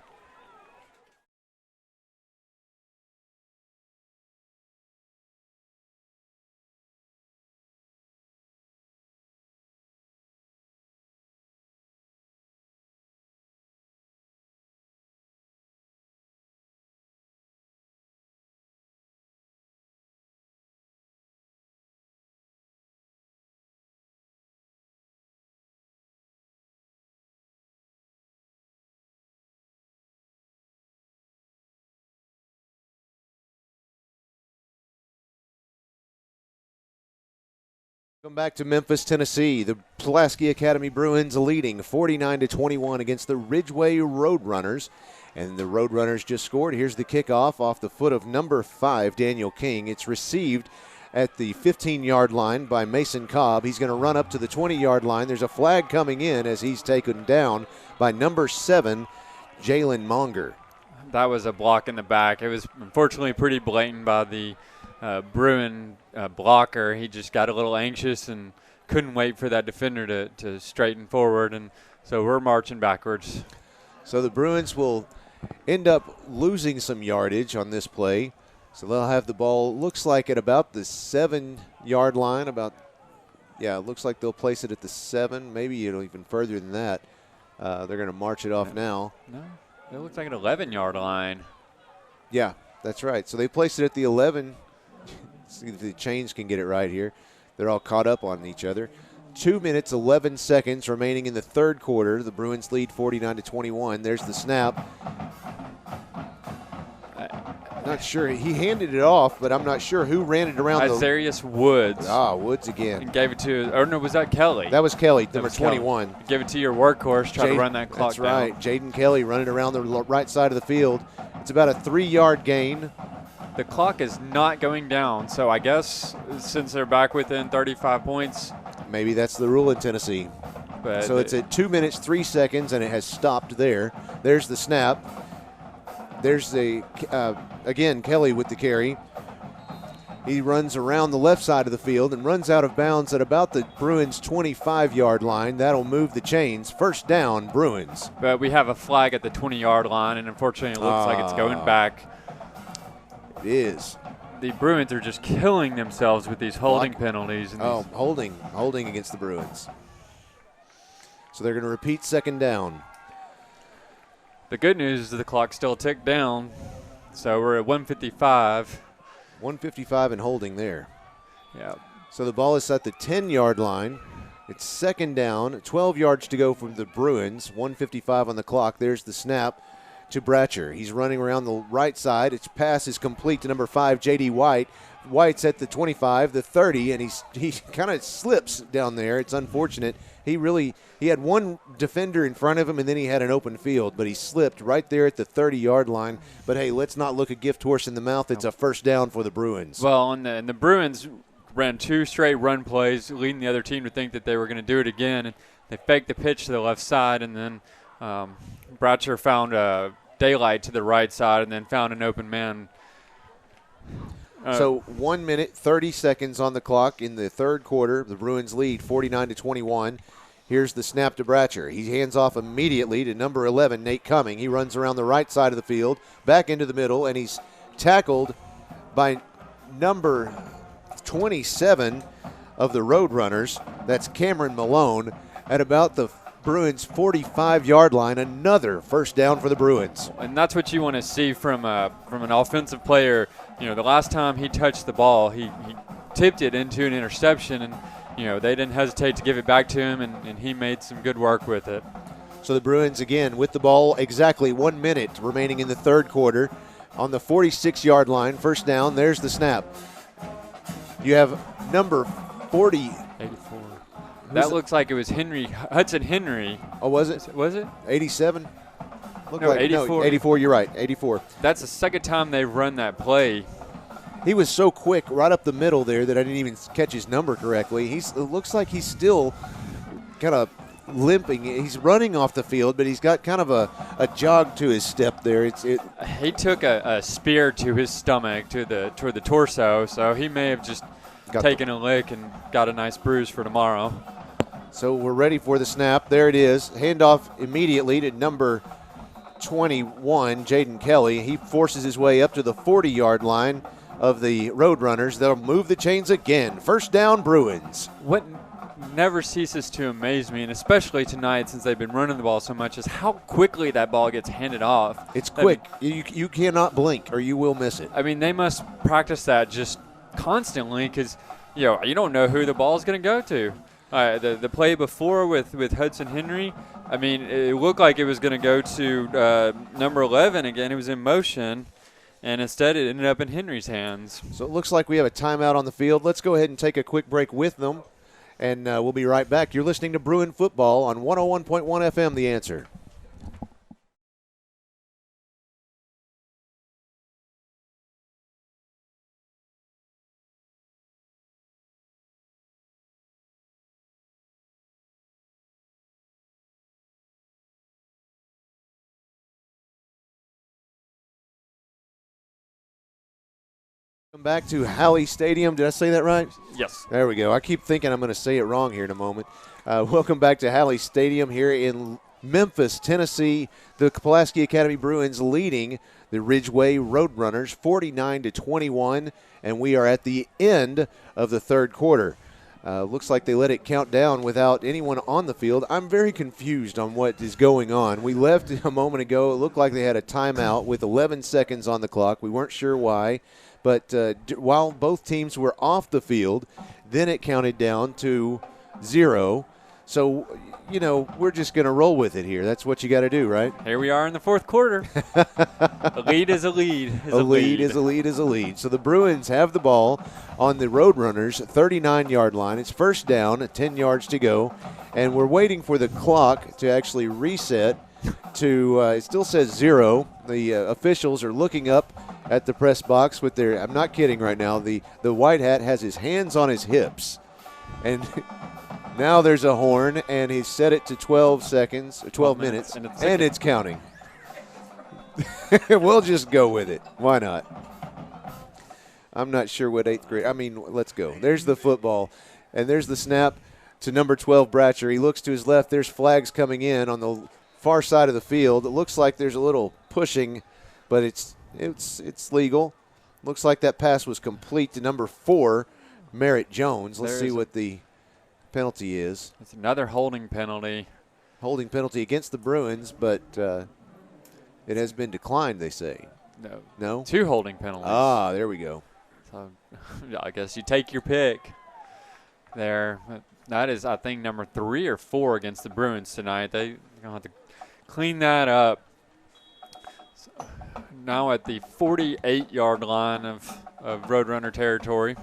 Welcome back to Memphis, Tennessee. The Pulaski Academy Bruins leading 49-21 against the Ridgeway Roadrunners. And the Roadrunners just scored. Here's the kickoff off the foot of number 5, Daniel King. It's received at the 15-yard line by Mason Cobb. He's going to run up to the 20-yard line. There's a flag coming in as he's taken down by number 7, Jalen Monger. That was a block in the back. It was unfortunately pretty blatant by the Bruin blocker. He just got a little anxious and couldn't wait for that defender to straighten forward, and so we're marching backwards. So the Bruins will end up losing some yardage on this play. So they'll have the ball, looks like at about the 7-yard line. It looks like they'll place it at the 7, maybe even further than that. They're going to march it off now. No, it looks like an 11-yard line. Yeah, that's right. So they place it at the 11. See if the chains can get it right here. They're all caught up on each other. 2 minutes, 11 seconds remaining in the third quarter. The Bruins lead 49-21. There's the snap. Not sure. He handed it off, but I'm not sure who ran it around. Isarius Woods. Woods again. And gave it to, or no, was that Kelly? That was Kelly, number 21. Kelly. Give it to your workhorse, try to run that clock down. That's right. Jaden Kelly running around the right side of the field. It's about a 3-yard gain. The clock is not going down, so I guess since they're back within 35 points. Maybe that's the rule in Tennessee. But so it's at 2 minutes, 3 seconds, and it has stopped there. There's the snap. There's again, Kelly with the carry. He runs around the left side of the field and runs out of bounds at about the Bruins' 25-yard line. That'll move the chains. First down, Bruins. But we have a flag at the 20-yard line, and unfortunately it looks like it's going back. It is. The Bruins are just killing themselves with these holding penalties. And holding against the Bruins. So they're going to repeat second down. The good news is the clock still ticked down, so we're at 155. 155 and holding there. Yeah. So the ball is at the 10-yard line. It's second down, 12 yards to go from the Bruins, 155 on the clock. There's the snap to Bratcher. He's running around the right side. Its pass is complete to number 5, J.D. White. White's at the 25, the 30, and he kind of slips down there. It's unfortunate. He had one defender in front of him, and then he had an open field, but he slipped right there at the 30-yard line. But, hey, let's not look a gift horse in the mouth. It's a first down for the Bruins. Well, and the Bruins ran 2 straight run plays, leading the other team to think that they were going to do it again. And they faked the pitch to the left side, and then Bratcher found daylight to the right side and then found an open man. So 1 minute, 30 seconds on the clock in the third quarter. The Bruins lead 49-21. Here's the snap to Bratcher. He hands off immediately to number 11, Nate Cumming. He runs around the right side of the field, back into the middle, and he's tackled by number 27 of the Roadrunners. That's Cameron Malone at about the Bruins' 45-yard line. Another first down for the Bruins. And that's what you want to see from an offensive player. The last time he touched the ball, he tipped it into an interception, and they didn't hesitate to give it back to him, and he made some good work with it. So the Bruins again with the ball, exactly 1 minute remaining in the third quarter on the 46-yard line. First down, there's the snap. You have number 40. 84. That looks like it was Hudson Henry. Oh, was it? Was it? 87? No, 84. No, 84, you're right, 84. That's the second time they've run that play. He was so quick right up the middle there that I didn't even catch his number correctly. It looks like he's still kind of limping. He's running off the field, but he's got kind of a jog to his step there. He took a spear to his stomach, toward the torso, so he may have just taken a lick and got a nice bruise for tomorrow. So we're ready for the snap. There it is. Handoff immediately to number 21, Jaden Kelly. He forces his way up to the 40-yard line of the Roadrunners. They'll move the chains again. First down, Bruins. What never ceases to amaze me, and especially tonight since they've been running the ball so much, is how quickly that ball gets handed off. It's quick. You cannot blink or you will miss it. I mean, they must practice that just constantly because, you don't know who the ball is going to go to. The play before with Hudson Henry, I mean, it looked like it was going to go to number 11 again. It was in motion, and instead it ended up in Henry's hands. So it looks like we have a timeout on the field. Let's go ahead and take a quick break with them, and we'll be right back. You're listening to Bruin Football on 101.1 FM, The Answer. Welcome back to Halley Stadium. Did I say that right? Yes. There we go. I keep thinking I'm going to say it wrong here in a moment. Welcome back to Halley Stadium here in Memphis, Tennessee. The Pulaski Academy Bruins leading the Ridgeway Roadrunners 49-21, and we are at the end of the third quarter. Looks like they let it count down without anyone on the field. I'm very confused on what is going on. We left a moment ago. It looked like they had a timeout with 11 seconds on the clock. We weren't sure why. But while both teams were off the field, then it counted down to 0. So, you know, we're just going to roll with it here. That's what you got to do, right? Here we are in the fourth quarter. A lead is a lead. A lead is a lead is a lead. So the Bruins have the ball on the Roadrunners' 39-yard line. It's first down, 10 yards to go. And we're waiting for the clock to actually reset to, it still says 0. The officials are looking up at the press box with their, I'm not kidding right now, the white hat has his hands on his hips. And now there's a horn, and he's set it to 12 seconds, 12 minutes, and it's counting. We'll just go with it. Why not? I'm not sure what 8th grade, let's go. There's the football, and there's the snap to number 12, Bratcher. He looks to his left. There's flags coming in on the far side of the field. It looks like there's a little pushing, but it's legal. Looks like that pass was complete to number 4, Merritt Jones. Let's see what the penalty is. It's another holding penalty. Holding penalty against the Bruins, but it has been declined, they say. No. No? 2 holding penalties. Ah, there we go. So I guess you take your pick there. That is, I think, number 3 or 4 against the Bruins tonight. They're going to have to clean that up. Now at the 48-yard line of Roadrunner territory.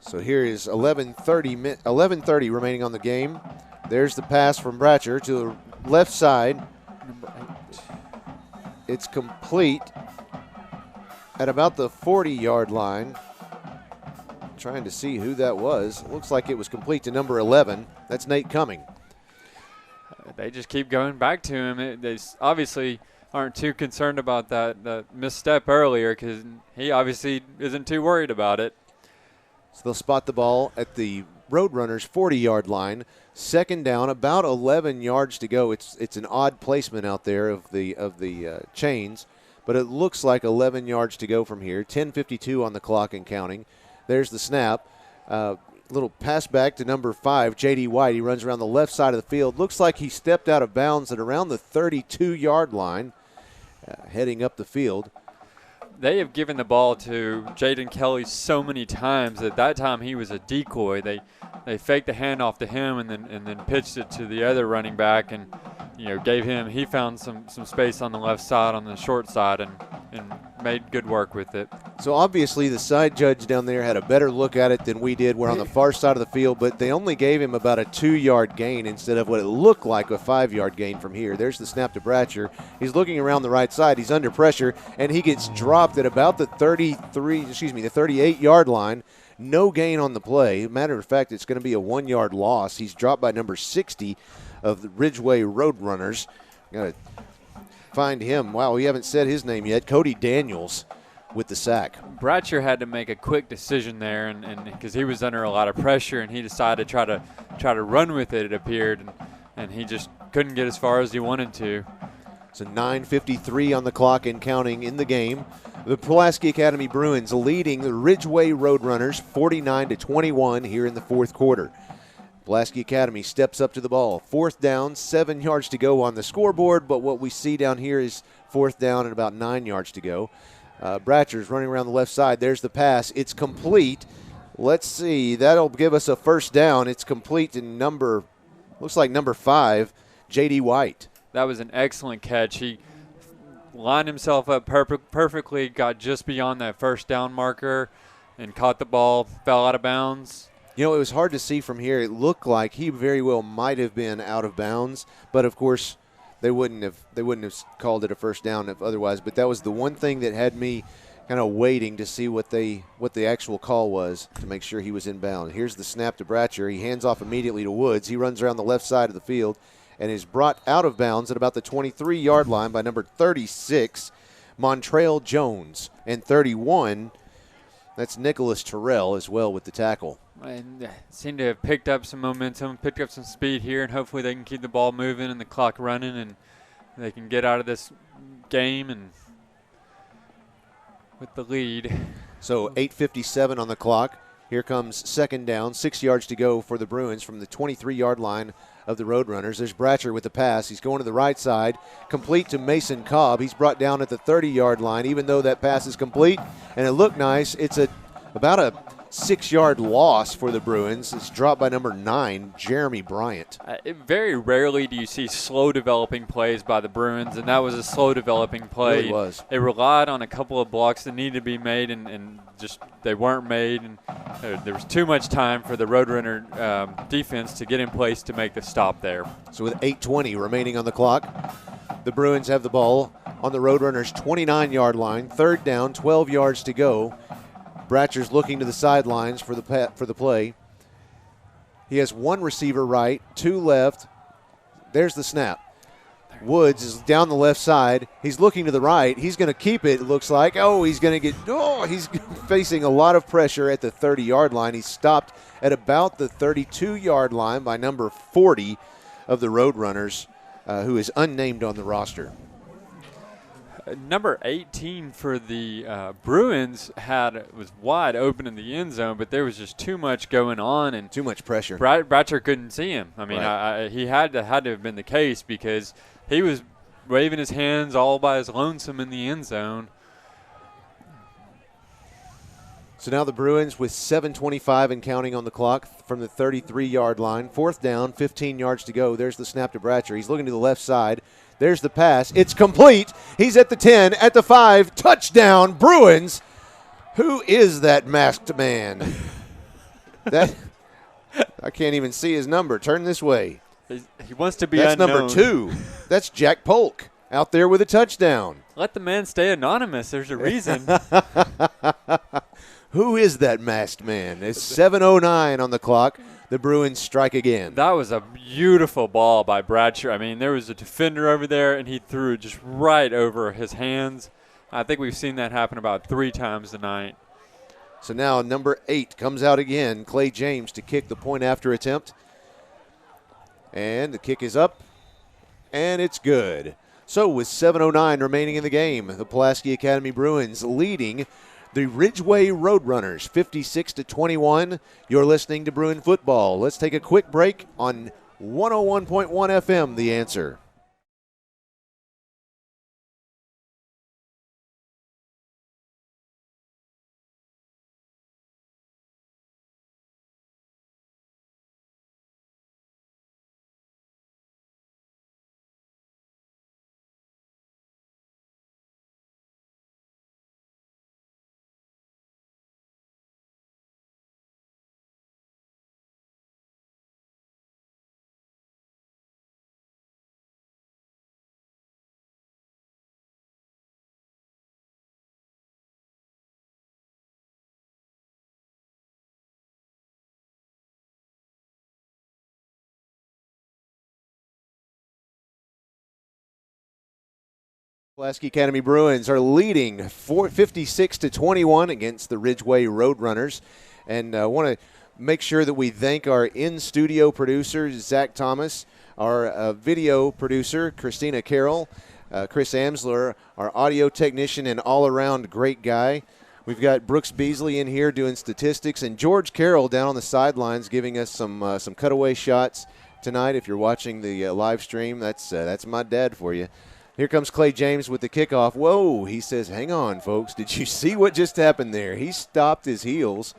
So here is 11:30 remaining on the game. There's the pass from Bratcher to the left side. Number 8. It's complete at about the 40-yard line. Trying to see who that was. It looks like it was complete to number 11. That's Nate Cumming. They just keep going back to him. They obviously aren't too concerned about that misstep earlier because he obviously isn't too worried about it. So they'll spot the ball at the Roadrunners' 40-yard line. Second down, about 11 yards to go. It's an odd placement out there of the chains, but it looks like 11 yards to go from here. 10:52 on the clock and counting. There's the snap. Little pass back to number 5, J.D. White. He runs around the left side of the field. Looks like he stepped out of bounds at around the 32-yard line, heading up the field. They have given the ball to Jaden Kelly so many times that time he was a decoy. They faked the handoff to him and then pitched it to the other running back and he found some space on the left side on the short side and made good work with it. So obviously the side judge down there had a better look at it than we did. We're on the far side of the field, but they only gave him about a 2-yard gain instead of what it looked like a 5-yard gain from here. There's the snap to Bratcher. He's looking around the right side. He's under pressure, and he gets dropped at about the 38-yard line. No gain on the play. Matter of fact, it's going to be a 1-yard loss. He's dropped by number 60 of the Ridgeway Roadrunners. Got to find him. Wow, we haven't said his name yet. Cody Daniels with the sack. Bratcher had to make a quick decision there, and because he was under a lot of pressure, and he decided to try to run with it. It appeared, and he just couldn't get as far as he wanted to. So 9:53 on the clock and counting in the game. The Pulaski Academy Bruins leading the Ridgeway Roadrunners 49-21 here in the fourth quarter. Pulaski Academy steps up to the ball. Fourth down, 7 yards to go on the scoreboard, but what we see down here is fourth down and about 9 yards to go. Bratcher's running around the left side. There's the pass. It's complete. Let's see. That'll give us a first down. It's complete to looks like number 5, J.D. White. That was an excellent catch. He lined himself up perfectly, got just beyond that first down marker, and caught the ball, fell out of bounds. You know, it was hard to see from here. It looked like he very well might have been out of bounds, but of course they wouldn't have called it a first down if otherwise. But that was the one thing that had me kind of waiting to see what the actual call was to make sure he was in bounds. Here's the snap to Bratcher. He hands off immediately to Woods. He runs around the left side of the field and is brought out of bounds at about the 23-yard line by number 36, Montrell Jones, and 31, That's Nicholas Terrell as well with the tackle. And seem to have picked up some momentum, picked up some speed here, and hopefully they can keep the ball moving and the clock running, and they can get out of this game and with the lead. So 8:57 on the clock. Here comes second down, 6 yards to go for the Bruins from the 23-yard line of the Roadrunners. There's Bratcher with the pass. He's going to the right side, complete to Mason Cobb. He's brought down at the 30-yard line, even though that pass is complete. And it looked nice. It's about a 6-yard loss for the Bruins. It's dropped by number 9, Jeremy Bryant. Very rarely do you see slow developing plays by the Bruins, and that was a slow developing play. It really was. They relied on a couple of blocks that needed to be made, and just they weren't made. And there was too much time for the Roadrunner defense to get in place to make the stop there. So with 8:20 remaining on the clock, the Bruins have the ball on the Roadrunners' 29-yard line. Third down, 12 yards to go. Bratcher's looking to the sidelines for the play. He has one receiver right, 2 left. There's the snap. Woods is down the left side. He's looking to the right. He's going to keep it, it looks like. He's facing a lot of pressure at the 30-yard line. He's stopped at about the 32-yard line by number 40 of the Roadrunners, who is unnamed on the roster. Number 18 for the Bruins was wide open in the end zone, but there was just too much going on and too much pressure. Bratcher couldn't see him. I mean, right. He had to have been the case because he was waving his hands all by his lonesome in the end zone. So now the Bruins with 7:25 and counting on the clock from the 33-yard line. Fourth down, 15 yards to go. There's the snap to Bratcher. He's looking to the left side. There's the pass. It's complete. He's at the 10, at the 5. Touchdown, Bruins. Who is that masked man? I can't even see his number. Turn this way. He wants to be That's unknown. number 2. That's Jack Polk out there with a touchdown. Let the man stay anonymous. There's a reason. Who is that masked man? It's 7:09 on the clock. The Bruins strike again. That was a beautiful ball by Bratcher. I mean, there was a defender over there, and he threw it just right over his hands. I think we've seen that happen about 3 times tonight. So now number 8 comes out again, Clay James, to kick the point after attempt. And the kick is up, and it's good. So with 7:09 remaining in the game, the Pulaski Academy Bruins leading the Ridgeway Roadrunners 56-21. You're listening to Bruin Football. Let's take a quick break on 101.1 FM, The Answer. Pulaski Academy Bruins are leading 56-21 against the Ridgeway Roadrunners. And I want to make sure that we thank our in-studio producer, Zach Thomas, our video producer, Christina Carroll, Chris Amsler, our audio technician and all-around great guy. We've got Brooks Beasley in here doing statistics, and George Carroll down on the sidelines giving us some cutaway shots tonight. If you're watching the live stream, that's my dad for you. Here comes Clay James with the kickoff. Whoa, he says, hang on, folks. Did you see what just happened there? He stopped his heels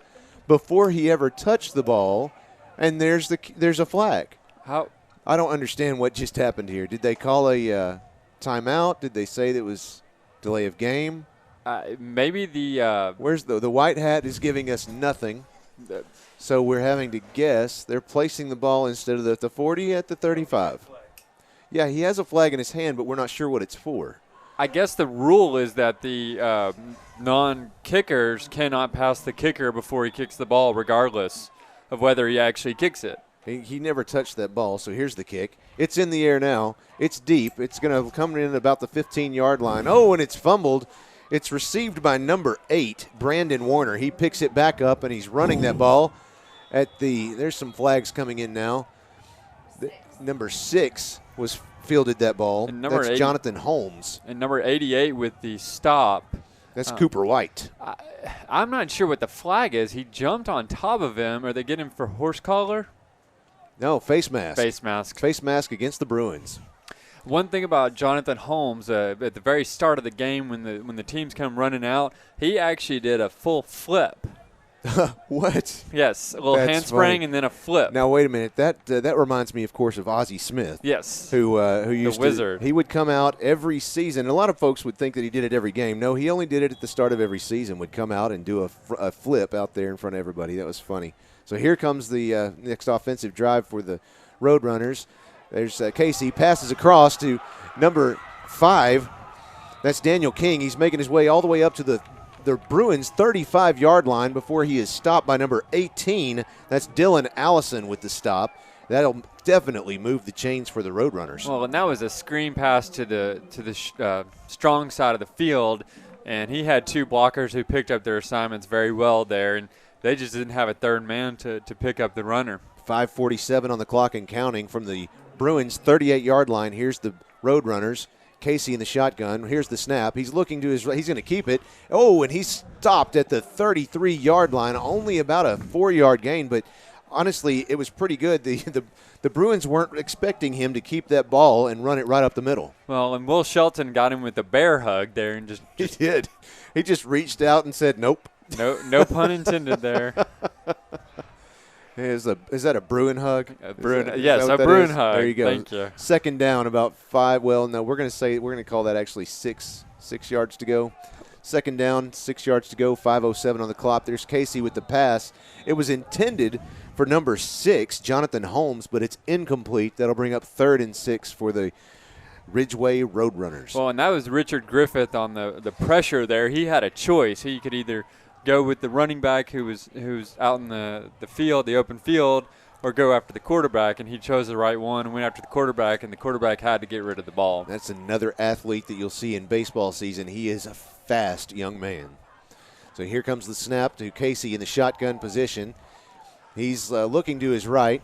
before he ever touched the ball, and there's a flag. How? I don't understand what just happened here. Did they call a timeout? Did they say that it was delay of game? Maybe the where's the white hat is giving us nothing. So we're having to guess. They're placing the ball instead of the 40 at the 35. Yeah, he has a flag in his hand, but we're not sure what it's for. I guess the rule is that the non-kickers cannot pass the kicker before he kicks the ball, regardless of whether he actually kicks it. He never touched that ball, so here's the kick. It's in the air now. It's deep. It's going to come in about the 15-yard line. Oh, and it's fumbled, It's received by number 8, Brandon Warner. He picks it back up, and he's running that ball there's some flags coming in now. Number 6 was fielded that ball. That's Jonathan Holmes. And number 88 with the stop. That's Cooper White. I'm not sure what the flag is. He jumped on top of him. Are they getting him for horse collar? No, face mask. Face mask. Face mask against the Bruins. One thing about Jonathan Holmes, at the very start of the game when the teams come running out, he actually did a full flip. What? Yes, a little handspring and then a flip. Now wait a minute. That reminds me, of course, of Ozzie Smith. Yes, who used the wizard. He would come out every season. A lot of folks would think that he did it every game. No, he only did it at the start of every season. Would come out and do a flip out there in front of everybody. That was funny. So here comes the next offensive drive for the Roadrunners. There's Casey, passes across to number 5. That's Daniel King. He's making his way all the way up to the Bruins' 35-yard line before he is stopped by number 18. That's Dylan Allison with the stop. That'll definitely move the chains for the Roadrunners. Well, and that was a screen pass to the strong side of the field, and he had 2 blockers who picked up their assignments very well there, and they just didn't have a third man to pick up the runner. 5:47 on the clock and counting from the Bruins' 38-yard line. Here's the Roadrunners. Casey in the shotgun. Here's the snap. He's looking to his right. He's going to keep it. Oh, and he's stopped at the 33-yard line. Only about a 4-yard gain, but honestly, it was pretty good. The Bruins weren't expecting him to keep that ball and run it right up the middle. Well, and Will Shelton got him with a bear hug there, and just he did. He just reached out and said, "Nope." No pun intended there. Is that a Bruin hug? Yes, a Bruin hug. There you go. Thank you. Second down, about 5. Well, no, we're going to call that actually 6 yards to go. Second down, 6 yards to go. 5:07 on the clock. There's Casey with the pass. It was intended for number 6, Jonathan Holmes, but it's incomplete. That'll bring up 3rd and 6 for the Ridgeway Roadrunners. Well, and that was Richard Griffith on the pressure there. He had a choice. He could either go with the running back who's out in the field, the open field, or go after the quarterback, and he chose the right one and went after the quarterback, and the quarterback had to get rid of the ball. That's another athlete that you'll see in baseball season. He is a fast young man. So here comes the snap to Casey in the shotgun position. He's looking to his right,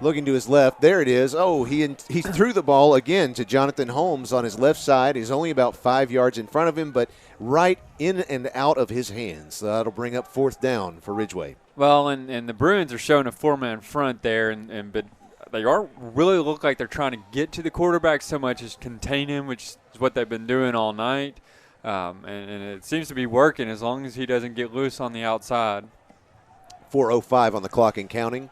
looking to his left. There it is. Oh, he threw the ball again to Jonathan Holmes on his left side. He's only about 5 yards in front of him, but right in and out of his hands. So that'll bring up 4th down for Ridgeway. Well, and the Bruins are showing a 4-man front there, but they really look like they're trying to get to the quarterback so much as contain him, which is what they've been doing all night. And it seems to be working as long as he doesn't get loose on the outside. 4:05 on the clock and counting.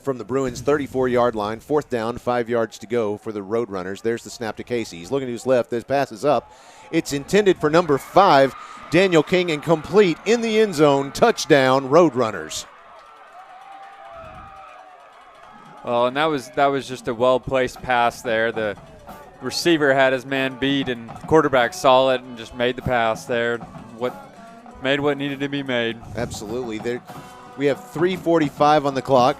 From the Bruins' 34-yard line, 4th down, 5 yards to go for the Roadrunners. There's the snap to Casey. He's looking to his left. This pass is up. It's intended for number 5, Daniel King, and complete in the end zone. Touchdown, Roadrunners. Well, and that was just a well-placed pass there. The receiver had his man beat, and the quarterback saw it and just made the pass there. What needed to be made. Absolutely. We have 3:45 on the clock.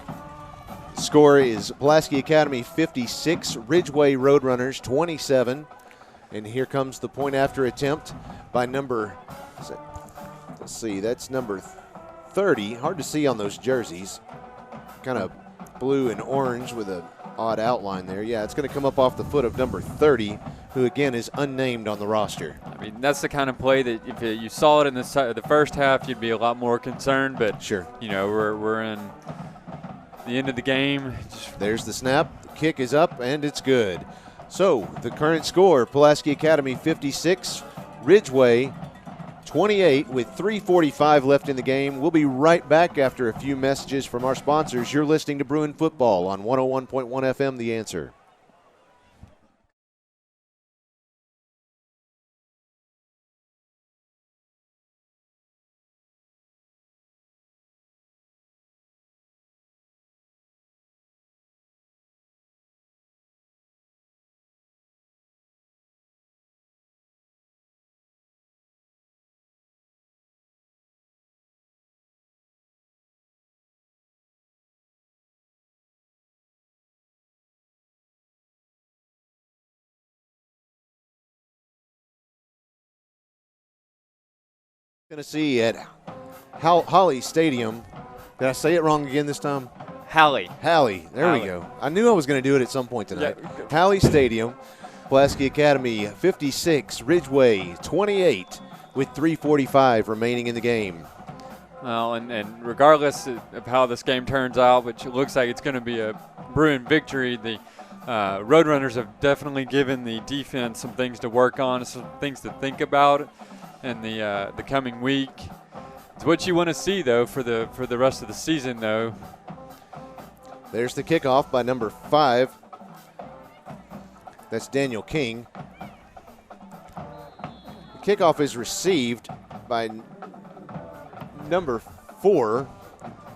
Score is Pulaski Academy 56, Ridgeway Roadrunners 27. And here comes the point after attempt by number, let's see, that's number 30. Hard to see on those jerseys. Kind of blue and orange with an odd outline there. Yeah, it's going to come up off the foot of number 30, who again is unnamed on the roster. I mean, that's the kind of play that if you saw it in the first half, you'd be a lot more concerned. But sure, we're in the end of the game. There's the snap. The kick is up, and it's good. So the current score, Pulaski Academy 56, Ridgeway 28 with 3:45 left in the game. We'll be right back after a few messages from our sponsors. You're listening to Bruin Football on 101.1 FM, The Answer. Tennessee at Holly Stadium. Did I say it wrong again this time? Hallie. There we go. I knew I was going to do it at some point tonight. Yeah. Hallie Stadium, Pulaski Academy 56, Ridgeway 28, with 3:45 remaining in the game. Well, and regardless of how this game turns out, which it looks like it's going to be a Bruin victory, the Roadrunners have definitely given the defense some things to work on, some things to think about in the coming week. It's what you want to see, though, for the rest of the season, though. There's the kickoff by number 5. That's Daniel King. The kickoff is received by number 4.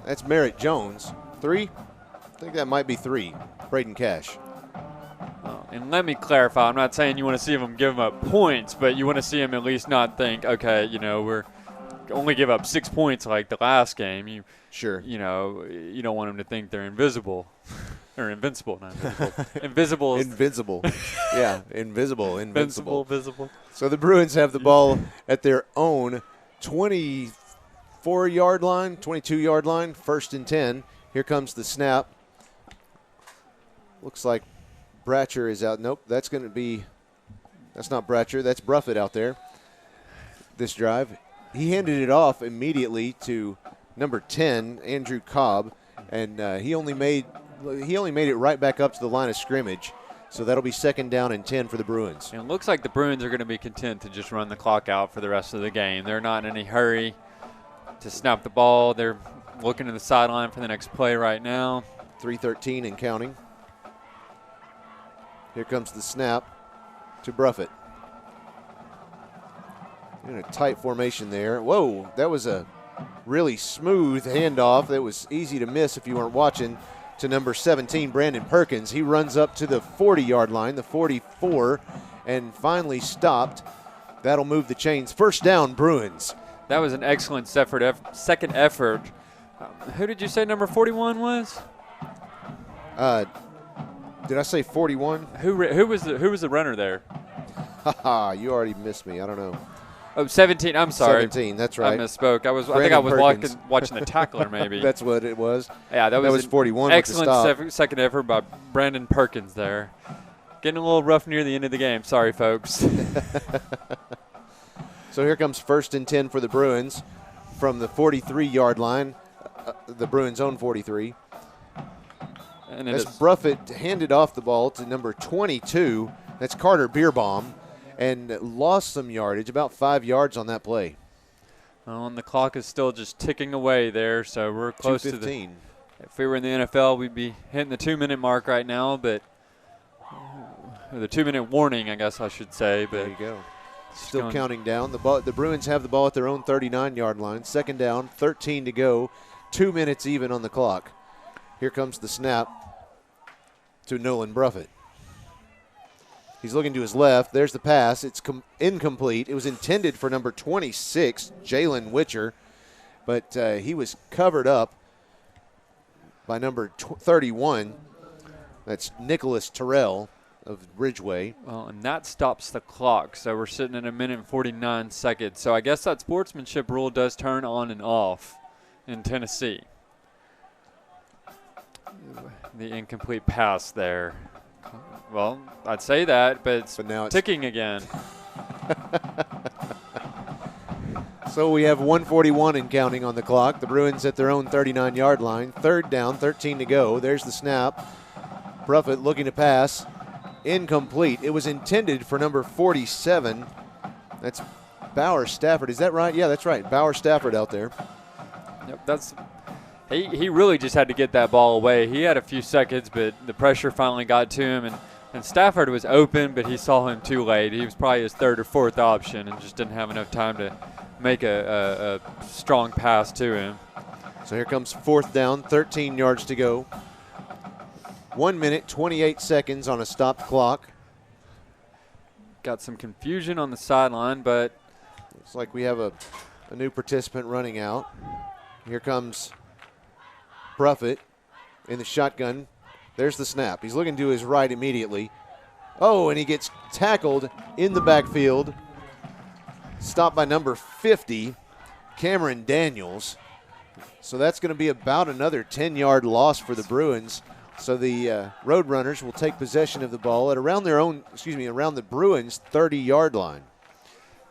That's Merritt Jones. 3? I think that might be 3. Braden Cash. And let me clarify, I'm not saying you want to see them give up points, but you want to see them at least not think, okay, we're only give up 6 points like the last game. Sure. You don't want them to think they're invisible. Or invincible, not invisible. Invincible. Yeah, invisible, invincible. Visible. So the Bruins have the ball at their own 24-yard line, 22-yard line, 1st and 10. Here comes the snap. Looks like Bratcher is out. Nope, that's not Bratcher. That's Bruffett out there this drive. He handed it off immediately to number 10, Andrew Cobb, and he only made it right back up to the line of scrimmage. So that'll be 2nd down and 10 for the Bruins. And it looks like the Bruins are going to be content to just run the clock out for the rest of the game. They're not in any hurry to snap the ball. They're looking to the sideline for the next play right now. 3:13 and counting. Here comes the snap to Bruffett. In a tight formation there. Whoa, that was a really smooth handoff. That was easy to miss if you weren't watching, to number 17, Brandon Perkins. He runs up to the 40-yard line, the 44, and finally stopped. That'll move the chains. 1st down, Bruins. That was an excellent second effort. Who did you say number 41 was? Did I say 41? Who was the runner there? Haha, you already missed me. I don't know. Oh, 17. I'm sorry. 17, that's right. I misspoke. I think I was watching the tackler maybe. That's what it was. Yeah, that was 41. Excellent second effort by Brandon Perkins there. Getting a little rough near the end of the game. Sorry, folks. So here comes 1st and 10 for the Bruins from the 43-yard line, the Bruins' own 43. And as Bruffett handed off the ball to number 22, that's Carter Beerbaum, and lost some yardage, about 5 yards on that play. Well, and the clock is still just ticking away there, so we're close to the. If we were in the NFL, we'd be hitting the 2-minute mark right now, but the 2-minute warning, I guess I should say. But there you go. Still counting down. The Bruins have the ball at their own 39-yard line. 2nd down, 13 to go, 2 minutes even on the clock. Here comes the snap to Nolan Bruffett. He's looking to his left. There's the pass. It's incomplete. It was intended for number 26, Jalen Witcher, but he was covered up by number 31. That's Nicholas Terrell of Ridgeway. Well, and that stops the clock, so we're sitting at 1 minute and 49 seconds. So I guess that sportsmanship rule does turn on and off in Tennessee. The incomplete pass there. Well, I'd say that, but now it's ticking again. So we have 1:41 and counting on the clock. The Bruins at their own 39-yard line. 3rd down, 13 to go. There's the snap. Bruffett looking to pass. Incomplete. It was intended for number 47. That's Bauer Stafford. Is that right? Yeah, that's right. Bauer Stafford out there. Yep, he really just had to get that ball away. He had a few seconds, but the pressure finally got to him, and Stafford was open, but he saw him too late. He was probably his 3rd or 4th option and just didn't have enough time to make a strong pass to him. So here comes 4th down, 13 yards to go. 1 minute, 28 seconds on a stopped clock. Got some confusion on the sideline, but looks like we have a new participant running out. Here comes Bruffett in the shotgun. There's the snap. He's looking to his right immediately. Oh, and he gets tackled in the backfield. Stopped by number 50. Cameron Daniels. So that's going to be about another 10-yard loss for the Bruins. So the Roadrunners will take possession of the ball at around the Bruins' 30-yard line.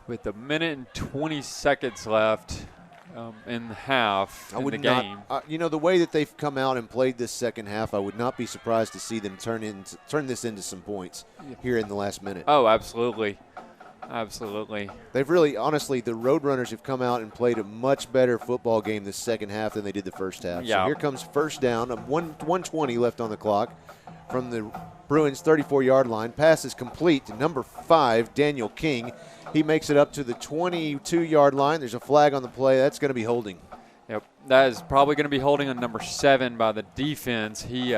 With a minute and 20 seconds left in the half in the game. The way that they've come out and played this second half, I would not be surprised to see them turn this into some points here in the last minute. Oh, absolutely. Absolutely. They've really, honestly, the Roadrunners have come out and played a much better football game this second half than they did the first half. Yeah. So here comes first down, 1:20 left on the clock from the Bruins' 34-yard line. Pass is complete to number 5, Daniel King. He makes it up to the 22-yard line. There's a flag on the play. That's going to be holding. Yep, that is probably going to be holding on number 7 by the defense. He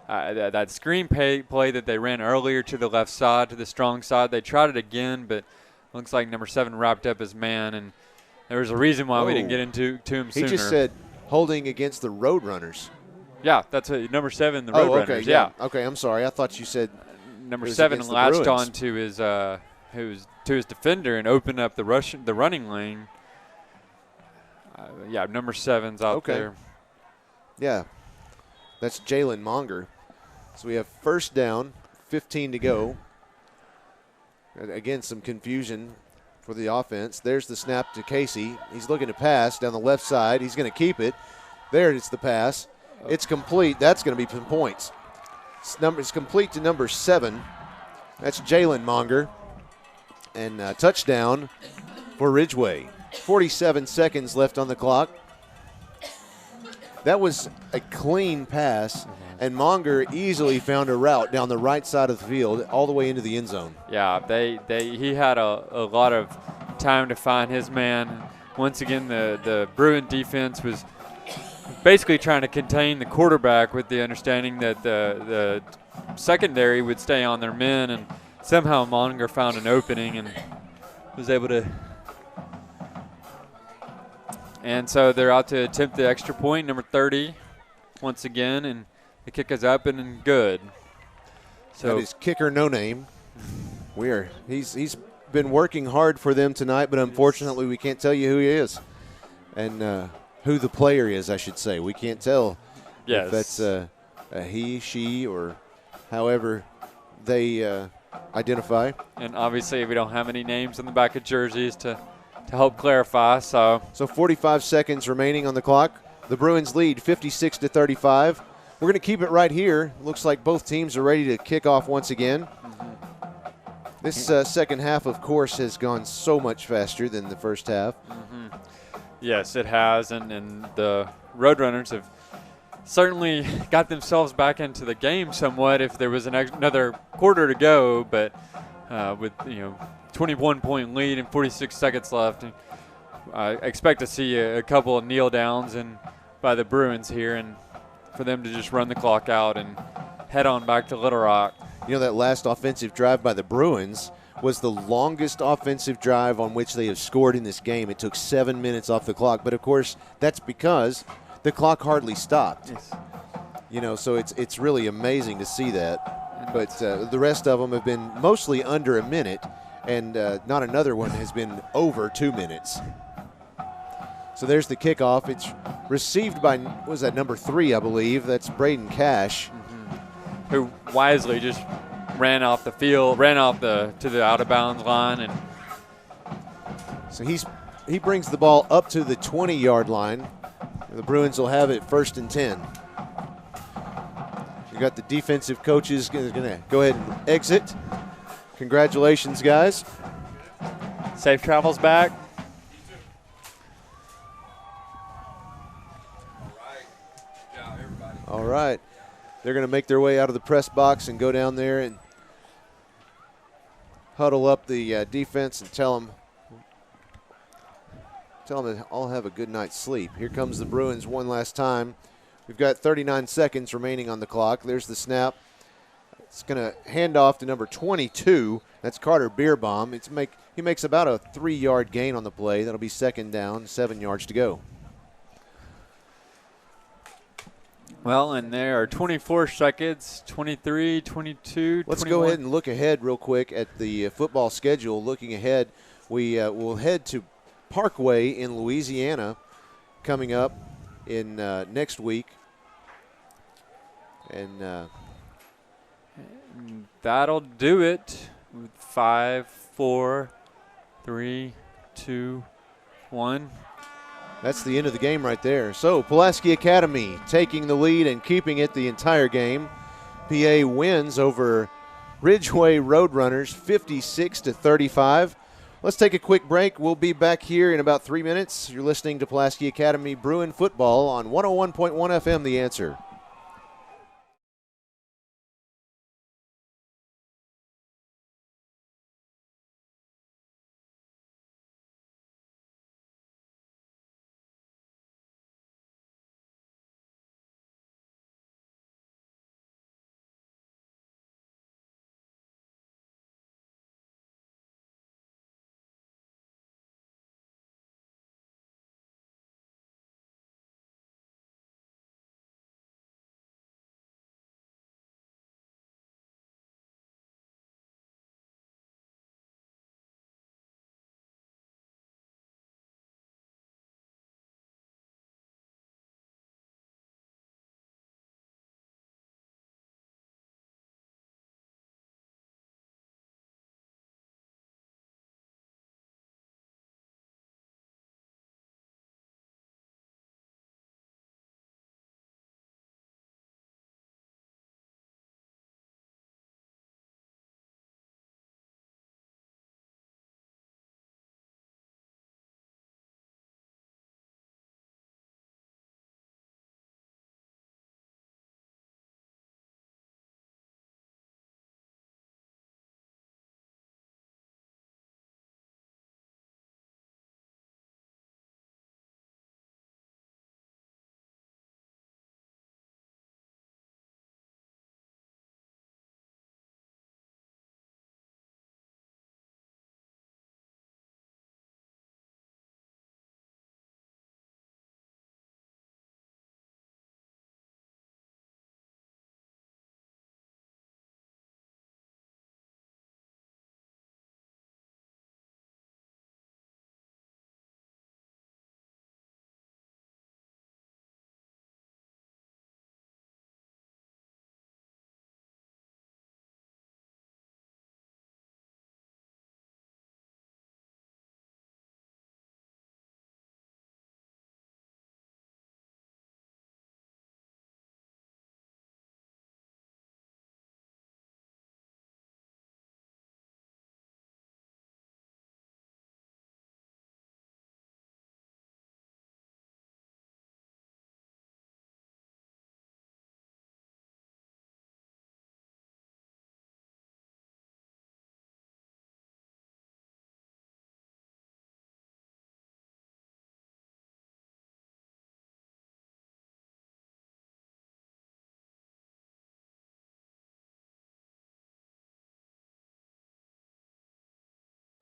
that screen play that they ran earlier to the left side, to the strong side, they tried it again, but looks like number 7 wrapped up his man, and there was a reason why we didn't get into him sooner. He just said holding against the Roadrunners. Yeah, that's number 7, the Roadrunners. Okay, yeah. Okay, I'm sorry. I thought you said number 7 latched on to his defender and opened up the running lane. Number 7's out there. Yeah, that's Jalen Monger. So we have first down, 15 to go. Again, some confusion for the offense. There's the snap to Casey. He's looking to pass down the left side. He's going to keep it. There it's the pass. It's complete. That's going to be some points. It's complete to number 7. That's Jalen Monger. And touchdown for Ridgeway. 47 seconds left on the clock. That was a clean pass, and Monger easily found a route down the right side of the field all the way into the end zone. Yeah, he had a lot of time to find his man. Once again, the Bruin defense was basically trying to contain the quarterback with the understanding that the secondary would stay on their men, and somehow Monger found an opening and was able to. And so they're out to attempt the extra point, number 30, once again, and the kick is up and good. So that is kicker no name. He's been working hard for them tonight, but unfortunately we can't tell you who he is and who the player is, I should say. We can't tell if that's a he, she, or however they identify. And obviously we don't have any names on the back of jerseys to help clarify. So 45 seconds remaining on the clock. The Bruins lead 56-35. We're going to keep it right here. Looks like both teams are ready to kick off once again. This second half, of course, has gone so much faster than the first half. Yes, it has, and the Roadrunners have certainly got themselves back into the game somewhat if there was another quarter to go, but with 21-point lead and 46 seconds left. I expect to see a couple of kneel downs by the Bruins here, and for them to just run the clock out and head on back to Little Rock. That last offensive drive by the Bruins was the longest offensive drive on which they have scored in this game. It took 7 minutes off the clock, but of course that's because the clock hardly stopped. Yes. So it's really amazing to see that. But the rest of them have been mostly under a minute, and not another one has been over 2 minutes. So there's the kickoff. It's received by, number 3, I believe. That's Braden Cash. Who wisely just ran off the field, to the out-of-bounds line. And so he brings the ball up to the 20-yard line. The Bruins will have it 1st and 10. You got the defensive coaches going to go ahead and exit. Congratulations, guys. Safe travels back. All right. They're going to make their way out of the press box and go down there and huddle up the defense and tell them to all have a good night's sleep. Here comes the Bruins one last time. We've got 39 seconds remaining on the clock. There's the snap. It's going to hand off to number 22. That's Carter Beerbaum. He makes about a 3-yard gain on the play. That'll be second down, 7 yards to go. Well, and there are 24 seconds, 23, 22, Let's 21. go ahead and look ahead real quick at the football schedule. Looking ahead, we will head to Parkway in Louisiana coming up in next week. And that'll do it. 5, 4, 3, 2, 1. That's the end of the game right there. So Pulaski Academy taking the lead and keeping it the entire game. PA wins over Ridgeway Roadrunners 56-35. Let's take a quick break. We'll be back here in about 3 minutes. You're listening to Pulaski Academy Bruin football on 101.1 FM, The Answer.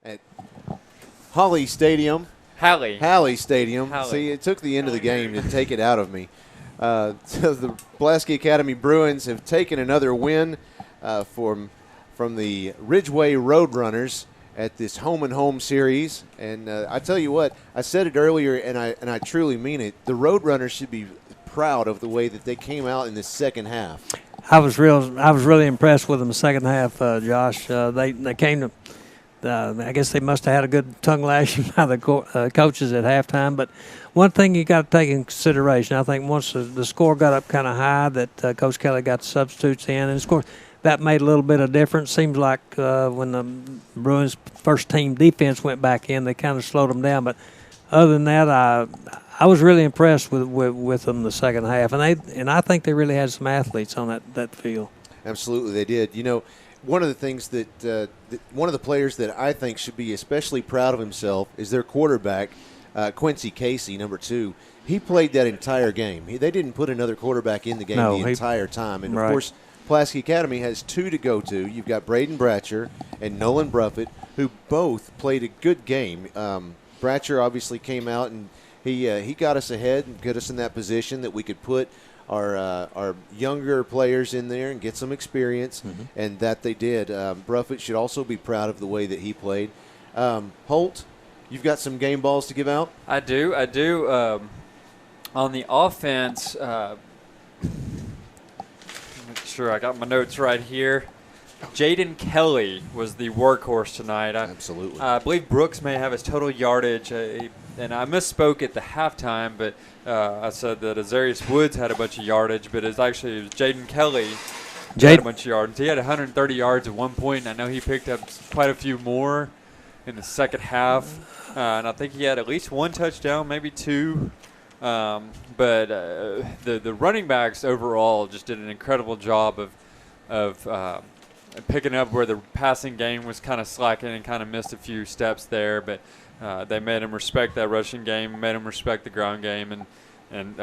At Halley Stadium. Halley Stadium. Halley. See, it took the end of the game to take it out of me. So the Pulaski Academy Bruins have taken another win from the Ridgeway Roadrunners at this home-and-home series. And I tell you what, I said it earlier, and I truly mean it. The Roadrunners should be proud of the way that they came out in the second half. I was really impressed with them the second half, Josh. They came to. I guess they must have had a good tongue lashing by the coaches at halftime. But one thing you got to take in consideration, I think once the score got up kind of high, that Coach Kelly got the substitutes in, and of course that made a little bit of difference. Seems like when the Bruins first team defense went back in, they kind of slowed them down. But other than that, I was really impressed with them the second half, and I think they really had some athletes on that field. Absolutely, they did. You know, one of the things that one of the players that I think should be especially proud of himself is their quarterback, Quincy Casey, number 2. He played that entire game. They didn't put another quarterback in the game the entire time. And, of course, Pulaski Academy has 2 to go to. You've got Braden Bratcher and Nolan Bruffett, who both played a good game. Bratcher obviously came out and he got us ahead and put us in that position that we could put our younger players in there and get some experience, and that they did. Bruffett should also be proud of the way that he played. Holt, you've got some game balls to give out? I do. On the offense, make sure I got my notes right here. Jaden Kelly was the workhorse tonight. Absolutely. I believe Brooks may have his total yardage, and I misspoke at the halftime, but I said that Azarius Woods had a bunch of yardage, but it was Jaden Kelly who had a bunch of yards. He had 130 yards at one point, and I know he picked up quite a few more in the second half, and I think he had at least one touchdown, maybe two. But the running backs overall just did an incredible job of picking up where the passing game was kind of slacking and kind of missed a few steps there. But they made him respect that rushing game, made him respect the ground game, and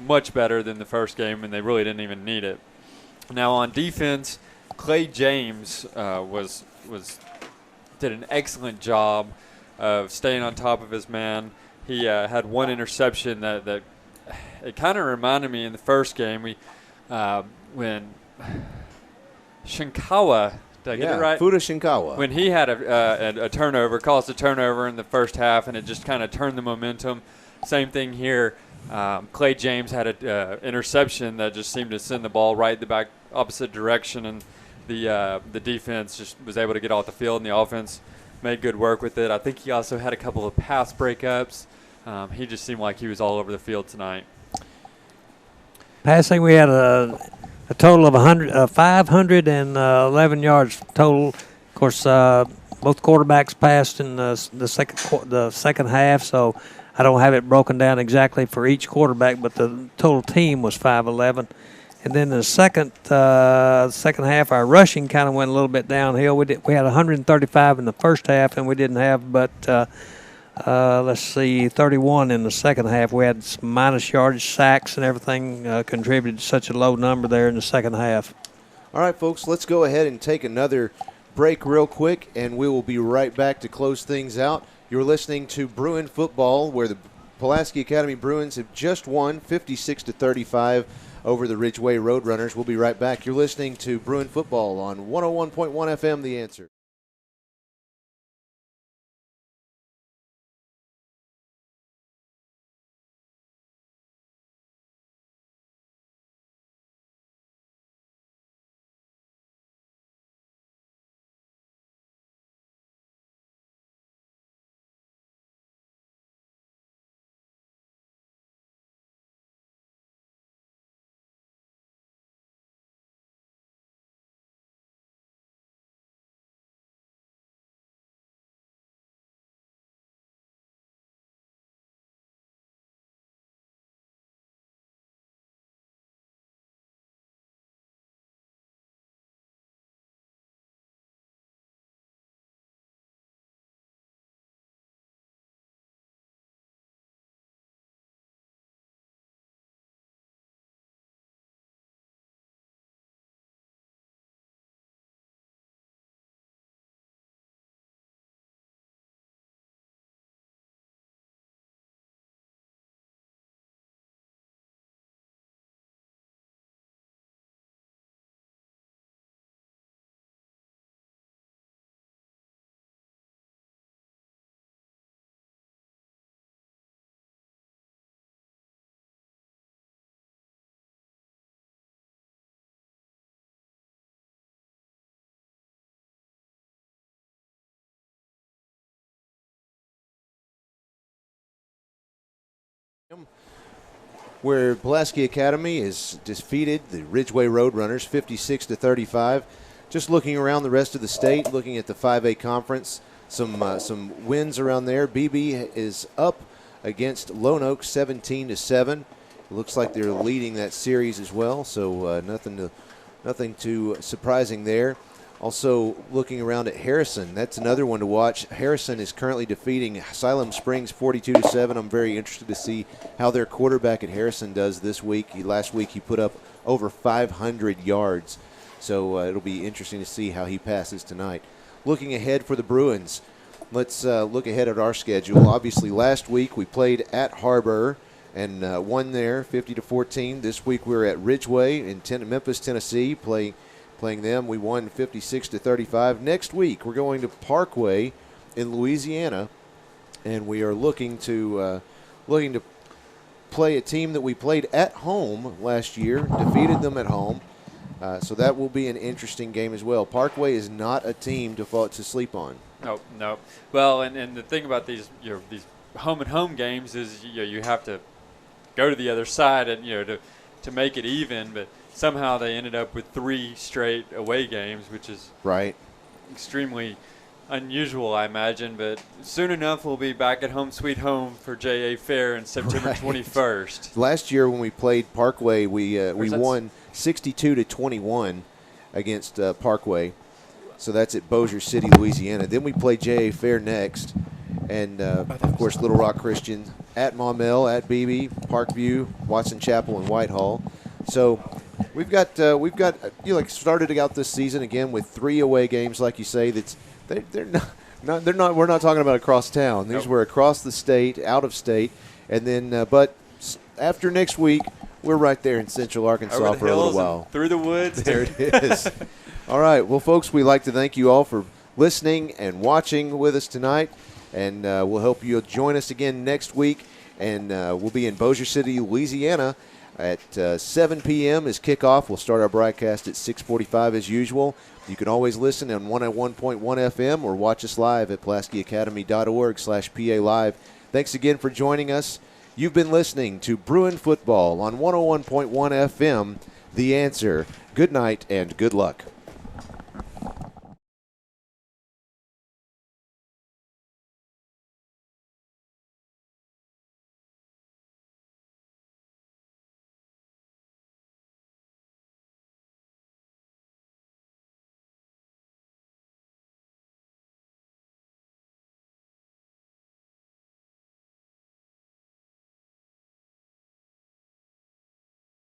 much better than the first game, and they really didn't even need it. Now on defense, Clay James did an excellent job of staying on top of his man. He had one interception that it kind of reminded me in the first game. When Shinkawa, did I get it right? Fuda Shinkawa. When he had a turnover, caused a turnover in the first half, and it just kind of turned the momentum. Same thing here. Clay James had an interception that just seemed to send the ball right the back opposite direction, and the defense just was able to get off the field, and the offense made good work with it. I think he also had a couple of pass breakups. He just seemed like he was all over the field tonight. Passing, we had a total of 511 yards total. Of course, both quarterbacks passed in the second half, so I don't have it broken down exactly for each quarterback, but the total team was 511. And then the second half, our rushing kind of went a little bit downhill. We had 135 in the first half, and we didn't have but 31 in the second half. We had some minus yardage, sacks, and everything contributed to such a low number there in the second half. All right, folks, let's go ahead and take another break real quick, and we will be right back to close things out. You're listening to Bruin football, where the Pulaski Academy Bruins have just won 56-35 over the Ridgeway Roadrunners. We'll be right back. You're listening to Bruin football on 101.1 FM, The Answer. Where Pulaski Academy has defeated the Ridgeway Roadrunners 56-35. Just looking around the rest of the state, looking at the 5A conference, some wins around there. BB is up against Lone Oak 17-7. It looks like they're leading that series as well, so nothing too surprising there. Also looking around at Harrison, that's another one to watch. Harrison is currently defeating Siloam Springs 42-7. I'm very interested to see how their quarterback at Harrison does this week. Last week he put up over 500 yards, so it'll be interesting to see how he passes tonight. Looking ahead for the Bruins, let's look ahead at our schedule. Obviously last week we played at Harbor and won there 50-14. This week we're at Ridgeway in Memphis, Tennessee, playing them. We won 56-35. Next week, we're going to Parkway in Louisiana, and we are looking to play a team that we played at home last year, defeated them at home. So that will be an interesting game as well. Parkway is not a team to sleep on. No. Well, and the thing about these these home and home games is you have to go to the other side and to make it even. But somehow they ended up with 3 straight away games, which is right. Extremely unusual, I imagine. But soon enough, we'll be back at home sweet home for JA Fair on September 21st. Last year when we played Parkway, we won 62-21 against Parkway. So that's at Bossier City, Louisiana. Then we play JA Fair next, and of course Little Rock Christian at Maumelle, at Beebe, Parkview, Watson Chapel, and Whitehall. So we've got started out this season again with 3 away games, like you say. We're not talking about across town. These were across the state, out of state, and then but after next week, we're right there in Central Arkansas for a little while. Through the woods. There it is. All right. Well, folks, we'd like to thank you all for listening and watching with us tonight, and we'll hope you'll join us again next week. And we'll be in Bossier City, Louisiana at 7 p.m. is kickoff. We'll start our broadcast at 6:45 as usual. You can always listen on 101.1 FM or watch us live at PulaskiAcademy.org/PA Live. Thanks again for joining us. You've been listening to Bruin Football on 101.1 FM, The Answer. Good night and good luck.